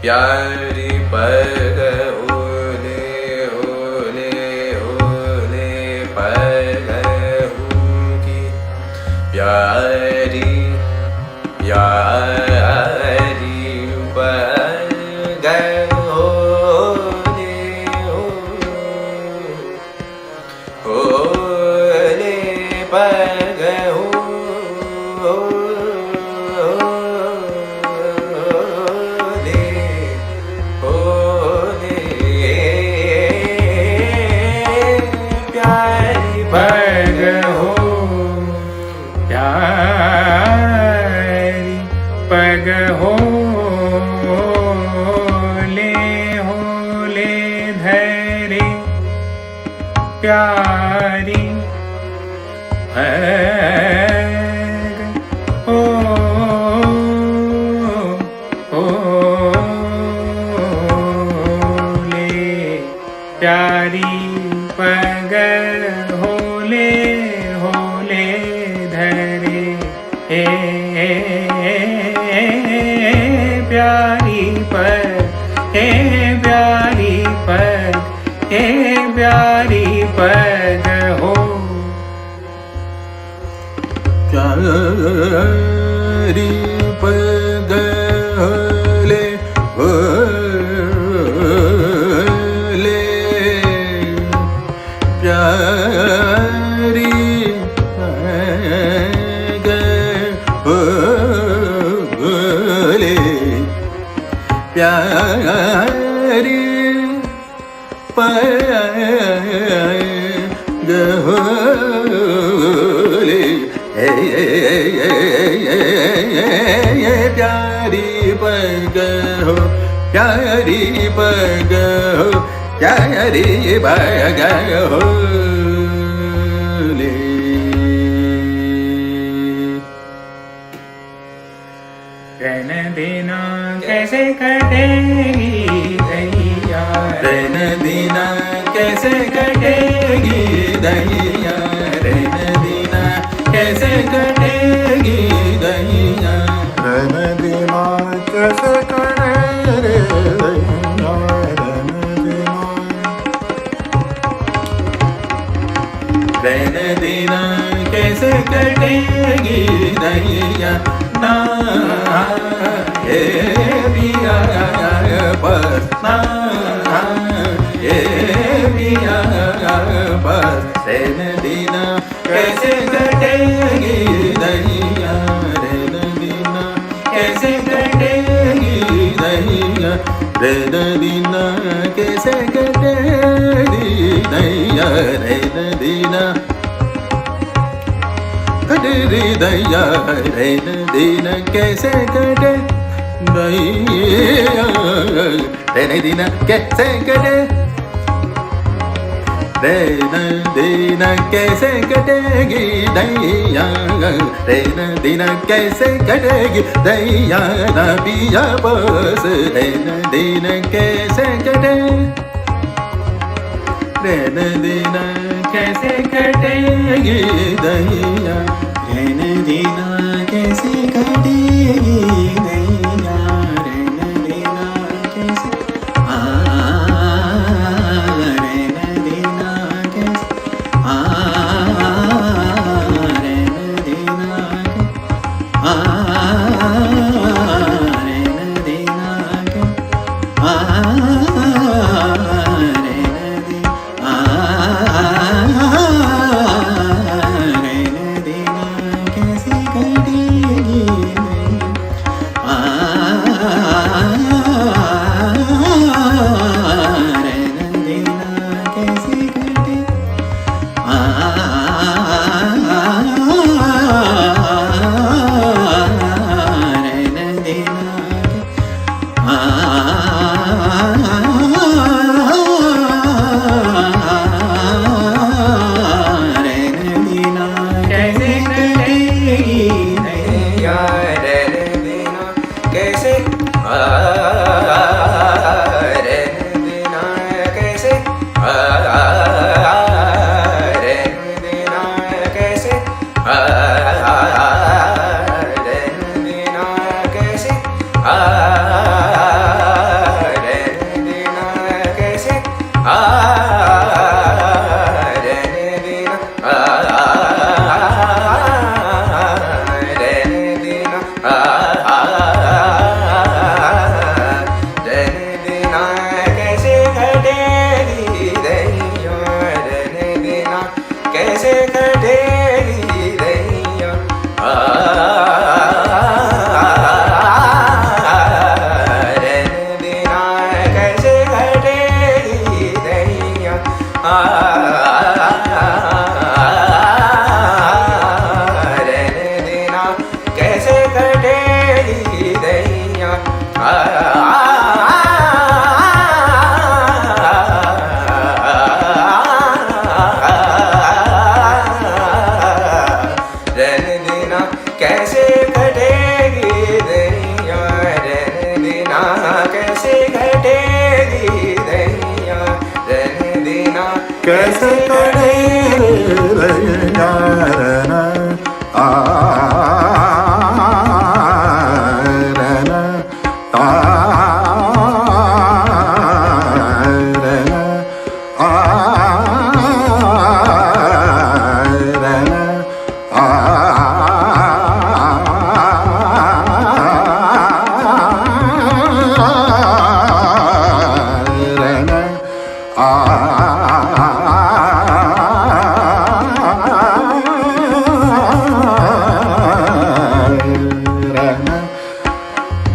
प्यारी पग ओले ओले ओले पग की प्यारी प्यारी पग ओले ओले पग पग हो ले धरे प्यारी पग हो ले प्यारी पग होले धरे प्यारी पग प्यारी पग प्यारी पग हो प्यारी पग ले प्यारी पग ले प्यारी पग होले प्यारी पग हो प्यारी पग हो प्यारी पग होले रैन देना कैसे कटेगी दैया रैन दीना कैसे कटेगी दैया रैन दीना कैसे कटेगी दैया रैन दीना कैसे कटे रे दैया रैन दीना कैसे कटेगी दैया ना ये पिया बस ना ये पिया बस रैन दीना कैसे कटेगी दैया रैन दीना कैसे कटेगी दैया रैन दीना कैसे कटेगी दैया रैन दीना कटेगी दैया रैन दीना कैसे कटे दैया रैन दीना कैसे कटे रैन दीना कैसे कटेगी दैया रैन दीना कैसे कटेगी दैया ना पिया बस रैन दीना कैसे कटे रैन दीना कैसे कटेगी दैया रैन दीना कैसे कटेगी दैया रैन दीना कैसे रैन दीना कैसे रैन दीना दीना कैसे कटेगी दैया रहने देना कैसे रहने देना कैसे रहने देना कैसे रहने देना कैसे रहने देना कैसे रहने देना रहने देना रहने देना कैसे कटेगी दैया रहने देना कैसे कटेगी दैया रहने देना कैसे कटेगी दैया रहने देना कैसे कटेगी दैया रहने देना कैसे कटेगी दैया रहने देना कैसे कटेगी दैया रहने देना कैसे कटेगी दैया रहना रहना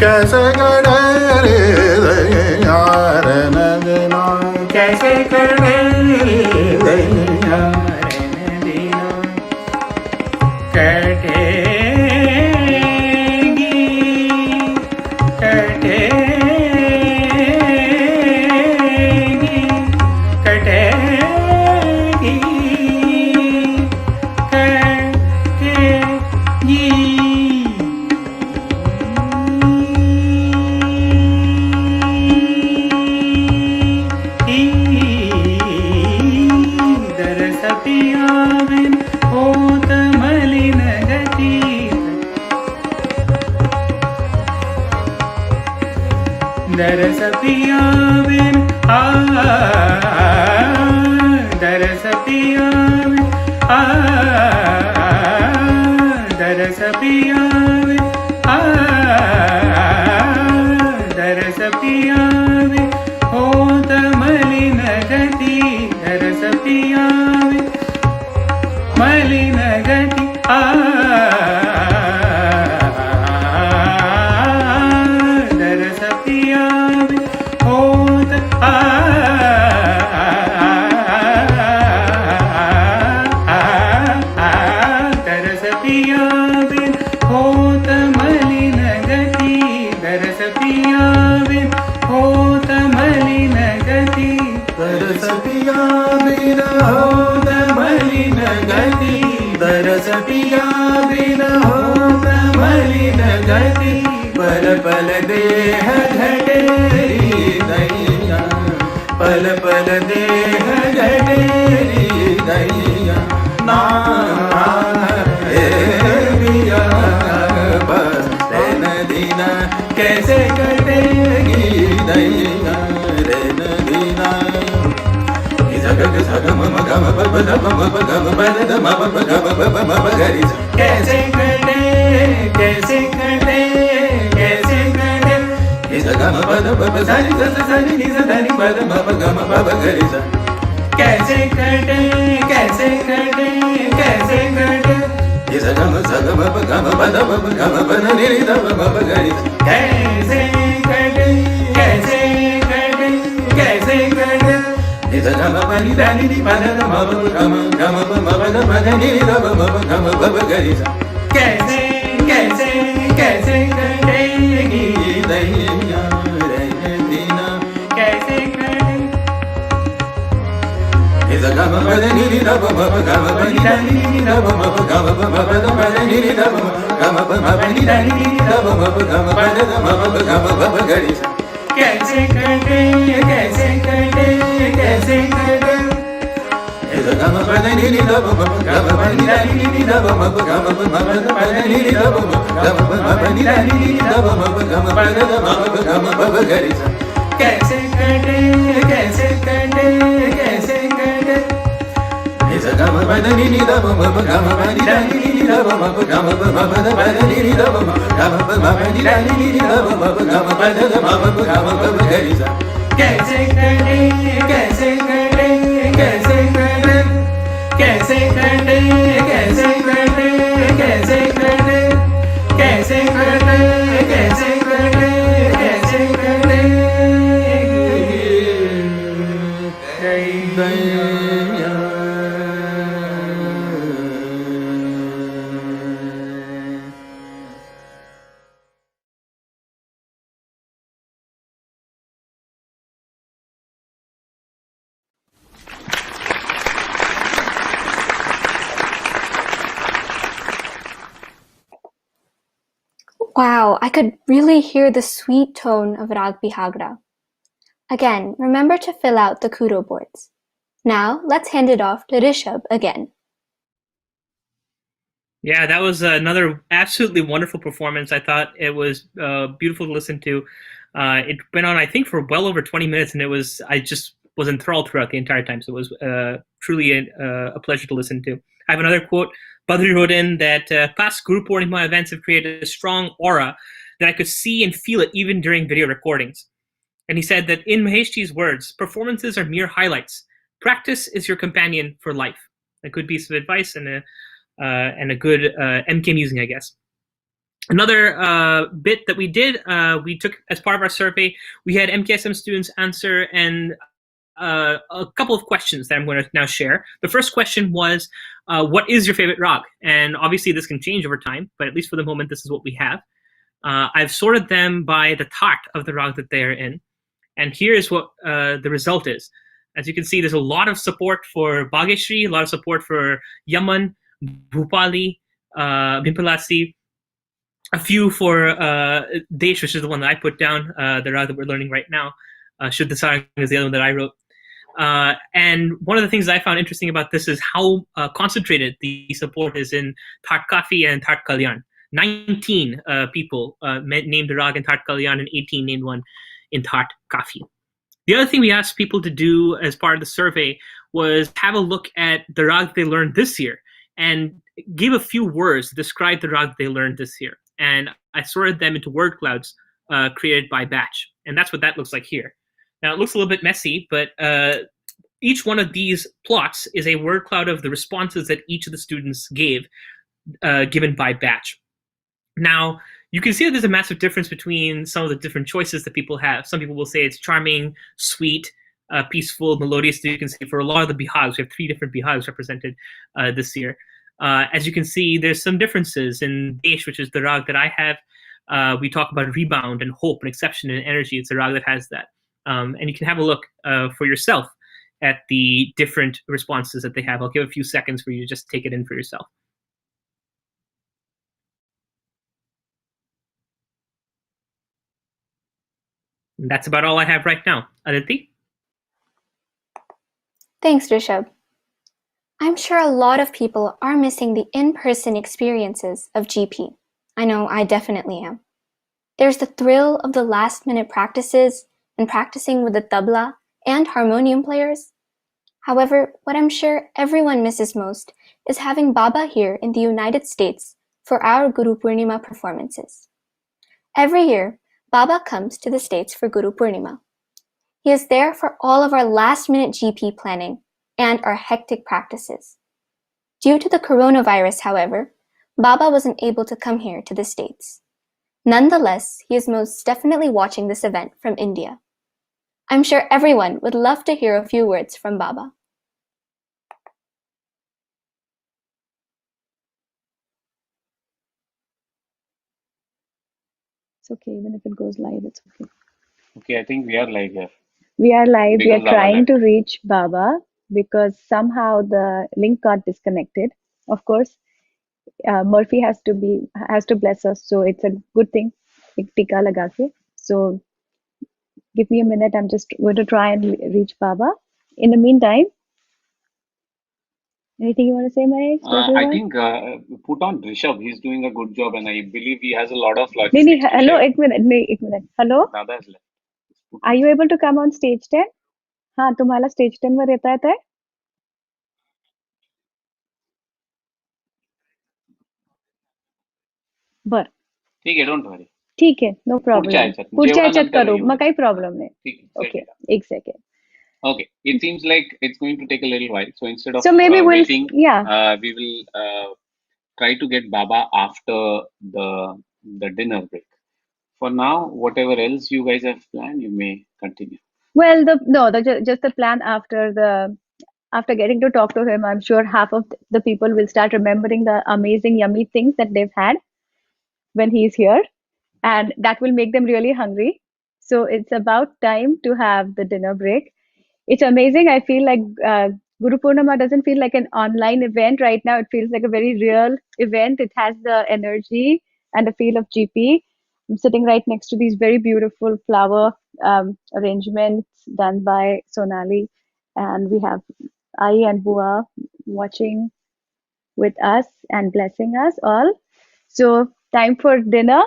कैसे कटेगी दैया रहने देना कैसे कटेगी दैया रहने देना कटेगी कटेगी कटेगी ದರಸಪಿಯಾವೆನ್ ಹೋತ ಮಲಿನ ಗತಿ ದರಸಪಿಯಾವೆನ್ ದರಸಪಿಯಾವೆನ್ ದರಸಪಿಯಾವೆನ್ ದರಸಪಿಯಾವೆನ್ ಹೋತ ಮಲಿನ ಗತಿ ದರಸಪಿಯಾವೆನ್ ಮಲಿನ ಗತಿ ದರಸಪಿಯಾವೆನ್ ಹೋತ ದರಸಪಿಯಾವೆನ್ ಹೋತ ಮಲಿನ ಗತಿ ದರಸಪಿಯಾವೆನ್ ಹೋತ ಮಲಿನ ಗತಿ ದರಸಪಿಯಾವೆನ್ ಹೋತ ಮಲಿನ ಗತಿ ದರಸಪಿಯಾವೆನ್ ಹೋತ ಮಲಿನ ಗತಿ ಪಲ ಪಲ ದೇಹ ಘಟೇರಿ ದೈಯ ಪಲ ಪಲ ದೇಹ ಘಟೇರಿ ದೈಯ नारिया बस रहन दीना कैसे कटेगी दैया रहन दीना कैसे कटे कैसे कटे कैसे कटे कैसे कटे कैसे कटे कैसे कटे कैसे कटे कैसे कटे कैसे कटे कैसे कैसे कैसे कटे कैसे कटे कैसे कटे कैसे कटे कैसे कटे कैसे कटे कैसे कटे कैसे कटे कैसे कटे कैसे कटे कैसे कटे कैसे कटे कैसे कटे कैसे कटे कैसे कटे कैसे कटे Wow, I could really hear the sweet tone of Rag Bihagra. Again, remember to fill out the kudo boards. Now, let's hand it off to Rishabh again. Yeah, that was another absolutely wonderful performance. I thought it was beautiful to listen to. It went on, I think, for well over 20 minutes, and I just was enthralled throughout the entire time. So it was truly a pleasure to listen to. I have another quote. Badri wrote in that past Guru Pournima events have created a strong aura that I could see and feel it even during video recordings. And he said that in Maheshji's words, performances are mere highlights. Practice is your companion for life. A good piece of advice and a good MK musing, I guess. Another bit that we did, we took as part of our survey, we had MKSM students answer and a couple of questions that I'm going to now share. The first question was, what is your favorite rag? And obviously this can change over time, but at least for the moment, this is what we have. I've sorted them by the tat of the rag that they are in. And here's what the result is. As you can see, there's a lot of support for Bageshri, a lot of support for Yaman, Bhupali, Bimpalasi, a few for Desh, which is the one that I put down, the rag that we're learning right now. Shuddha Sarang is the other one that I wrote. And one of the things I found interesting about this is how concentrated the support is in That Kafi and That Kalyan. 19 people named a rag in That Kalyan and 18 named one in That Kafi. The other thing we asked people to do as part of the survey was have a look at the rag they learned this year and give a few words to describe the rag they learned this year. And I sorted them into word clouds created by batch. And that's what that looks like here. Now, it looks a little bit messy, but each one of these plots is a word cloud of the responses that each of the students gave, given by batch. Now, you can see that there's a massive difference between some of the different choices that people have. Some people will say it's charming, sweet, peaceful, melodious. You can see for a lot of the bihags, we have 3 different bihags represented this year. As you can see, there's some differences in Desh, which is the rag that I have. We talk about rebound and hope and exception and energy. It's a rag that has that. And you can have a look for yourself at the different responses that they have. I'll give a few seconds for you to just take it in for yourself. And that's about all I have right now. Aditi? Thanks, Rishabh. I'm sure a lot of people are missing the in-person experiences of GP. I know I definitely am. There's the thrill of the last-minute practices and practicing with the tabla and harmonium players. However, what I'm sure everyone misses most is having Baba here in the United States for our Guru Pournima performances. Every year, Baba comes to the States for Guru Pournima. He is there for all of our last-minute GP planning and our hectic practices. Due to the coronavirus, however, Baba wasn't able to come here to the States. Nonetheless, he is most definitely watching this event from India. I'm sure everyone would love to hear a few words from Baba. It's okay, even if it goes live, it's okay. Okay, I think we are live here. We are live. We are Becomes our trying live. to reach Baba. because somehow the link got disconnected. Of course, Murphy has to bless us, so it's a good thing. एक टीका लगा के. So give me a minute. I'm just going to try and reach Baba. In the meantime, anything you want to say, Mahesh? I think put on Rishabh. He's doing a good job, and I believe he has a lot of नहीं नहीं, logistics to hello, share. एक minute. Hello, Dada has left. are you able to come on stage 10? हाँ, तुम्हाला stage 10 वर येता येत आहे? बर, ठीक आहे, डोंट वरी. ठीक आहे, नो पुढच्या प्रॉब्लेम. ह्याच्यात पुढच्या ह्याच्यात जेवणानंतर करू, येऊ मग दे. काही प्रॉब्लेम नाही. ठीक आहे, ओके, set it up. एक second. Okay, it seems like it's going to take a little while. So instead of So maybe we'll, waiting, yeah. we will try to get Baba after the dinner break. For now, whatever else you guys have planned, you may continue. Well, just the plan after getting to talk to him, I'm sure half of the people will start remembering the amazing, yummy things that they've had when he's here, and that will make them really hungry. So it's about time to have the dinner break. It's amazing. I feel like Guru Purnima doesn't feel like an online event right now. It feels like a very real event. It has the energy and the feel of GP. I'm sitting right next to these very beautiful flower arrangements done by Sonali. And we have Ai and Bua watching with us and blessing us all. So, time for dinner.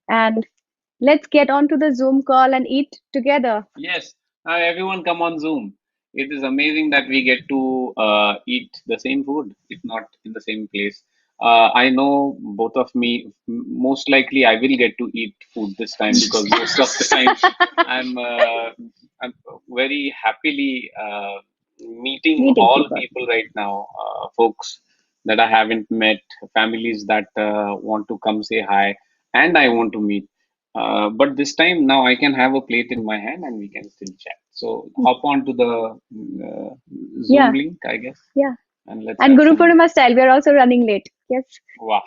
And let's get on to the Zoom call and eat together. Yes, everyone come on Zoom. It is amazing that we get to eat the same food, if not in the same place. I know both of me, most likely I will get to eat food this time because most of the time I'm very happily meeting all people right now, folks that I haven't met, families that want to come say hi, and I want to meet. But this time now I can have a plate in my hand and we can still chat. So hop on to the Zoom Yeah. link, I guess, Yeah. and let's And have Guru some. Purnima style, we are also running late. Yes. Wow.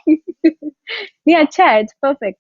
Yeah, अच्छा, it's perfect.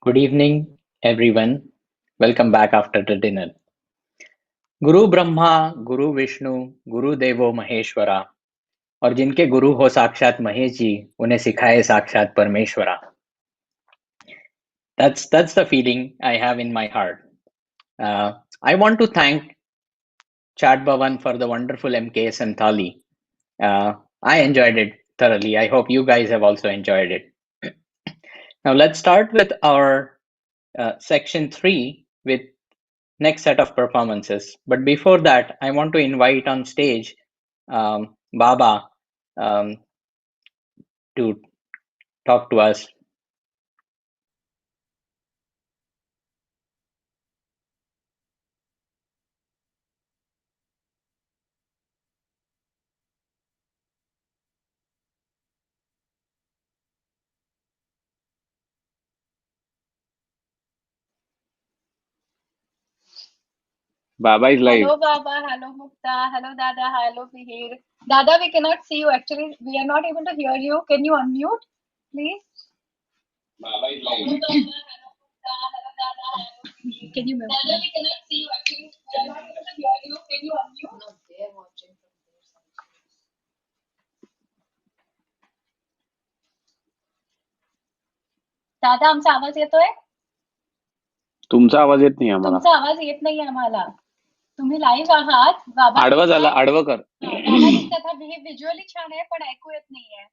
Good evening, everyone. Welcome back after the dinner. गुरु ब्रह्मा, गुरु विष्णु, गुरु देवो महेश्वरा और जिनके गुरु हो साक्षात महेश जी, उन्हें सिखाए साक्षात परमेश्वरा. That's the feeling I have in my heart. I want to thank Chat Bhavan for the wonderful MKSM Thali. I enjoyed it thoroughly. I hope you guys have also enjoyed it. Now let's start with our section 3 with next set of performances. But before that, I want to invite on stage Baba to talk to us. Baba is live. Hello, Baba. Hello, Mukta. Hello, Dada. Hello, Mihir. Dada, we cannot see you. Actually, we are not able to hear you. Can you unmute, please? Baba is live. Can you mute? Dada, we cannot see you. Actually, we are not able to hear you. Can you unmute? No, they are watching from their side. दादा आमचा आवाज येतोय? तुमचा आवाज येत नाही आम्हाला. तुमचा आवाज येत नाही आम्हाला. तुम्ही लाईव्ह आहात. बाबा आडवा झाला, आडवं कर. बाबा दिसतात. हे व्हिज्युअली छान आहे पण ऐकू येत नाहीये.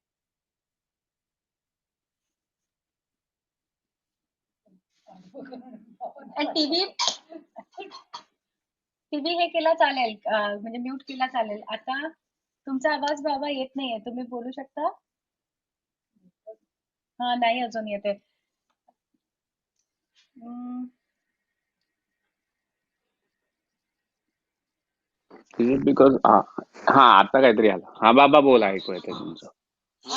टीव्ही हे केला चालेल, म्हणजे म्यूट केला चालेल. आता तुमचा आवाज बाबा येत नाहीये. तुम्ही बोलू शकता? हा नाही अजून येते. बिकॉज हा आता काहीतरी आलं. हा बाबा बोला, ऐकू येते तुमचं.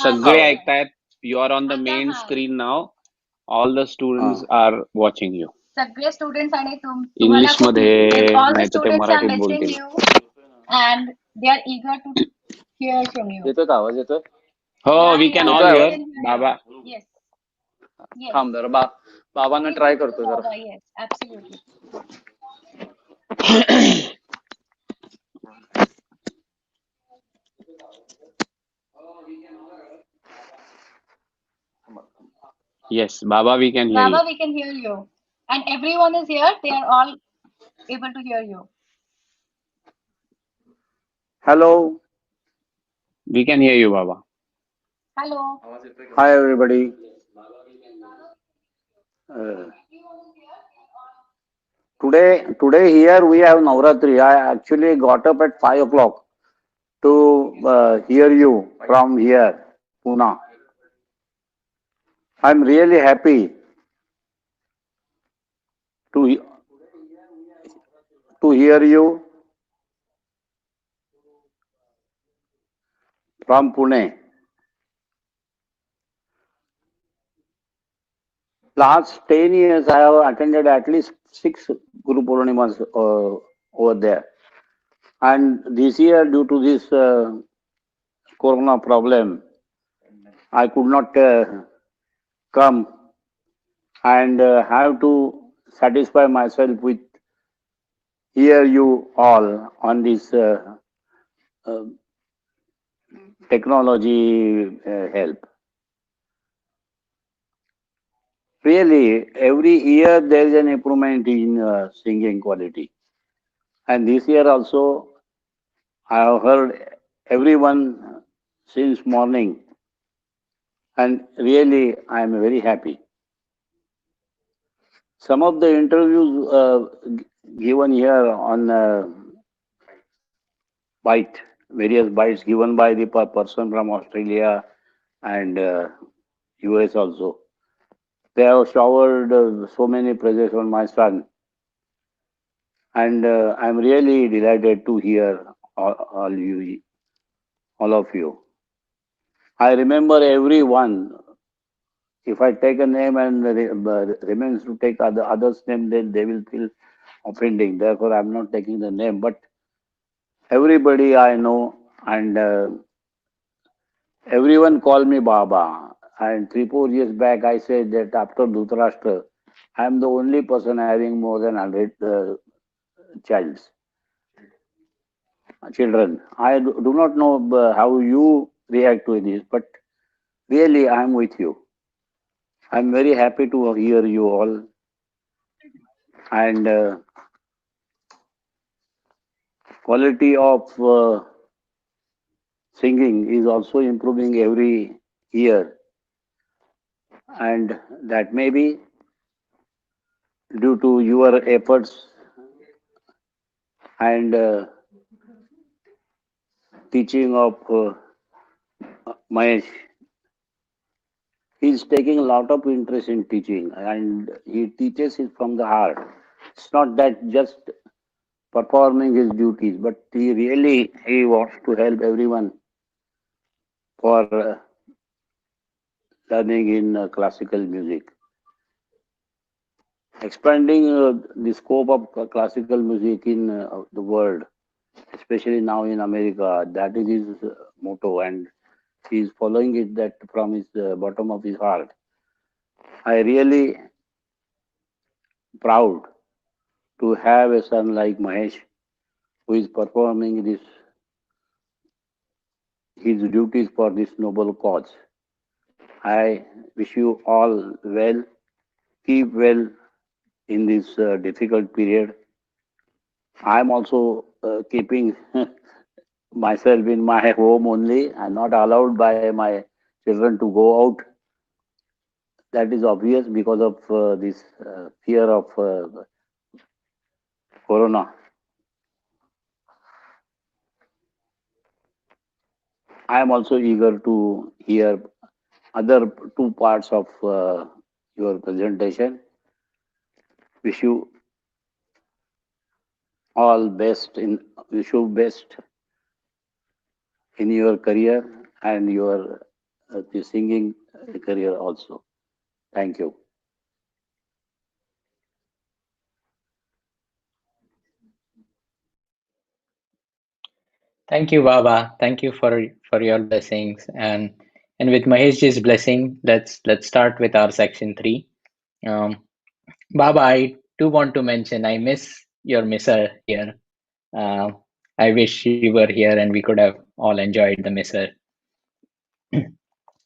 सगळे ऐकतायत. You are on the main screen now. All the students are watching you. सगळे स्टुडंट्स आणि इंग्लिश मध्ये ऑल द नाही तर ते स्टुडंट्स आर मराठीत लिसनिंग बोलतील. You and they are eager to hear from you. येतोय का आवाज? येतोय? हो, वी कॅन ऑल हिअर. बाबा येस थांब जरा बाबांना ट्राय करतो जरा. Yes absolutely. Yes, Baba, we can hear Baba, you. we can hear you. And everyone is here. They are all able to hear you. Hello. We can hear you, Baba. Hello. Hi, everybody. Today here we have Navratri. I actually got up at 5 o'clock to hear you from here, Pune. I'm really happy to hear you from Pune. Last 10 years, I have attended at least 6 Guru Pournimas over there. And this year, due to this corona problem, I could not come and have to satisfy myself with hear you all on this technology help. Really, every year there is an improvement in singing quality. And this year also, I have heard everyone since morning. And really, I am very happy. Some of the interviews given here on bite, various bites given by the person from Australia and US also. They have showered so many praises on my son. And I'm really delighted to hear all of you. I remember everyone. If I take a name and remains to take others' name, then they will feel offending. Therefore, I'm not taking the name. But everybody I know, and everyone call me Baba. And 3-4 years back, I said that after Dhritarashtra, I'm the only person having more than 100 children. I do not know how you react to this, but really I'm with you. I'm very happy to hear you all, and quality of singing is also improving every year, and that may be due to your efforts and teaching of Mahesh. He's taking a lot of interest in teaching, and he teaches it from the heart. It's not that just performing his duties, but he wants to help everyone for learning in classical music. Expanding the scope of classical music in the world, especially now in America, that is his motto, and he is following it that from his bottom of his heart. I really proud to have a son like Mahesh who is performing his duties for this noble cause. I wish you all well, keep well in this difficult period. I'm also keeping myself in my home only. I'm not allowed by my children to go out. That is obvious because of this fear of corona. I am also eager to hear other two parts of your presentation. Wish you all best in wish you best in your career and your the singing career also. Thank you. Thank you, Baba. Thank you for your blessings. And with Maheshji's blessing, let's start with our section 3. Um, Baba, I do want to mention I miss your misser here. Uh, I wish you were here and we could have all enjoyed the misser,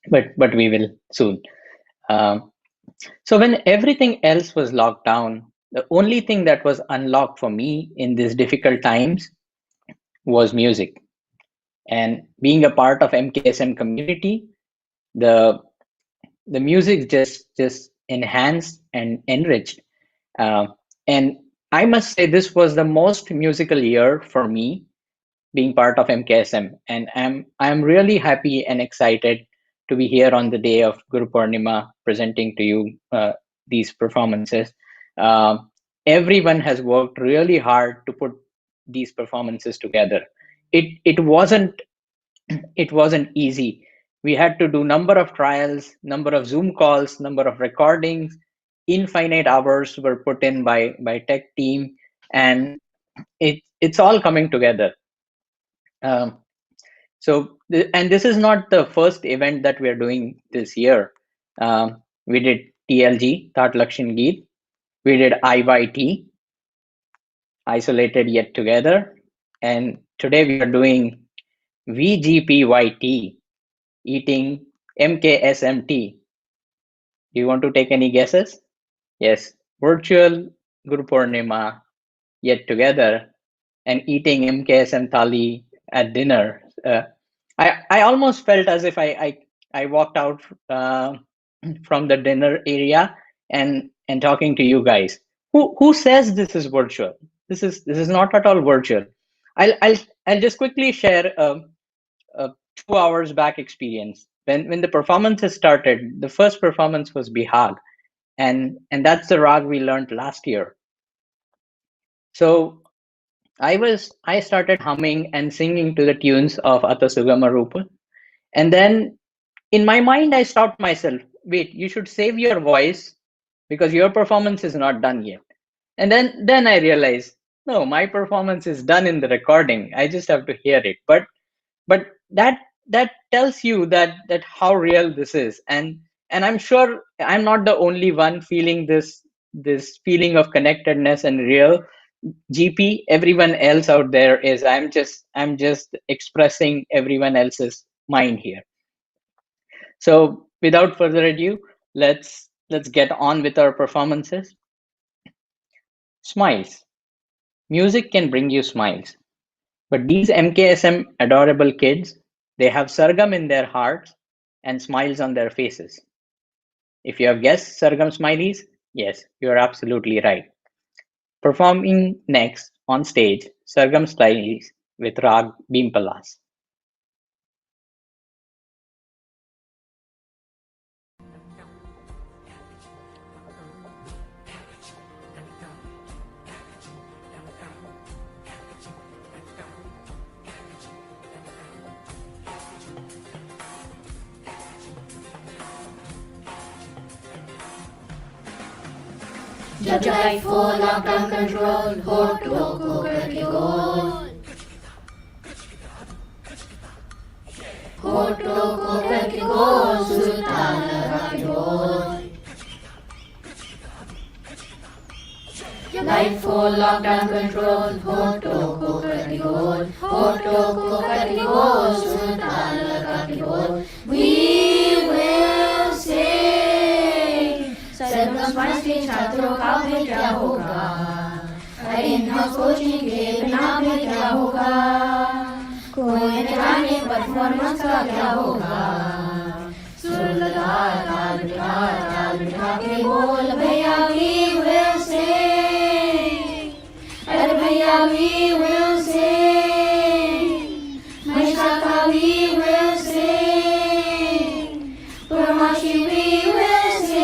but we will soon. Um, so when everything else was locked down, the only thing that was unlocked for me in these difficult times was music. And being a part of MKSM community, the music just enhanced and enriched. Uh, and I must say this was the most musical year for me being part of MKSM, and I'm really happy and excited to be here on the day of Guru Pournima presenting to you these performances. Everyone has worked really hard to put these performances together. It wasn't easy. We had to do number of trials, number of Zoom calls, number of recordings. Infinite hours were put in by tech team, and it's all coming together. Um, and this is not the first event that we are doing this year. We did TLG, Tat Lakshan Geet. We did IYT, Isolated Yet Together. And today we are doing VGPYT, Eating MKSMT. Do you want to take any guesses? Yes, virtual Guru Purnima, yet together, and eating MKSM thali at dinner. I almost felt as if I walked out from the dinner area and talking to you guys. Who says this is virtual? This is not at all virtual. I'll just quickly share a 2 hours back experience. When the performances started, the first performance was Bihag, and that's the rag we learned last year. So I started humming and singing to the tunes of Ata Sugama Rupa, and then in my mind I stopped myself. Wait, you should save your voice because your performance is not done yet. And then I realized, no, my performance is done in the recording. I just have to hear it. But that tells you that how real this is, and I'm sure I'm not the only one feeling this this feeling of connectedness and real. GP, everyone else out there is I'm just expressing everyone else's mind here. So without further ado, let's get on with our performances. Smiles. Music can bring you smiles. But these MKSM adorable kids, they have Sargam in their hearts and smiles on their faces. If you have guessed Sargam Smileys, yes, you are absolutely right. Performing next on stage, Sargam Smileys with Rag Beampalas. जब life हो lockdown control होठों को करके गोल होठों को करके गोल सुल्तान लगा के बोल लाइफ हो लॉकडाउन कंट्रोल होठों को करके गोल होठों को करके गोल सुल्तान लगा के बोल We will sing Sargam smiles के छात्रों का भी क्या होगा इन हाउस कोचिंग के बिना भी क्या होगा कोई न जाने परफॉर्मेंस का क्या होगा सुर लगा ताल बिठा के बोल भैया we will sing अरे भैया we will sing मशका we will sing पुरमाशी we will sing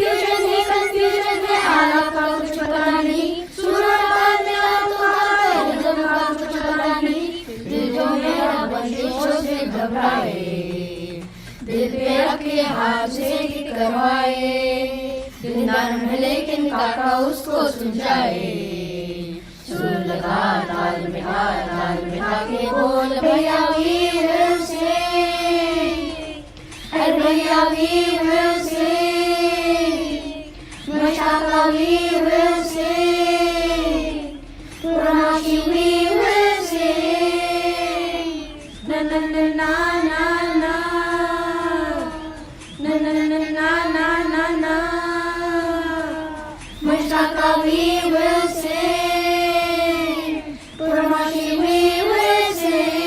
confusion है आलाप का कुछ पता नहीं सूरत बात में आ तुम्हारा रिदम का कुछ पता नहीं दिल जो मेरा बंदिशों से घबराए दिल पे रखे हाथ से किक करवाए दिल नरम है लेकिन काका उसको सुलझाए सुर लगा ताल बिठा के बोल भैया we will sing अरे भैया we will sing मशाका we will sing पुरमाशी we will sing na na na na na na na na na na na na na मशाका we will sing पुरमाशी we will sing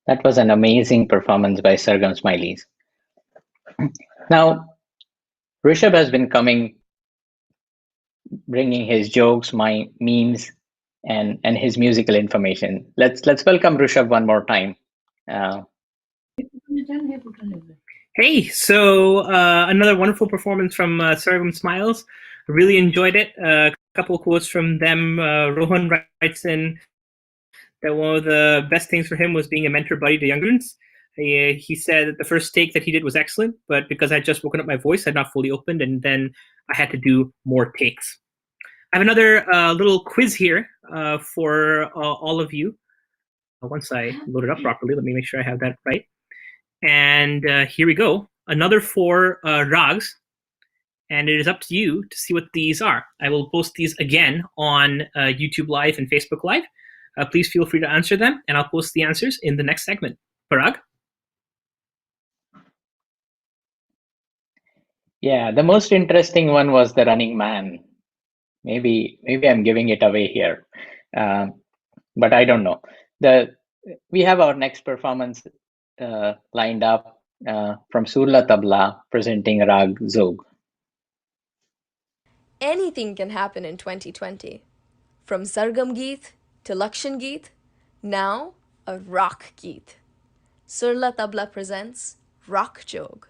That was an amazing performance by Sargam Smileys. Now, Rishabh has been coming, bringing his jokes, my memes, and his musical information. Let's welcome Rishabh one more time. Hey, so another wonderful performance from Sargam Smiles. Really enjoyed it. A couple of quotes from them. Rohan writes in that one of the best things for him was being a mentor buddy to young students. He said that the first take that he did was excellent, but because I had just woken up my voice had not fully opened, and then I had to do more takes. I have another little quiz here for all of you. Once I load it up properly, let me make sure I have that right. And here we go. Another 4 rags, and it is up to you to see what these are. I will post these again on YouTube Live and Facebook Live. Please feel free to answer them, and I'll post the answers in the next segment. Parag? Yeah, the most interesting one was the running man. Maybe I'm giving it away here, but I don't know. We have our next performance lined up from Surla Tabla presenting Rag Zog. Anything can happen in 2020. From Sargam Geet to Lakshan Geet, now a rock Geet. Surla Tabla presents Rock Jog.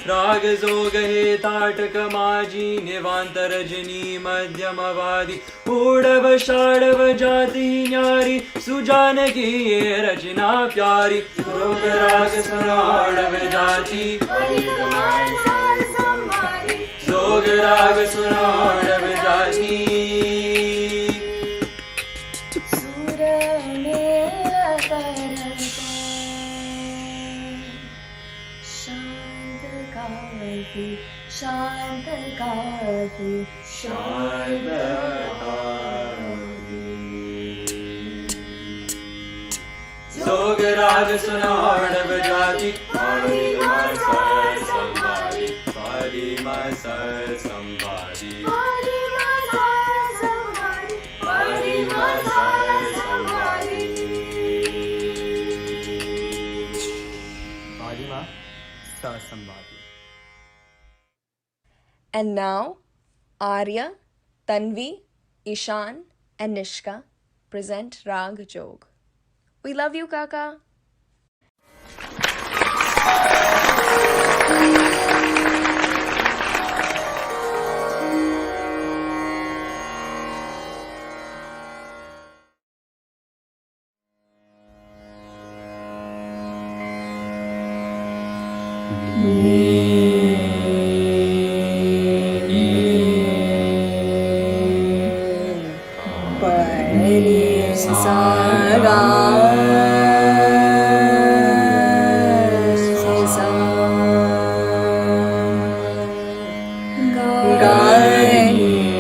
राग जोग हे ताटक माजी निवांत रजनी मध्यमवादी ऊड़व शाड़व जाति न्यारी सुजान की ये रचना प्यारी रोग राग सुनाड़व जाति जोग राग सुनाड़व जाति शांत काफी शांत जोग राग सुनाड़व जाति पारी मसर संभारी पारी मसर संभारी पारी मसर संभारी पारी मसर संभारी पारी मसर संभारी. And now, Arya, Tanvi, Ishan, and Nishka present Rag Jog. We love you, Kaka. Gani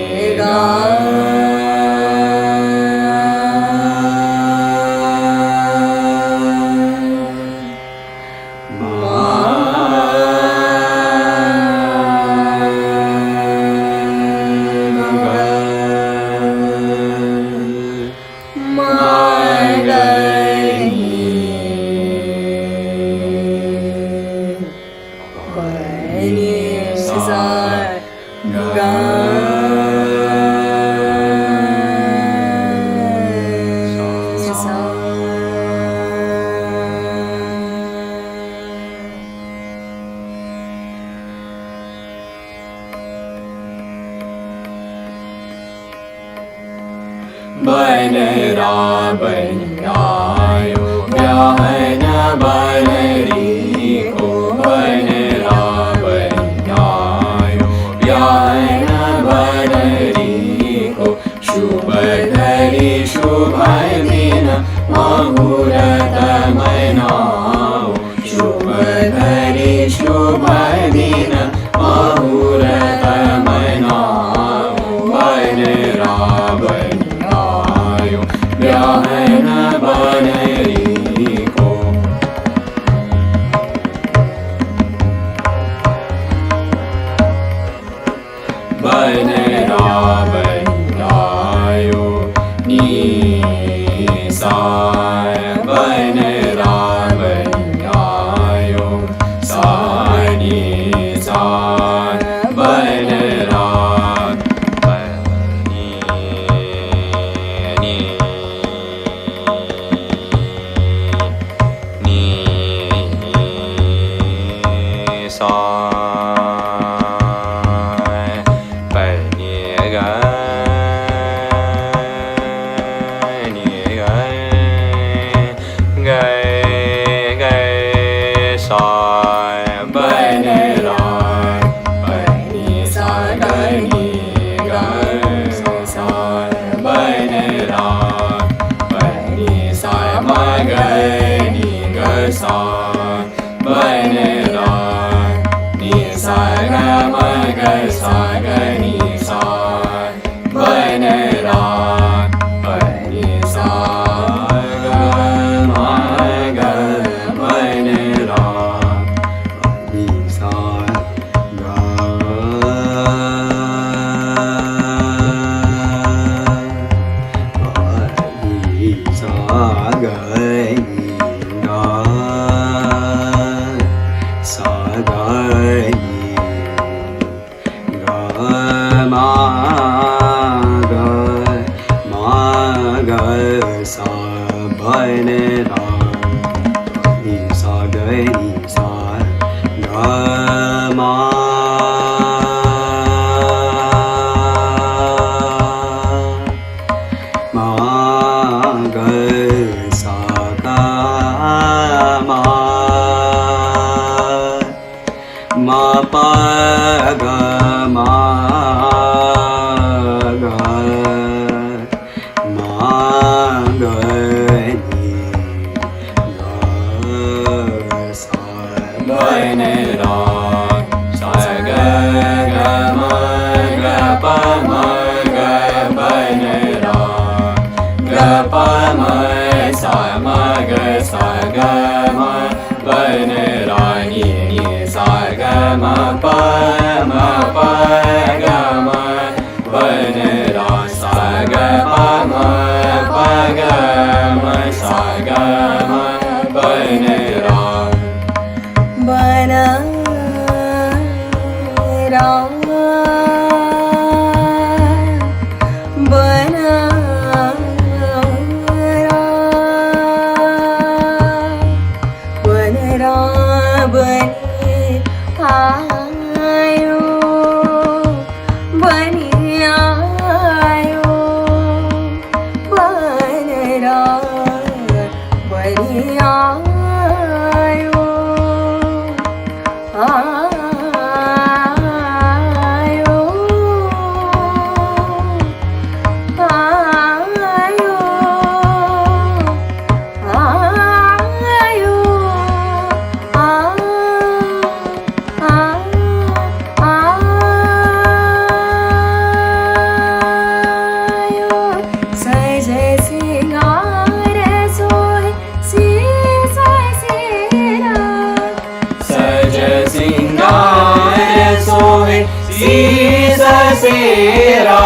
शीस सेरा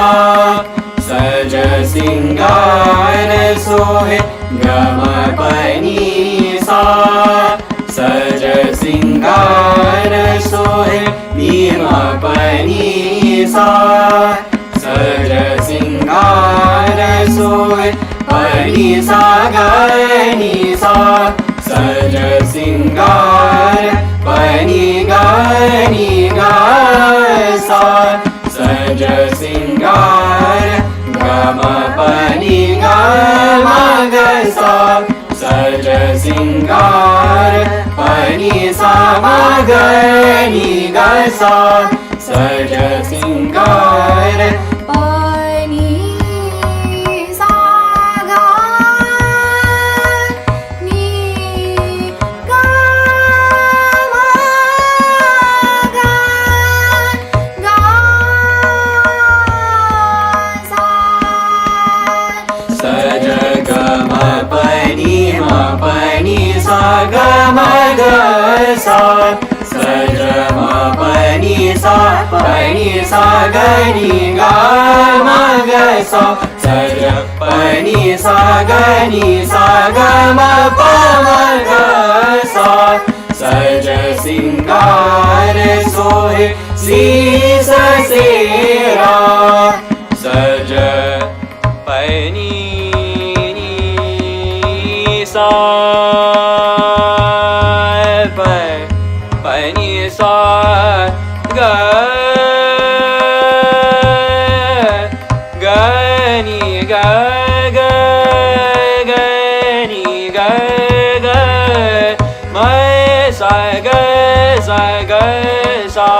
सज सिंगार सोहे गम पनी सा सज सिंगार सोहे भीम पनी सा सज सिंगार सोहे पनी सा गनी सा सज सिंगार पनी गनी गा सा सज सिंगार गम पनी गम ग सा सज सिंगार पनी सा गनी ग सा सज सिंगार पनी सा गा नी गा मा गा गा सा सज गम पनी म पनी सा गम ग सा सज म पनी सा गनी गा म ग सा सज पनी सा गनी सा ग म प म ग सा सज सिंगार सोहे शीस सेरा सज पनी सा पनी सा ग गनी ग ग गनी ग ग मैं सा ग सा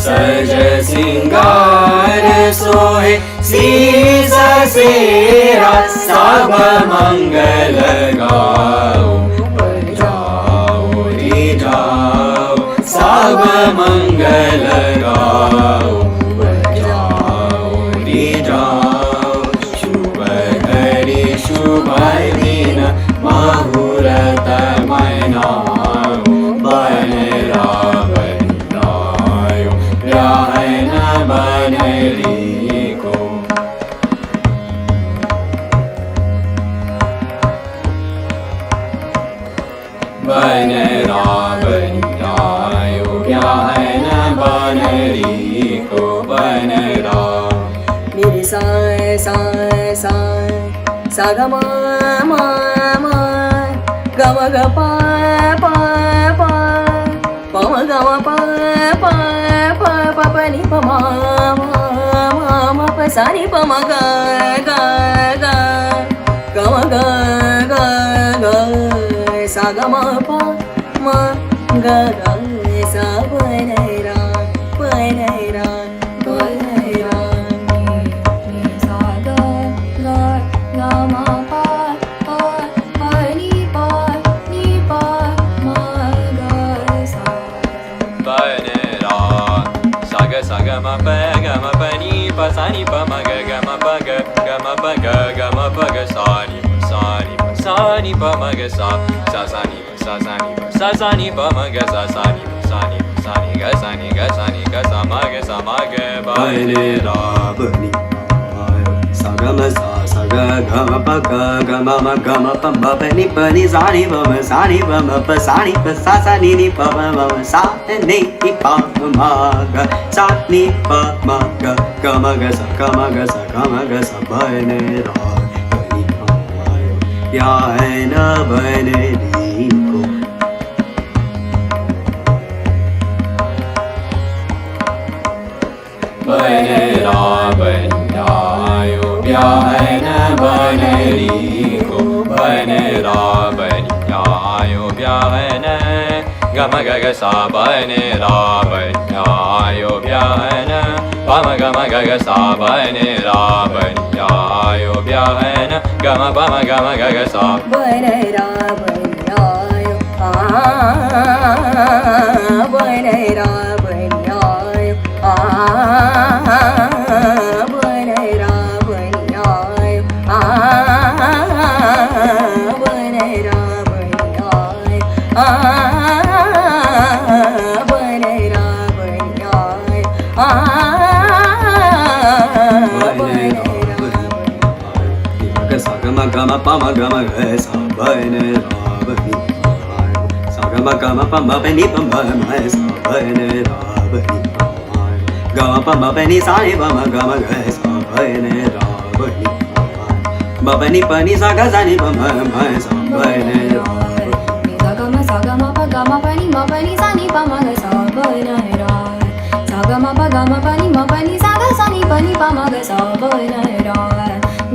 सज सिंगार सोहे शीस सेरा सब मंगल गाओ जाओ रे जाओ सब मंगल गाओ जाओ रे जाओ शुभ घड़ी शुभ दिन मुहूर्त मनाओ बन बनायो रहन बनरी को बन बनायो रहन बनरी को बन मेरे सा सा सा सा ग म म म ग म ग प प प प म ग म प प प प प नि प म म म म प सा नि प म ग ग ग ग म ग ग ग सा ग म प म ग ग सा प नै रा प नै रा प नै रा नि सा ग ग ग म प प प नि प म ग सा बन सा ग म प नि प सा नि प म ग म प ग ग म प ग म प ग सा नि प म ग सा सा नि प सा नि प म ग सा सा नि ग सा नि ग सा नि ग सा म ग बन बनी सा ग म सा ग ग म प ग ग म म ग म प म प नि प नि सा नि प म सा नि प म प सा नि प सा नि नि प म म सा नि प म ग सा नि प म ग ग म ग सा ग म ग सा ग म ग सा बन बनी या है न बनरी को बन बनायो ब्याहन बनरी को बन बनायो ब्याहन गम ग ग सा बन बनायो ब्याहन पम गम ग ग सा बन बनायो ब्याहन गम पम गम ग ग सा बन रा बनायो बन रा बनायो बन रा बनायो बन रा बनायो बन रा बनायो Sagama gama pama gama sa bane rabani sagama gama pama bani pama sa bane rabani gama pama bani sani pama gama sa bane rabani babani pani saga sani pama sa bane rabani sagama pagama pani ma pani sani pama sa bane rabani sagama pagama pani ma pani saga sani pani pama sa bane rabani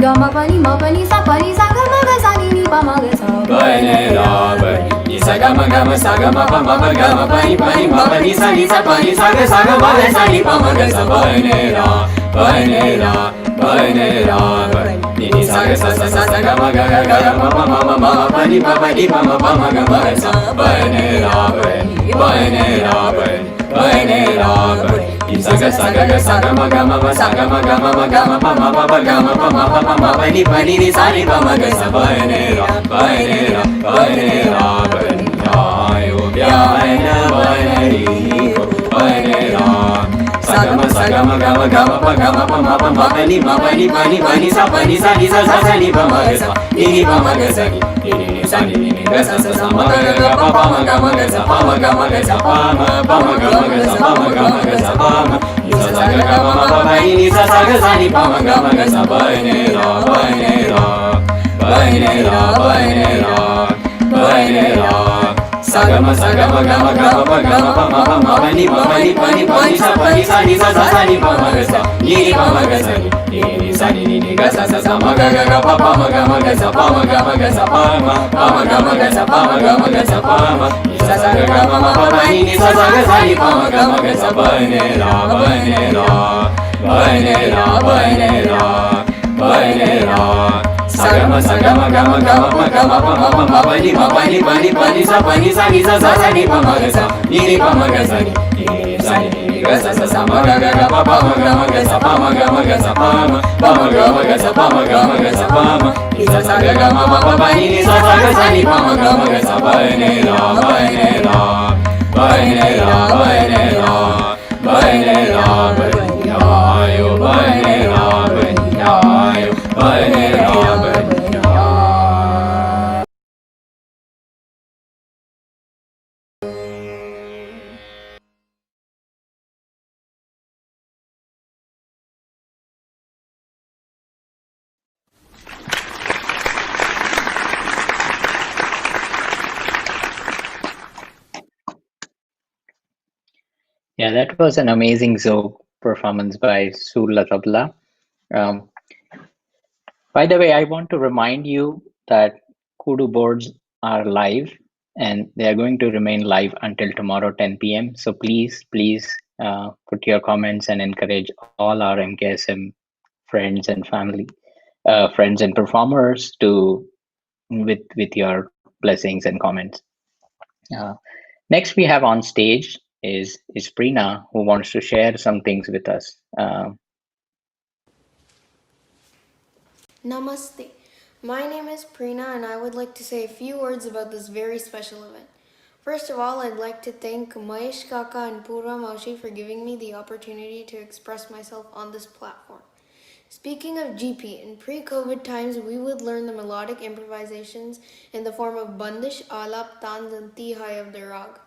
Gama pani ma pani sa ga sa ni pa ma ga sa Bane ra bane ni sa ga ma pa ma pa ga ma pani pani ma pani sa ga ma ga sa ni pa ma ga sa bane ra bane ni sa ga ma ga ma pa ma pani pa ma pa ma ga ma ga sa bane ra ni sa ga ma ga ma pa ma pani pani ni sa ni pa ma ga sa bane ra yo bane sagama gama pa ma pani pani sa ni sa ni pa ma ga sa ni pa ma ga sa ni sa ni ga sa ma ga pa ma ga sa pa ma ga sa pa ma ga sa pa ma ni sa ga ma pa ni sa ga sa ni pa ma ga sa bane ra sagama gama pa ma pani sa ni sa ni pa ma ga sa ni sa ni ga sa ma ga pa ma ga sa pa ma ga sa pa ma ga sa pa ma ni sa ga ma pa pani ni sa ga sa ni pa ma ga sa bane ra sagama gama pa pani sa ni sa ni pa ma ga sa ni pa ma ga sa ni sa ni ga sa ma ga pa ma ga sa pa ma ga sa pa ma ga sa pa ma ni sa ga ma pa pani ni sa ga sa ni pa ma ga sa bane ra yo bane ra Yeah, that was an amazing Zog performance by Surla Tabla. Um, by the way, I want to remind you that Kudu boards are live and they are going to remain live until tomorrow 10 p.m. So please put your comments and encourage all our MKSM friends and family, friends and performers to with your blessings and comments. Next, we have on stage is Prina, who wants to share some things with us. Namaste. My name is Prina and I would like to say a few words about this very special event. First of all, I'd like to thank Mahesh Kaka and Purva Maushi for giving me the opportunity to express myself on this platform. Speaking of GP, in pre-COVID times, we would learn the melodic improvisations in the form of bandish, alap, tanz, and tihai of the rag,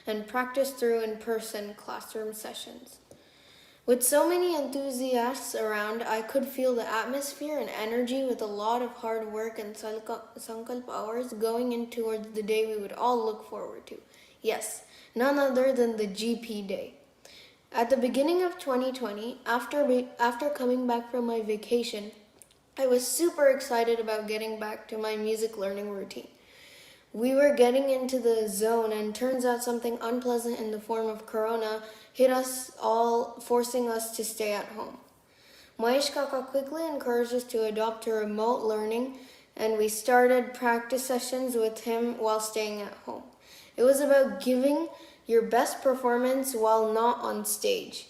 and practice through in-person classroom sessions. With so many enthusiasts around, I could feel the atmosphere and energy with a lot of hard work and sankalp hours going in towards the day we would all look forward to. Yes, none other than the GP day. At the beginning of 2020, after coming back from my vacation, I was super excited about getting back to my music learning routine. We were getting into the zone and turns out something unpleasant in the form of corona hit us all, forcing us to stay at home. Mahesh Kaka quickly encouraged us to adopt to remote learning and we started practice sessions with him while staying at home. It was about giving your best performance while not on stage.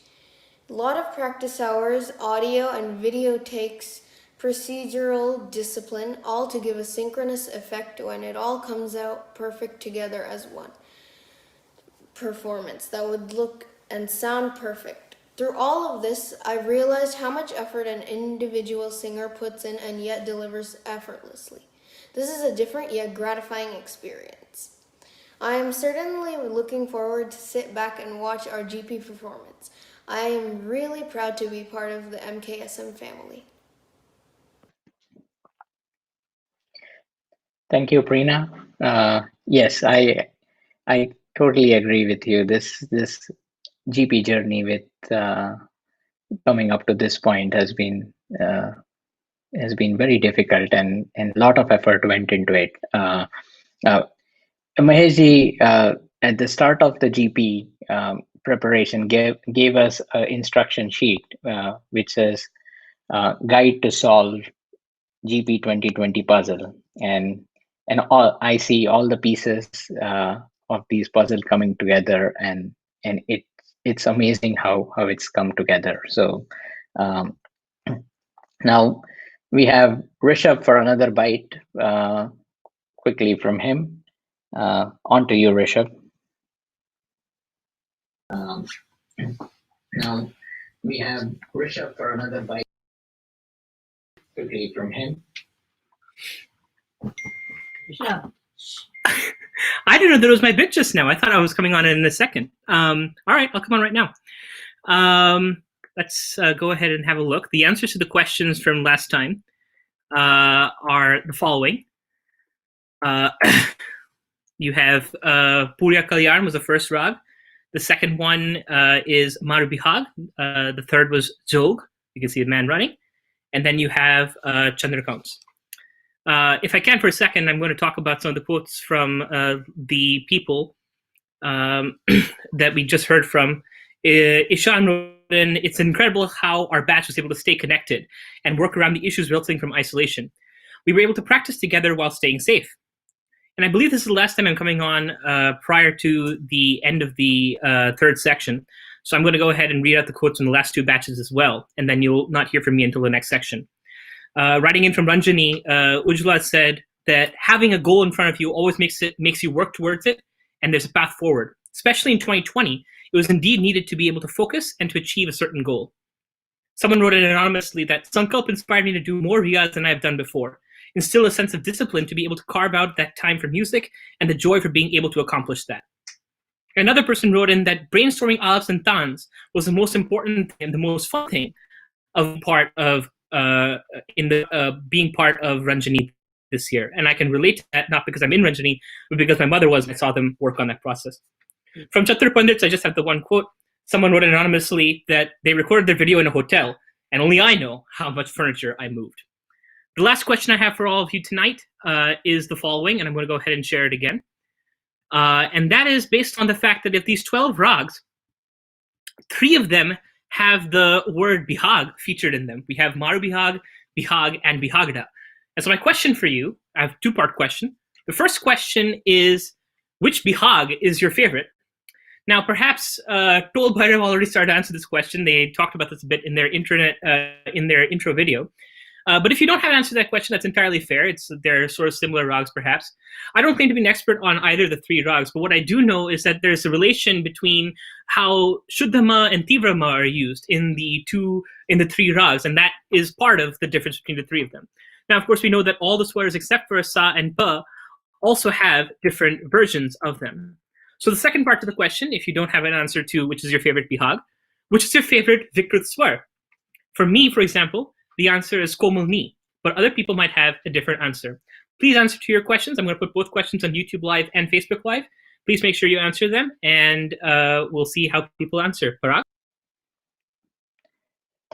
A lot of practice hours, audio and video takes, procedural discipline, all to give a synchronous effect when it all comes out perfect together as one performance that would look and sound perfect. Through all of this, I've realized how much effort an individual singer puts in and yet delivers effortlessly. This is a different yet gratifying experience. I am certainly looking forward to sit back and watch our GP performance. I am really proud to be part of the MKSM family. Thank you, Preena. Yes, I totally agree with you. This GP journey with coming up to this point has been very difficult, and a lot of effort went into it. Uh, Maheshji, at the start of the GP preparation, gave us an instruction sheet which says "Guide to Solve GP 2020 Puzzle," and all I see all the pieces of these puzzle coming together, and it's amazing how it's come together. So um, now we have Rishabh for another bite. Quickly from him. On to you, Rishabh. Now we have Rishabh for another bite. Quickly from him. I didn't know that was my bit just now. I thought I was coming on in a second. All right, I'll come on right now. Let's go ahead and have a look. The answers to the questions from last time are the following. You have Purya Kalyan was the first rag. The second one is Marubihag. The third was Jog. You can see the man running. And then you have Chandrakants. If I can for a second, I'm going to talk about some of the quotes from the people that we just heard from. Ishan wrote in, "It's incredible how our batch was able to stay connected and work around the issues resulting from isolation. We were able to practice together while staying safe." And I believe this is the last time I'm coming on prior to the end of the third section. So I'm going to go ahead and read out the quotes from the last two batches as well, and then you'll not hear from me until the next section. Writing in from Ranjani, Ujjwala said that having a goal in front of you always makes you work towards it, and there's a path forward. Especially in 2020, it was indeed needed to be able to focus and to achieve a certain goal. Someone wrote it anonymously that Sankalp inspired me to do more riyaz than I've done before. Instill a sense of discipline to be able to carve out that time for music and the joy for being able to accomplish that. Another person wrote in that brainstorming alps and tans was the most important and the most fun thing of part of being part of Ranjani this year. And I can relate to that, not because I'm in Ranjani, but because my mother was, and I saw them work on that process. From Chatur Pandits, I just have the one quote. Someone wrote anonymously that they recorded their video in a hotel, and only I know how much furniture I moved. The last question I have for all of you tonight is the following, and I'm going to go ahead and share it again. And that is based on the fact that if these 12 rags, 3 of them have the word bihag featured in them. We have Maru Bihag, Bihag, and Bihagda. And so my question for you, I have a 2-part question. The first question is, which bihag is your favorite? Now, perhaps Tol Bhairav already started to answer this question. They talked about this a bit in their intro video. But if you don't have an answer to that question, that's entirely fair. They're sort of similar rags, perhaps. I don't claim to be an expert on either of the 3 rags, but what I do know is that there's a relation between how Shuddhama and Tivrama are used in the 3 rags, and that is part of the difference between the 3 of them. Now, of course, we know that all the swears except for Sa and Pa also have different versions of them. So the second part to the question, if you don't have an answer to which is your favorite bihag, which is your favorite Vikrit swar? For me, for example, the answer is Komal Ni, but other people might have a different answer. Please answer to your questions. I'm going to put both questions on YouTube Live and Facebook Live. Please make sure you answer them, and we'll see how people answer. Parag?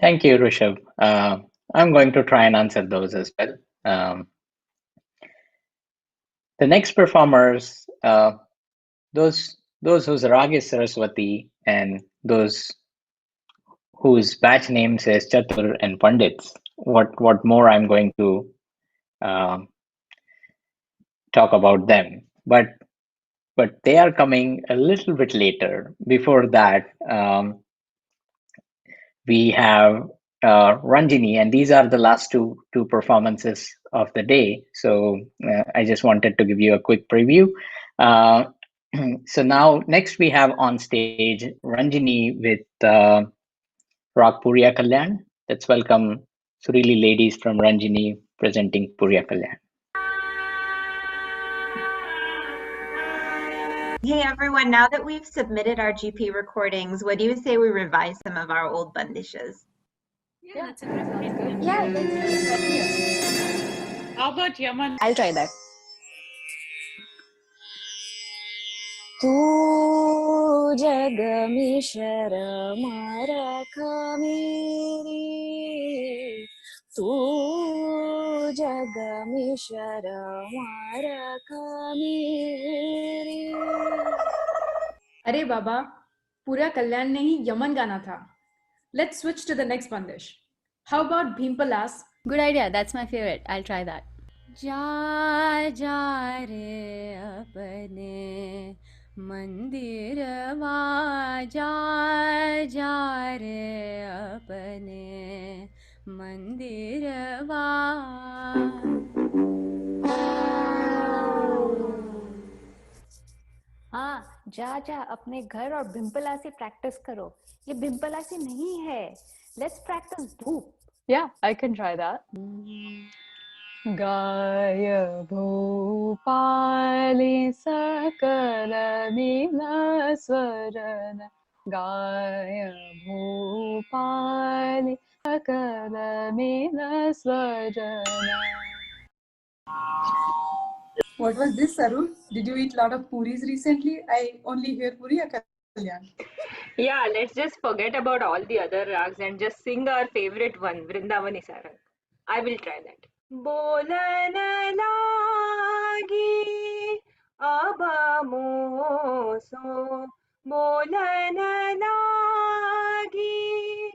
Thank you, Rishabh. I'm going to try and answer those as well. The next performers, those whose rag is Saraswati and those whose batch name says Chatur and Pandits. What more I'm going to talk about them, but they are coming a little bit later. Before that, we have Ranjini, and these are the last two performances of the day. So I just wanted to give you a quick preview. So now next we have on stage Ranjini with rock Puriya Kalyan. Let's welcome Surili ladies from Ranjini presenting Puriya Kalyan. Hey everyone, now that we've submitted our GP recordings, what do you say we revise some of our old bandishes? Yeah, that's a good idea. Yeah, let's do it. How about Yaman? I'll try that. तू जग में शर्मा रख मेरी तू जग में शर्मा रख मेरी अरे बाबा, पूरा कल्याण ने ही यमन गाना था. Let's switch to the next bandish. How about Bhimpalas? Good idea. That's my favorite. I'll try that. जा जा रे अपने मंदिर जा जा रे अपने मंदिर हाँ, जा जा अपने घर और भिम्पलासी प्रैक्टिस करो. ये भिम्पलासी नहीं है. Let's practice धूप. Yeah, I can try that. गाय भूपाली सकल मीला स्वरन गाय भूपाली सकल मीला स्वरन. What was this, Arun? Did you eat a lot of puris recently? I only hear Puri Kalyan. Yeah, let's just forget about all the other rags and just sing our favorite one, Vrindavani Sarang. I will try that. Bolan lagi abamoso bolan lagi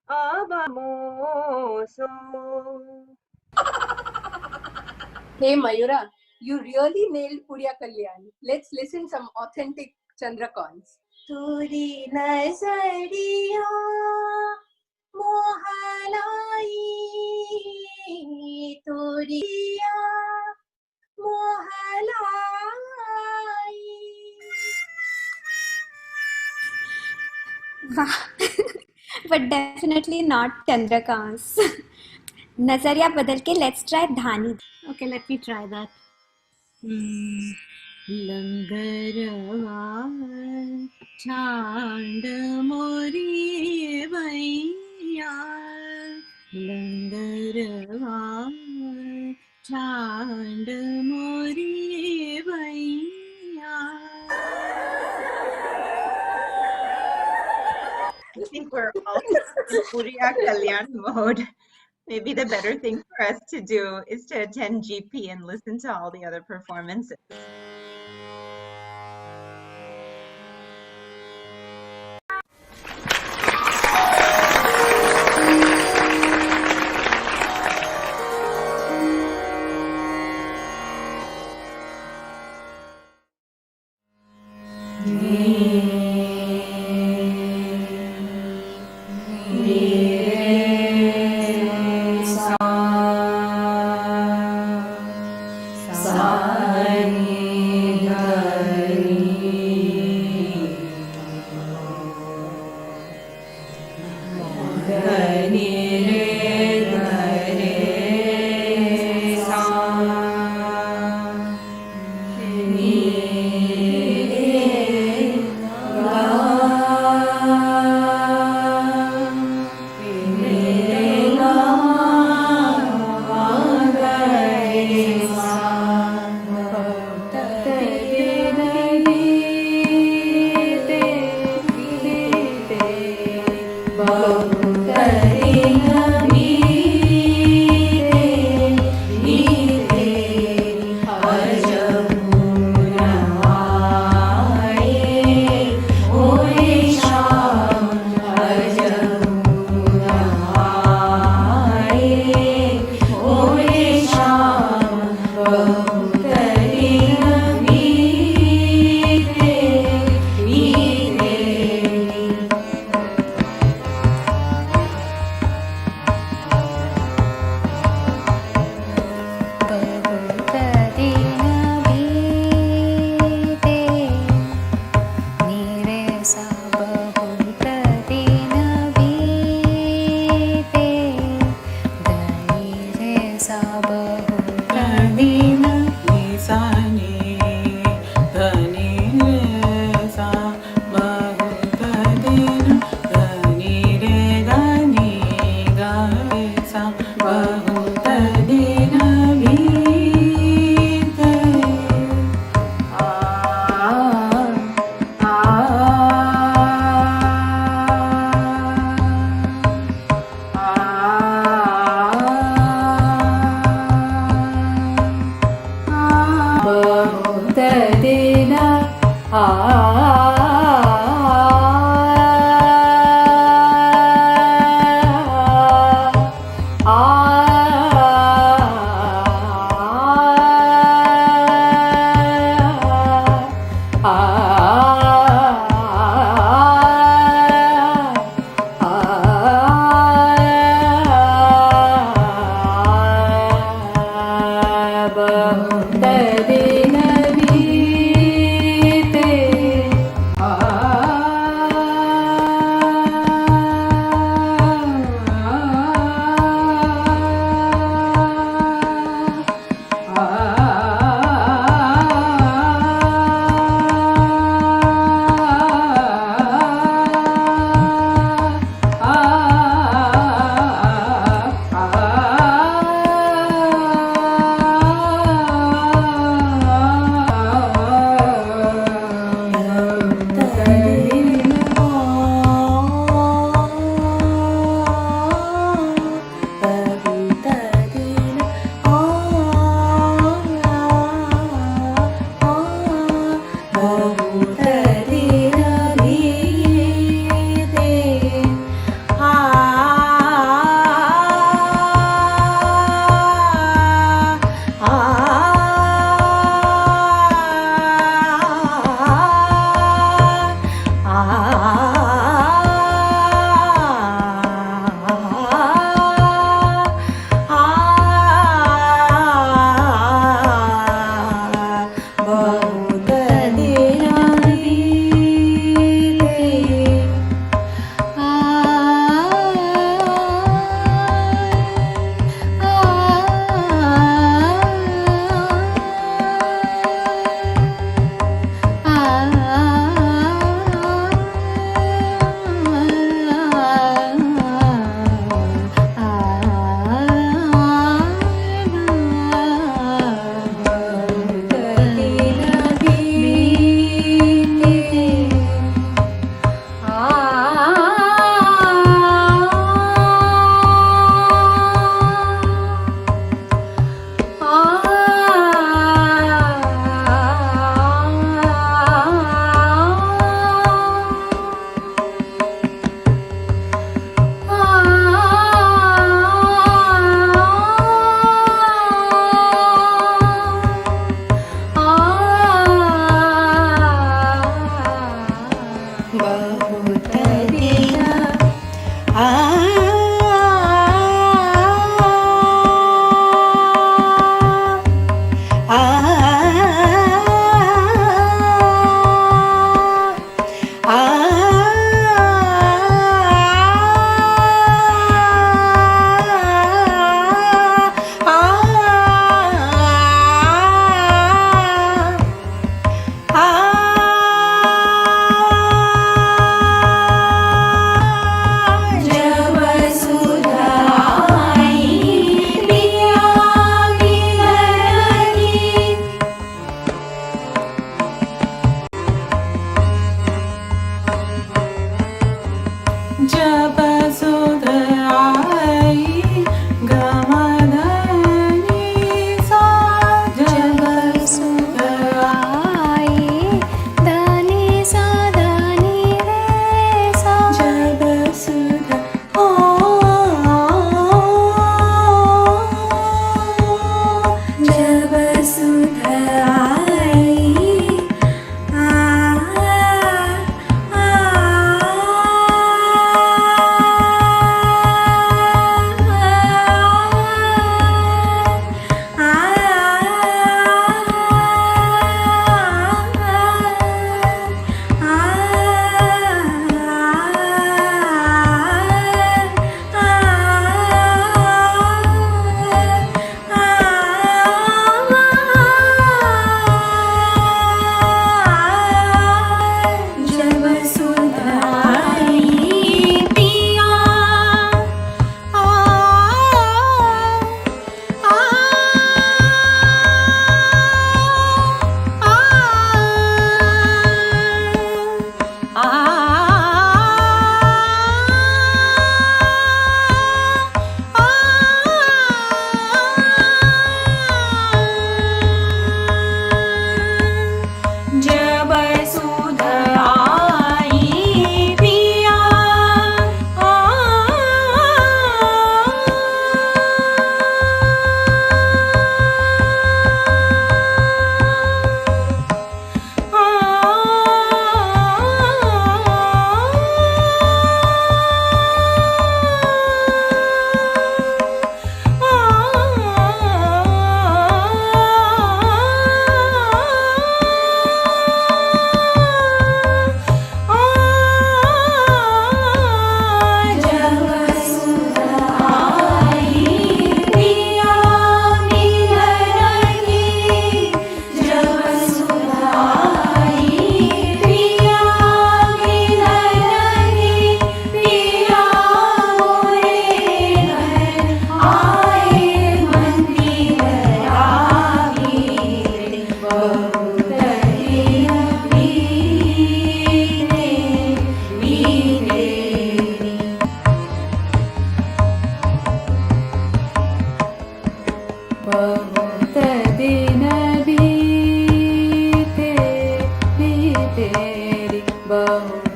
abamoso. Hey Mayura, you really nailed Puriya Kalyan. Let's listen some authentic Chandrakons. Turi nazariya mohalai turiya mohalai. Wow. But definitely not Chandrakans. Nazariya badal ke let's try Dhani. Okay, let me try that. लंगरवा छांड मोरी भैया लंगरवा छांड मोरी भैया. I think we're all in Puriya Kalyan mode. Maybe the better thing for us to do is to attend GP and listen to all the other performances.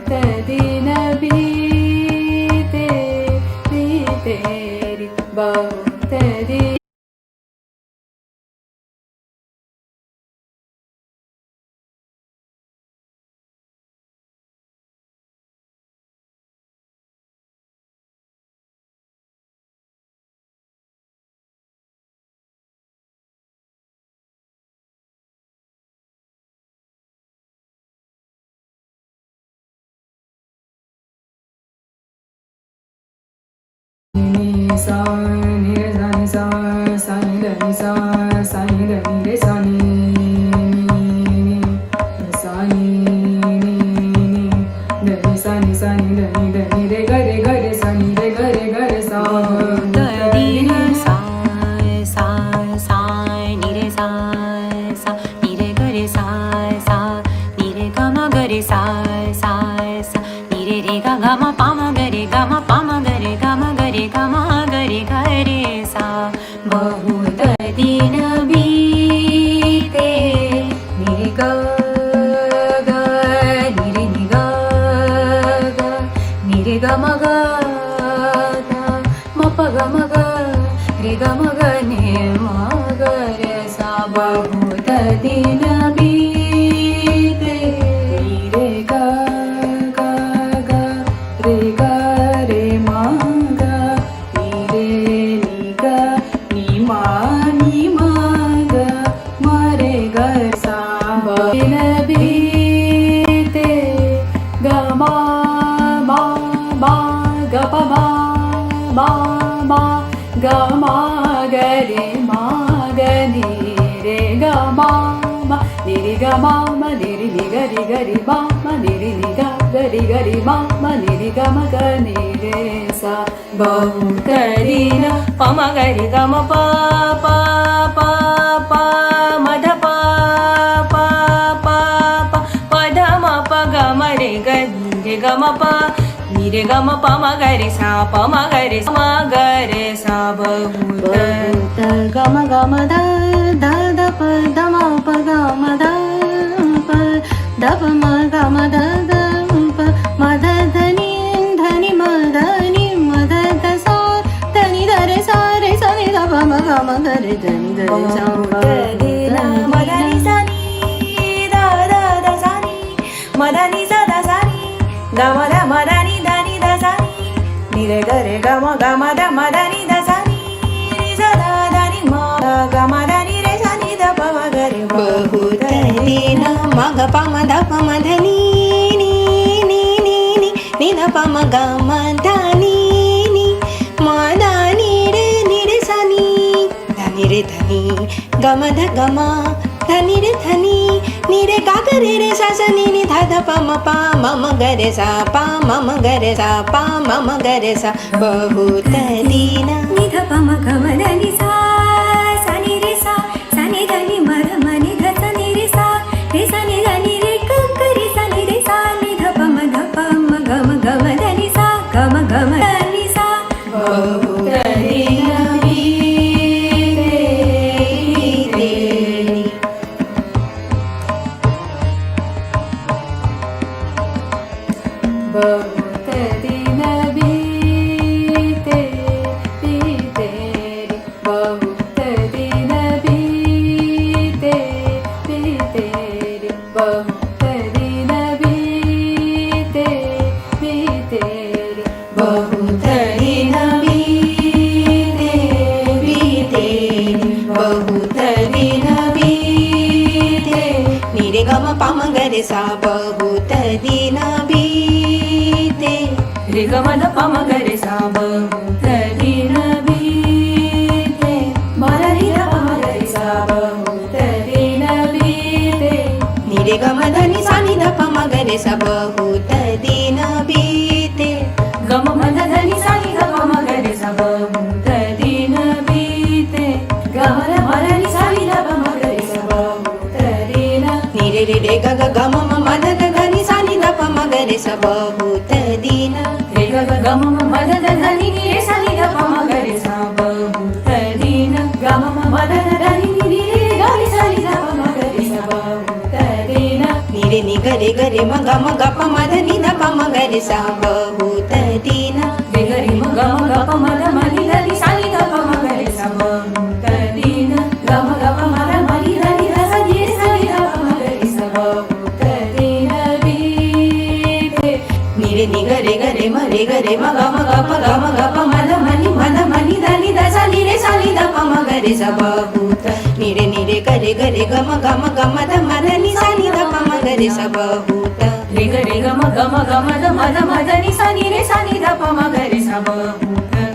दिन बीते बीते रे बहुत दिन sa ni re sa ni re sa ni re sa ni sa ni re sa ni re ga re sa ni re ga re sa da di re sa ni re sa ni re ga re sa ni re ga ma ga re sa ni re ga ma pa ma ga re ga ma pa ma ga re ga ma ga re ga ma ga re sa बहुत दिन बीते ni re ga ga ni re ni re ga ma ga ma pa ga ma ga re ga ma ga ne ma ga re sa बहुत दिन बीते ni re ga ga re ga re ma ga ni re ni ga ni ma ga ma re ga sa din बीते ga ma ga pa ga ma ga re ma ga ni re ga ma ni re ga ma ni re ni ga ri ma ni re ni ga ri ma ni re ga ma ga ni re sa बहुत दिन pa ma ga re ga ma pa ma da pa da ma pa ga ma re ga ni re ga ma pa ni re ga ma pa ma ga re sa pa ma ga re sa बहुत ga ma da pa da ma pa ga ma da pa ma ga ma da pa ma da dhani ma da da sa dhani da re sa ni da pa ma ga ma da re dhani da re sa ma da ni sa ni da sa ni ma da ni sa da sa ni ga ma da ni da sa ni re ga ma da ni da sa ni re sa da ni ma ga ma da ni re sa ni da pa ma ga re बहुत दिन ma ga pa ma da ni ni da pa ma ga ma da ni ma da ni re sa ni da ni re ga ma da ni re ga re sa ni da pa ma ga re sa ma ga re sa ma ga re sa बहुत दिन ni da pa ma ga ma da ni sa ni re sa ni da ni ma ni da sa ni re sa ni da ni re ga re sa ni re sa ni da pa ma ga ma da ni sa ga ma da ni sa बहुत दिन बहुत दिन बीते बीते रे बहुत दिन बीते बीते रे बहुत दिन बीते बीते रे बहुत दिन बीते बहुत दिन बीते ni re ga ma pa ma ga re sa बहुत दिन बीते रे ग म द प म ग रे सा बहुत दिन बीते म र रि द प म ग रे सा बहुत दिन बीते ni re ga ma da ni sa ni da pa ma ga re sa बहुत दिन बीते ग म म द ध नि सा नि द प म ग रे सा बहुत दिन बीते ग म र नि सा नि द प म ग रे सा बहुत दिन ni re ga ga ma ma da da ni sa ni da pa ma ga re sa बहुत दिन रे ग ग म म म द ध नि नि रे सा नि द प म ग रे सा बहुत दिन ग म म म द ध नि नि रे ग रे सा नि द प म ग रे सा बहुत दिन ni re ni ga रे म ग म ग प म ध नि ध प म ग रे सा बहुत दिन रे ग रे म ग म ग प म ध म नि ध नि सा नि ध प म ग रे सा बहुत दिन ग म ग प म ध म नि ध नि ध सा नि रे सा नि ध प म ग रे सा बहुत दिन बीते नि रे नि ग रे म ग म ग प ग म ग प म ध म नि ध नि ध सा नि रे प म ग रे सा बहुत नि रे ग ग म ग म ध म ध नि सा नि ध प म ग रे सा बहुत रे ग म ग म ध म ध नि सा नि रे प म ग रे सा बहुत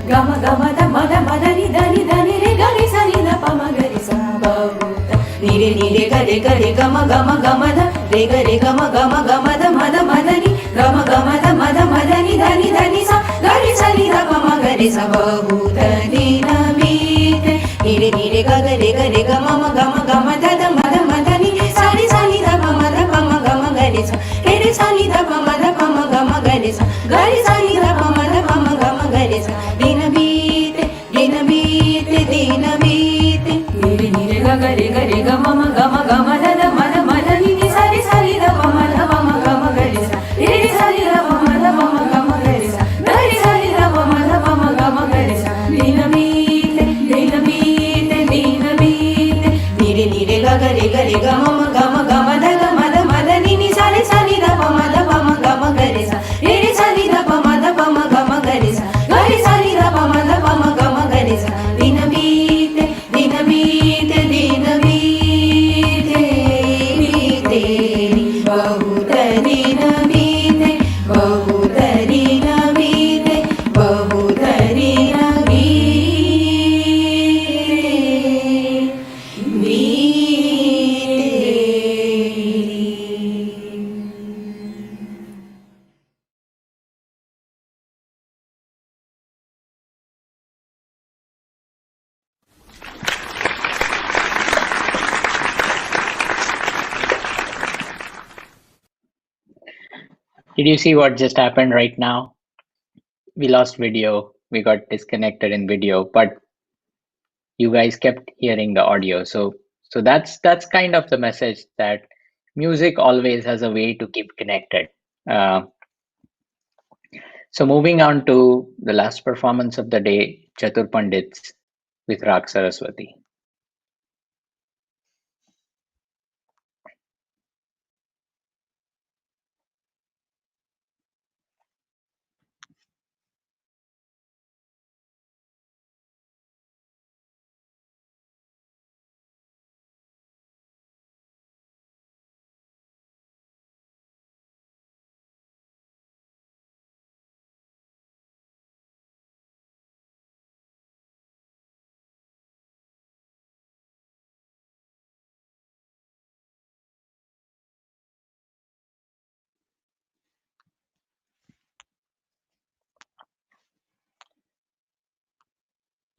ग म ध म ध नि ध नि रे ग रे सा नि ध प म ग रे सा बहुत नि रे ग ग म ग म ध रे ग म ग म ध म ध नि ग म ध म ध नि ध नि सा ग रे सा नि ध प म ग रे सा बहुत दिन बीते नि रे ग ग म ग म ध ध म ध नि सा रे सा नि ध प म ग म ग रे सा रे सा नि ध प म ग म ग रे सा ग रे सा नि ध प म ग म ग रे सा दिन बीते दिन बीते दिन बीते नि रे ग ग म ग म ध ध म ध नि सा रे ध प म ग म ग रे सा रे सा नि ध प म ग म ग रे सा ग रे सा नि ध प म ग म ग रे सा दिन बीते दिन बीते दिन बीते नि रे ग ग म ग म ध नि सा रे ध प म ग म ग रे सा रे सा नि ध प म ग म ग रे सा ग रे सा नि ध प म ग म ग रे सा दिन बीते दिन बीते दिन बीते बीते बहुत दिन बीते बहुत दिन बीते बहुत दिन Did you see what just happened right now? We lost video, we got disconnected in video, but you guys kept hearing the audio. So that's kind of the message, that music always has a way to keep connected. Uh, so moving on to the last performance of the day, Chatur Pandits with Rag Saraswati.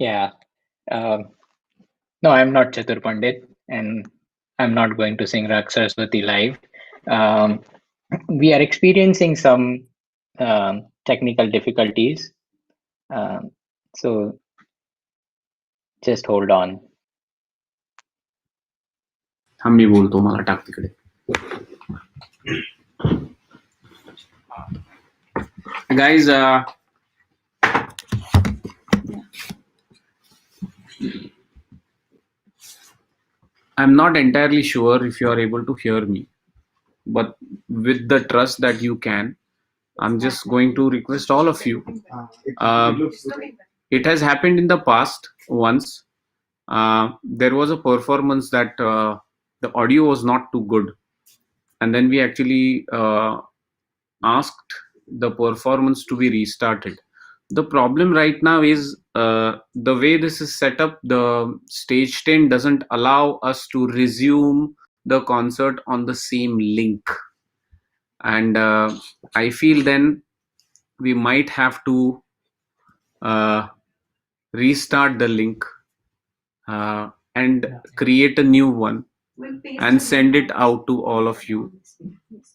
Yeah. No, I'm not Chatur Pandit, and I'm not going to sing Rag Saraswati live. We are experiencing some technical difficulties, so just hold on. थांब मी बोलतो, मला टाक तिकडे. Guys, I'm not entirely sure if you are able to hear me, but with the trust that you can, I'm just going to request all of you. It has happened in the past once. There was a performance that the audio was not too good, and then we actually asked the performance to be restarted. The problem right now is the way this is set up, the stage 10 doesn't allow us to resume the concert on the same link, and I feel then we might have to restart the link and create a new one and send it out to all of you.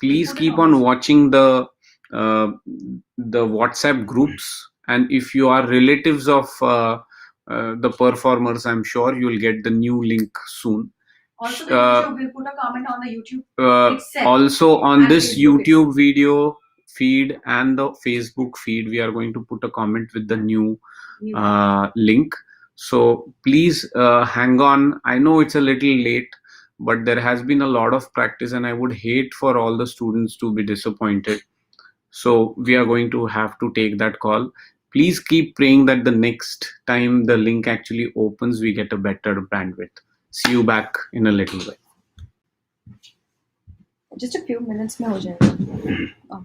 Please keep on watching the WhatsApp groups, and if you are relatives of the performers, I'm sure you'll get the new link soon. Also, the Uh, YouTube, we'll put a comment on the YouTube itself. also on And this Facebook YouTube video feed and the Facebook feed, we are going to put a comment with the new link. So please hang on. I know it's a little late, but there has been a lot of practice and I would hate for all the students to be disappointed. So we are going to have to take that call. Please keep praying that the next time the link actually opens, we get a better bandwidth. See you back in a little while. Just a few minutes में हो जाएगा.